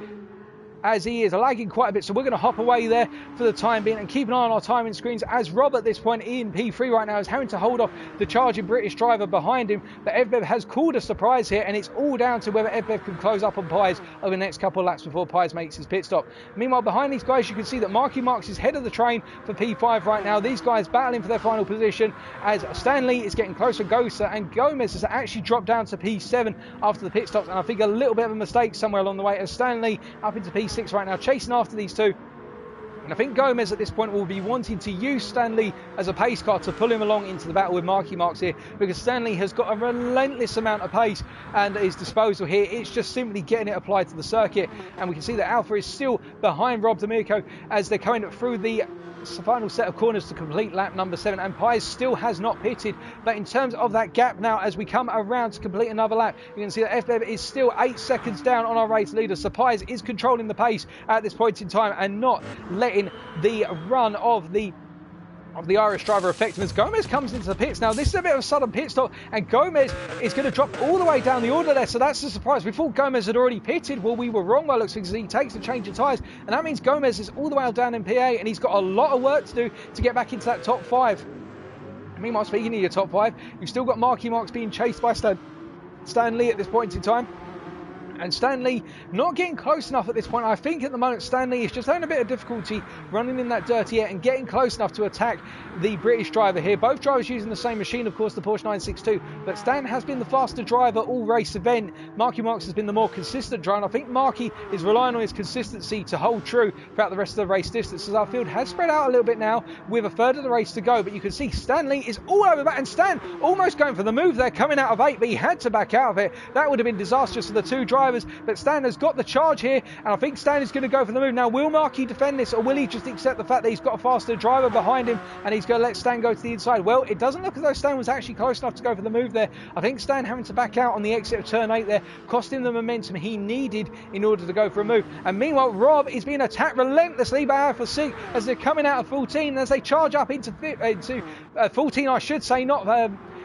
as he is lagging quite a bit. So we're going to hop away there for the time being and keep an eye on our timing screens, as Rob at this point in P3 right now is having to hold off the charging British driver behind him. But EV-Dev has called a surprise here, and it's all down to whether EV-Dev can close up on Pies over the next couple of laps before Pies makes his pit stop. Meanwhile, behind these guys, you can see that Marky Marks is head of the train for P5 right now. These guys battling for their final position, as Stanley is getting closer to Gosa, and Gomez has actually dropped down to P7 after the pit stops, and I think a little bit of a mistake somewhere along the way, as Stanley up into P6 right now, chasing after these two. And I think Gomez at this point will be wanting to use Stanley as a pace car to pull him along into the battle with Marky Marks here, because Stanley has got a relentless amount of pace and at his disposal here. It's just simply getting it applied to the circuit. And we can see that Alpha is still behind Rob D'Amico as they're coming through the final set of corners to complete lap number 7, and Pies still has not pitted. But in terms of that gap now, as we come around to complete another lap, you can see that EV-Dev is still 8 seconds down on our race leader. So Pies is controlling the pace at this point in time and not letting the run of the of the Irish driver effectiveness. Gomez comes into the pits. Now, this is a bit of a sudden pit stop, and Gomez is going to drop all the way down the order there, so that's a surprise. We thought Gomez had already pitted. Well, we were wrong by looks, because he takes a change of tyres, and that means Gomez is all the way down in P8, and he's got a lot of work to do to get back into that top 5. Meanwhile, speaking of your top 5, you've still got Marky Marks being chased by Stan Lee at this point in time. And Stan Lee not getting close enough at this point. I think at the moment Stan Lee is just having a bit of difficulty running in that dirty air and getting close enough to attack the British driver here. Both drivers using the same machine, of course, the Porsche 962. But Stan has been the faster driver all race event. Marky Marks has been the more consistent driver. And I think Marky is relying on his consistency to hold true throughout the rest of the race distance, as our field has spread out a little bit now with a third of the race to go. But you can see Stan Lee is all over that, and Stan almost going for the move there, coming out of 8, but he had to back out of it. That would have been disastrous for the two drivers. But Stan has got the charge here, and I think Stan is going to go for the move. Now, will Marky defend this, or will he just accept the fact that he's got a faster driver behind him and he's going to let Stan go to the inside? Well, it doesn't look as though Stan was actually close enough to go for the move there. I think Stan having to back out on the exit of turn 8 there cost him the momentum he needed in order to go for a move. And meanwhile, Rob is being attacked relentlessly by Alpha Sig as they're coming out of 14, and as they charge up into 14, I should say, not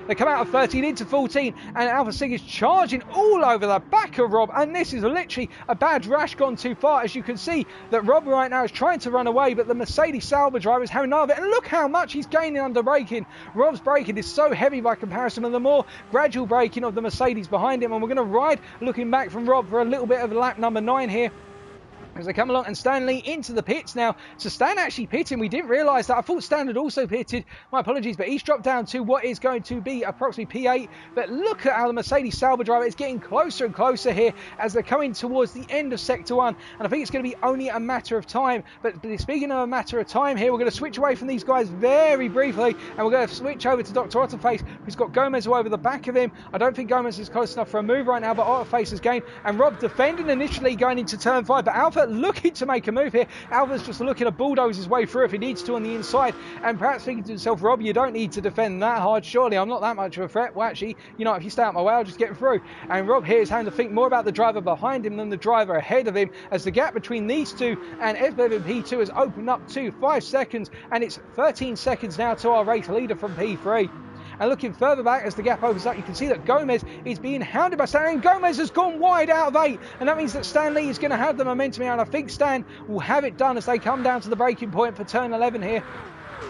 they come out of 13 into 14, and Alpha Sig is charging all over the back of Rob, and this is literally a bad rash gone too far. As you can see that Rob right now is trying to run away, but the Mercedes Sauber driver is having none of it, and look how much he's gaining under braking. Rob's braking is so heavy by comparison, and the more gradual braking of the Mercedes behind him. And we're going to ride looking back from Rob for a little bit of lap number 9 here, as they come along, and Stan Lee into the pits now. So Stan actually pitting. We didn't realise that. I thought Stan had also pitted. My apologies, but he's dropped down to what is going to be approximately P8. But look at how the Mercedes Sauber driver is getting closer and closer here as they're coming towards the end of Sector 1. And I think it's going to be only a matter of time. But speaking of a matter of time here, we're going to switch away from these guys very briefly, and we're going to switch over to Dr. Otterface, who's got Gomez all over the back of him. I don't think Gomez is close enough for a move right now, but Otterface has gained. And Rob defending initially going into turn 5, but Alpha looking to make a move here. Alpha's just looking to bulldoze his way through if he needs to on the inside, and perhaps thinking to himself, Rob, you don't need to defend that hard, surely I'm not that much of a threat. Well, actually, you know, if you stay out my way, I'll just get through. And Rob here is having to think more about the driver behind him than the driver ahead of him, as the gap between these two and Esbev in P2 has opened up to 5 seconds, and it's 13 seconds now to our race leader from P3. And looking further back as the gap opens up, you can see that Gomez is being hounded by Stan, and Gomez has gone wide out of 8, and that means that Stan Lee is going to have the momentum here, and I think Stan will have it done as they come down to the breaking point for turn 11 here.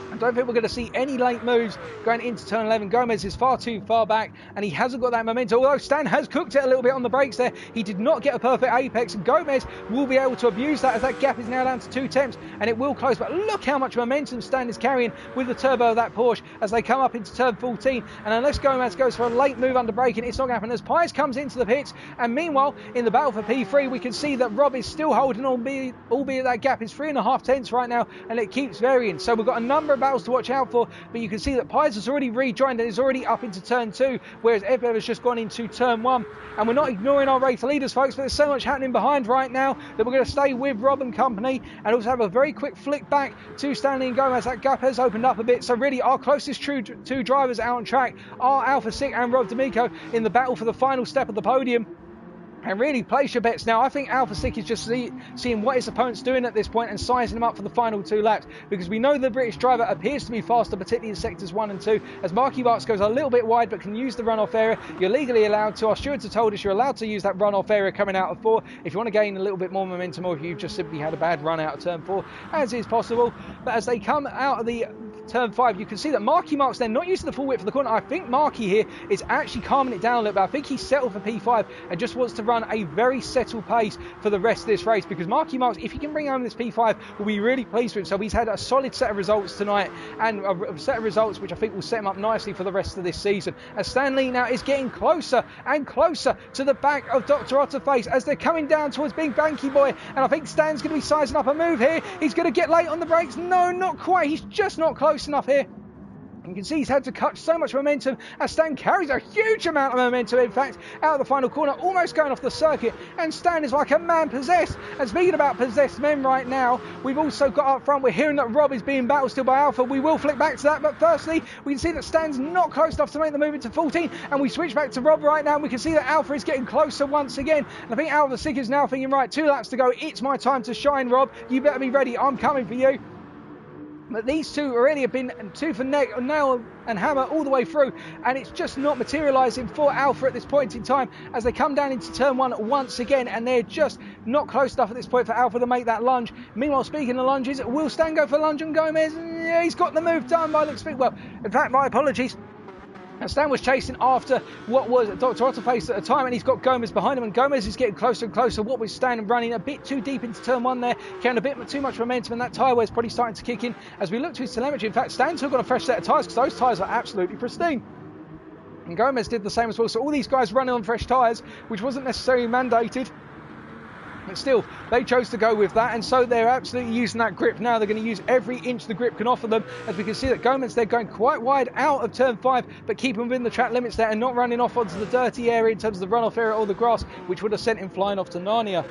I don't think we're going to see any late moves going into turn 11. Gomez is far too far back, and he hasn't got that momentum. Although Stan has cooked it a little bit on the brakes there, he did not get a perfect apex, and Gomez will be able to abuse that as that gap is now down to 2 tenths, and it will close. But look how much momentum Stan is carrying with the turbo of that Porsche as they come up into turn 14. And unless Gomez goes for a late move under braking, it's not going to happen as Pies comes into the pits. And meanwhile, in the battle for P3, we can see that Rob is still holding, albeit that gap is 3.5 tenths right now, and it keeps varying. So we've got a number of battles to watch out for, but you can see that Pies has already rejoined and is already up into turn 2, whereas Edbev has just gone into turn 1. And we're not ignoring our race leaders, folks, but there's so much happening behind right now that we're going to stay with Rob and company, and also have a very quick flick back to Stanley and Gomez. That gap has opened up a bit, so really our closest two drivers out on track are Alpha Sig and Rob D'Amico in the battle for the final step of the podium. And really place your bets now. I think Alpha Sig is just seeing what his opponent's doing at this point and sizing him up for the final 2 laps, because we know the British driver appears to be faster, particularly in sectors 1 and 2, as Marky Marks goes a little bit wide but can use the runoff area. You're legally allowed to. Our stewards have told us you're allowed to use that runoff area coming out of 4 if you want to gain a little bit more momentum, or if you've just simply had a bad run out of turn 4, as is possible. But as they come out of the turn 5, you can see that Marky Marks then not using the full width of the corner. I think Marky here is actually calming it down a little bit. I think he's settled for P5 and just wants to run a very settled pace for the rest of this race, because Marky Marks, if he can bring home this P5, will be really pleased with him. So he's had a solid set of results tonight, and a set of results which I think will set him up nicely for the rest of this season. As Stanley now is getting closer and closer to the back of Dr. Otterface as they're coming down towards Big Banky Boy, and I think Stan's going to be sizing up a move here. He's going to get late on the brakes. No, not quite. He's just not close enough here. You can see he's had to cut so much momentum as Stan carries a huge amount of momentum, in fact, out of the final corner, almost going off the circuit, and Stan is like a man possessed. And speaking about possessed men right now, we've also got up front, we're hearing that Rob is being battled still by Alpha. We will flick back to that, but firstly, we can see that Stan's not close enough to make the move into 14, and we switch back to Rob right now, and we can see that Alpha is getting closer once again. And I think Alpha Sig is now thinking, right, 2 laps to go, it's my time to shine, Rob. You better be ready, I'm coming for you. But these two really have been tooth and nail and hammer all the way through, and it's just not materialising for Alpha at this point in time as they come down into turn one once again, and they're just not close enough at this point for Alpha to make that lunge. Meanwhile, speaking of lunges, will Stan go for the lunge on Gomez? Yeah, he's got the move done by looks. Well, in fact, my apologies. Stan was chasing after what was Dr. Otterface at the time, and he's got Gomez behind him, and Gomez is getting closer and closer. What was Stan running a bit too deep into turn one there, carrying a bit too much momentum, and that tyre wear is probably starting to kick in as we look to his telemetry. In fact, Stan's still got a fresh set of tyres because those tyres are absolutely pristine. And Gomez did the same as well, so all these guys running on fresh tyres, which wasn't necessarily mandated. But still, they chose to go with that, and so they're absolutely using that grip now. They're going to use every inch the grip can offer them, as we can see that Gomez, they're going quite wide out of turn 5, but keeping within the track limits there and not running off onto the dirty area in terms of the runoff area or the grass, which would have sent him flying off to Narnia.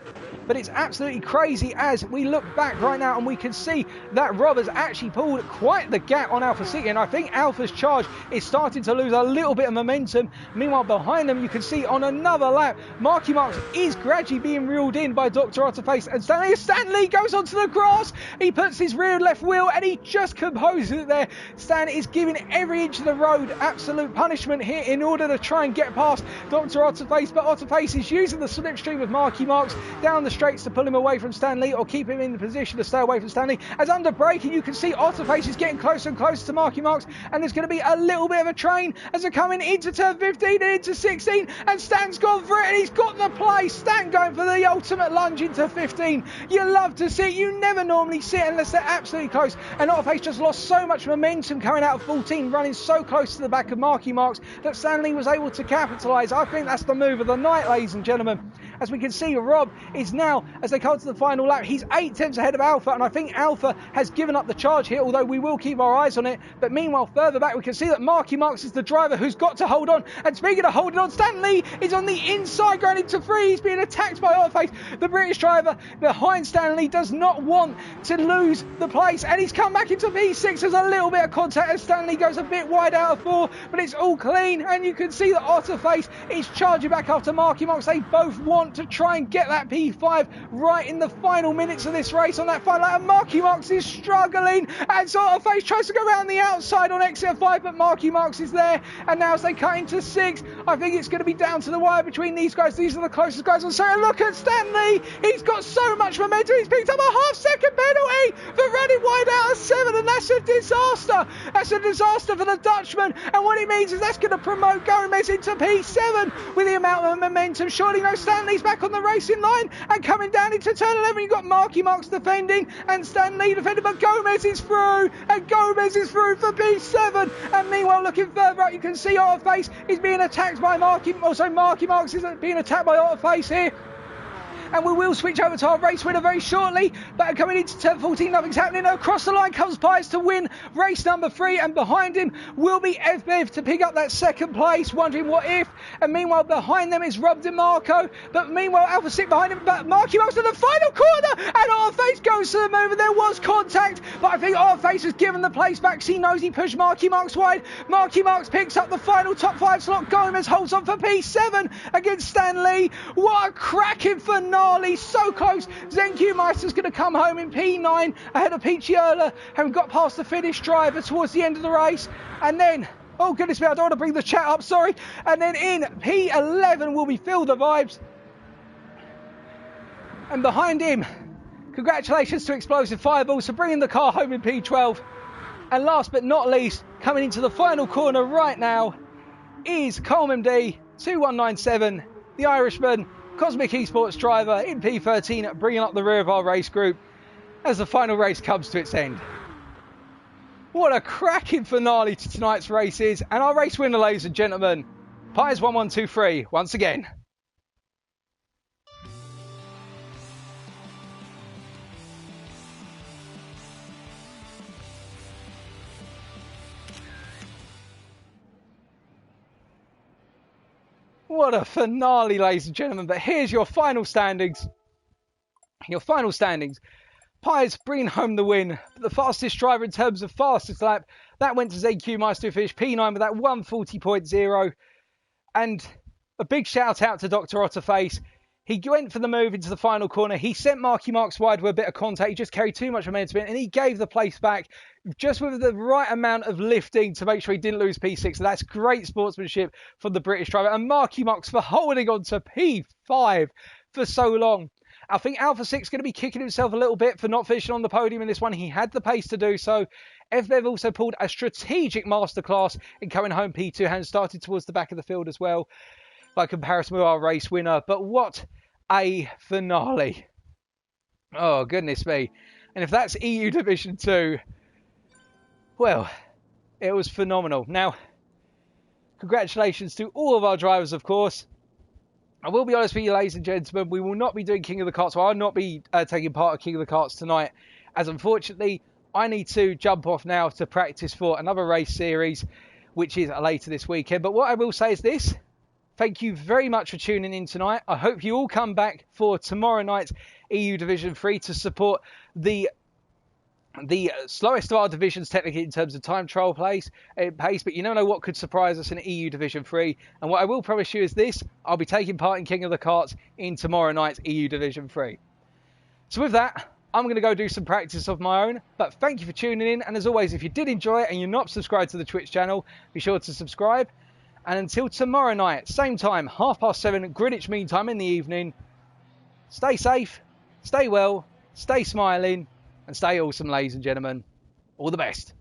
But it's absolutely crazy as we look back right now and we can see that Rob has actually pulled quite the gap on Alpha City, and I think Alpha's charge is starting to lose a little bit of momentum. Meanwhile, behind them, you can see on another lap, Marky Marks is gradually being reeled in by Dr. Otterface, and Stanley goes onto the grass. He puts his rear left wheel and he just composes it there. Stan is giving every inch of the road absolute punishment here in order to try and get past Dr. Otterface, but Otterface is using the slipstream of Marky Marks down the straights to pull him away from Stanley or keep him in the position to stay away from Stanley. As under braking, you can see Otterface is getting closer and closer to Marky Marks, and there's going to be a little bit of a train as they're coming into turn 15 and into 16, and Stan's gone for it and he's got the play. Stan going for the ultimate lunge into 15. You love to see it. You never normally see it unless they're absolutely close, and Otterface just lost so much momentum coming out of 14, running so close to the back of Marky Marks that Stanley was able to capitalise. I think that's the move of the night, ladies and gentlemen. As we can see, Rob is now, as they come to the final lap, he's 8 tenths ahead of Alpha, and I think Alpha has given up the charge here, although we will keep our eyes on it. But meanwhile, further back, we can see that Marky Marks is the driver who's got to hold on. And speaking of holding on, Stanley is on the inside going into 3. He's being attacked by Otterface. The British driver behind Stanley does not want to lose the place, and he's come back into P6. There's a little bit of contact as Stanley goes a bit wide out of 4, but it's all clean, and you can see that Otterface is charging back after Marky Marks. They both want to try and get that P5 right in the final minutes of this race on that final lap, and Marky Marks is struggling, and so Otterface tries to go around the outside on exit 5, but Marky Marks is there, and now as they cut into 6, I think it's going to be down to the wire between these guys. These are the closest guys on second. Look at Stanley, he's got so much momentum, he's picked up a half-second penalty for running wide out of 7, and that's a disaster. That's a disaster for the Dutchman, and what it means is that's going to promote Gomez into P7 with the amount of momentum. Surely no, Stanley's back on the racing line, and coming down into turn 11, you've got Marky Marks defending and Stanley defending, but Gomez is through, and Gomez is through for P7. And meanwhile, looking further up, you can see Otterface is being attacked by Marky Marks is being attacked by Otterface here. And we will switch over to our race winner very shortly. But coming into turn 14, nothing's happening. Across the line comes Pies to win race number 3, and behind him will be FBiv to pick up that second place, wondering what if. And meanwhile, behind them is Rob DeMarco. But meanwhile, Alpha sit behind him, but Marky Marks in the final corner, and Otterface goes to the move, and there was contact, but I think Otterface has given the place back. He knows he pushed Marky Marks wide. Marky Marks picks up the final top 5 slot. Gomez holds on for P7 against Stanley. What a cracking finale. So close. Zenku Meister's going to come home in P9 ahead of Peachy Erler, having got past the Finnish driver towards the end of the race. And then, oh goodness me, I don't want to bring the chat up, sorry. And then in P11 will be Phil the Vibes. And behind him, congratulations to Explosive Fireballs for bringing the car home in P12. And last but not least, coming into the final corner right now is Coleman D 2197, the Irishman, Cosmic Esports driver in P13, bringing up the rear of our race group as the final race comes to its end. What a cracking finale to tonight's races, and our race winner, ladies and gentlemen, Pies 1123 once again. What a finale, ladies and gentlemen. But here's your final standings. Your final standings. Pies bringing home the win. The fastest driver in terms of fastest lap, that went to ZQ Meister, who finished P9 with that 140.0. And a big shout out to Dr. Otterface. He went for the move into the final corner. He sent Marky Marks wide with a bit of contact. He just carried too much momentum in, and he gave the place back just with the right amount of lifting to make sure he didn't lose P6. So that's great sportsmanship from the British driver. And Marky Marks for holding on to P5 for so long. I think Alpha 6 is going to be kicking himself a little bit for not finishing on the podium in this one. He had the pace to do so. FBev also pulled a strategic masterclass in coming home P2 and started towards the back of the field as well by comparison with our race winner. But what a finale. Oh, goodness me. And if that's EU Division 2, well, it was phenomenal. Now, congratulations to all of our drivers, of course. I will be honest with you, ladies and gentlemen, we will not be doing King of the Karts. Well, I'll not be taking part of King of the Karts tonight, as unfortunately, I need to jump off now to practice for another race series, which is later this weekend. But what I will say is this. Thank you very much for tuning in tonight. I hope you all come back for tomorrow night's EU Division 3 to support the slowest of our divisions technically in terms of time trial pace, but you never know what could surprise us in EU Division 3. And what I will promise you is this, I'll be taking part in King of the Karts in tomorrow night's EU Division 3. So with that, I'm going to go do some practice of my own, but thank you for tuning in. And as always, if you did enjoy it and you're not subscribed to the Twitch channel, be sure to subscribe. And until tomorrow night, same time, 7:30 Greenwich Mean Time in the evening, stay safe, stay well, stay smiling, and stay awesome, ladies and gentlemen. All the best.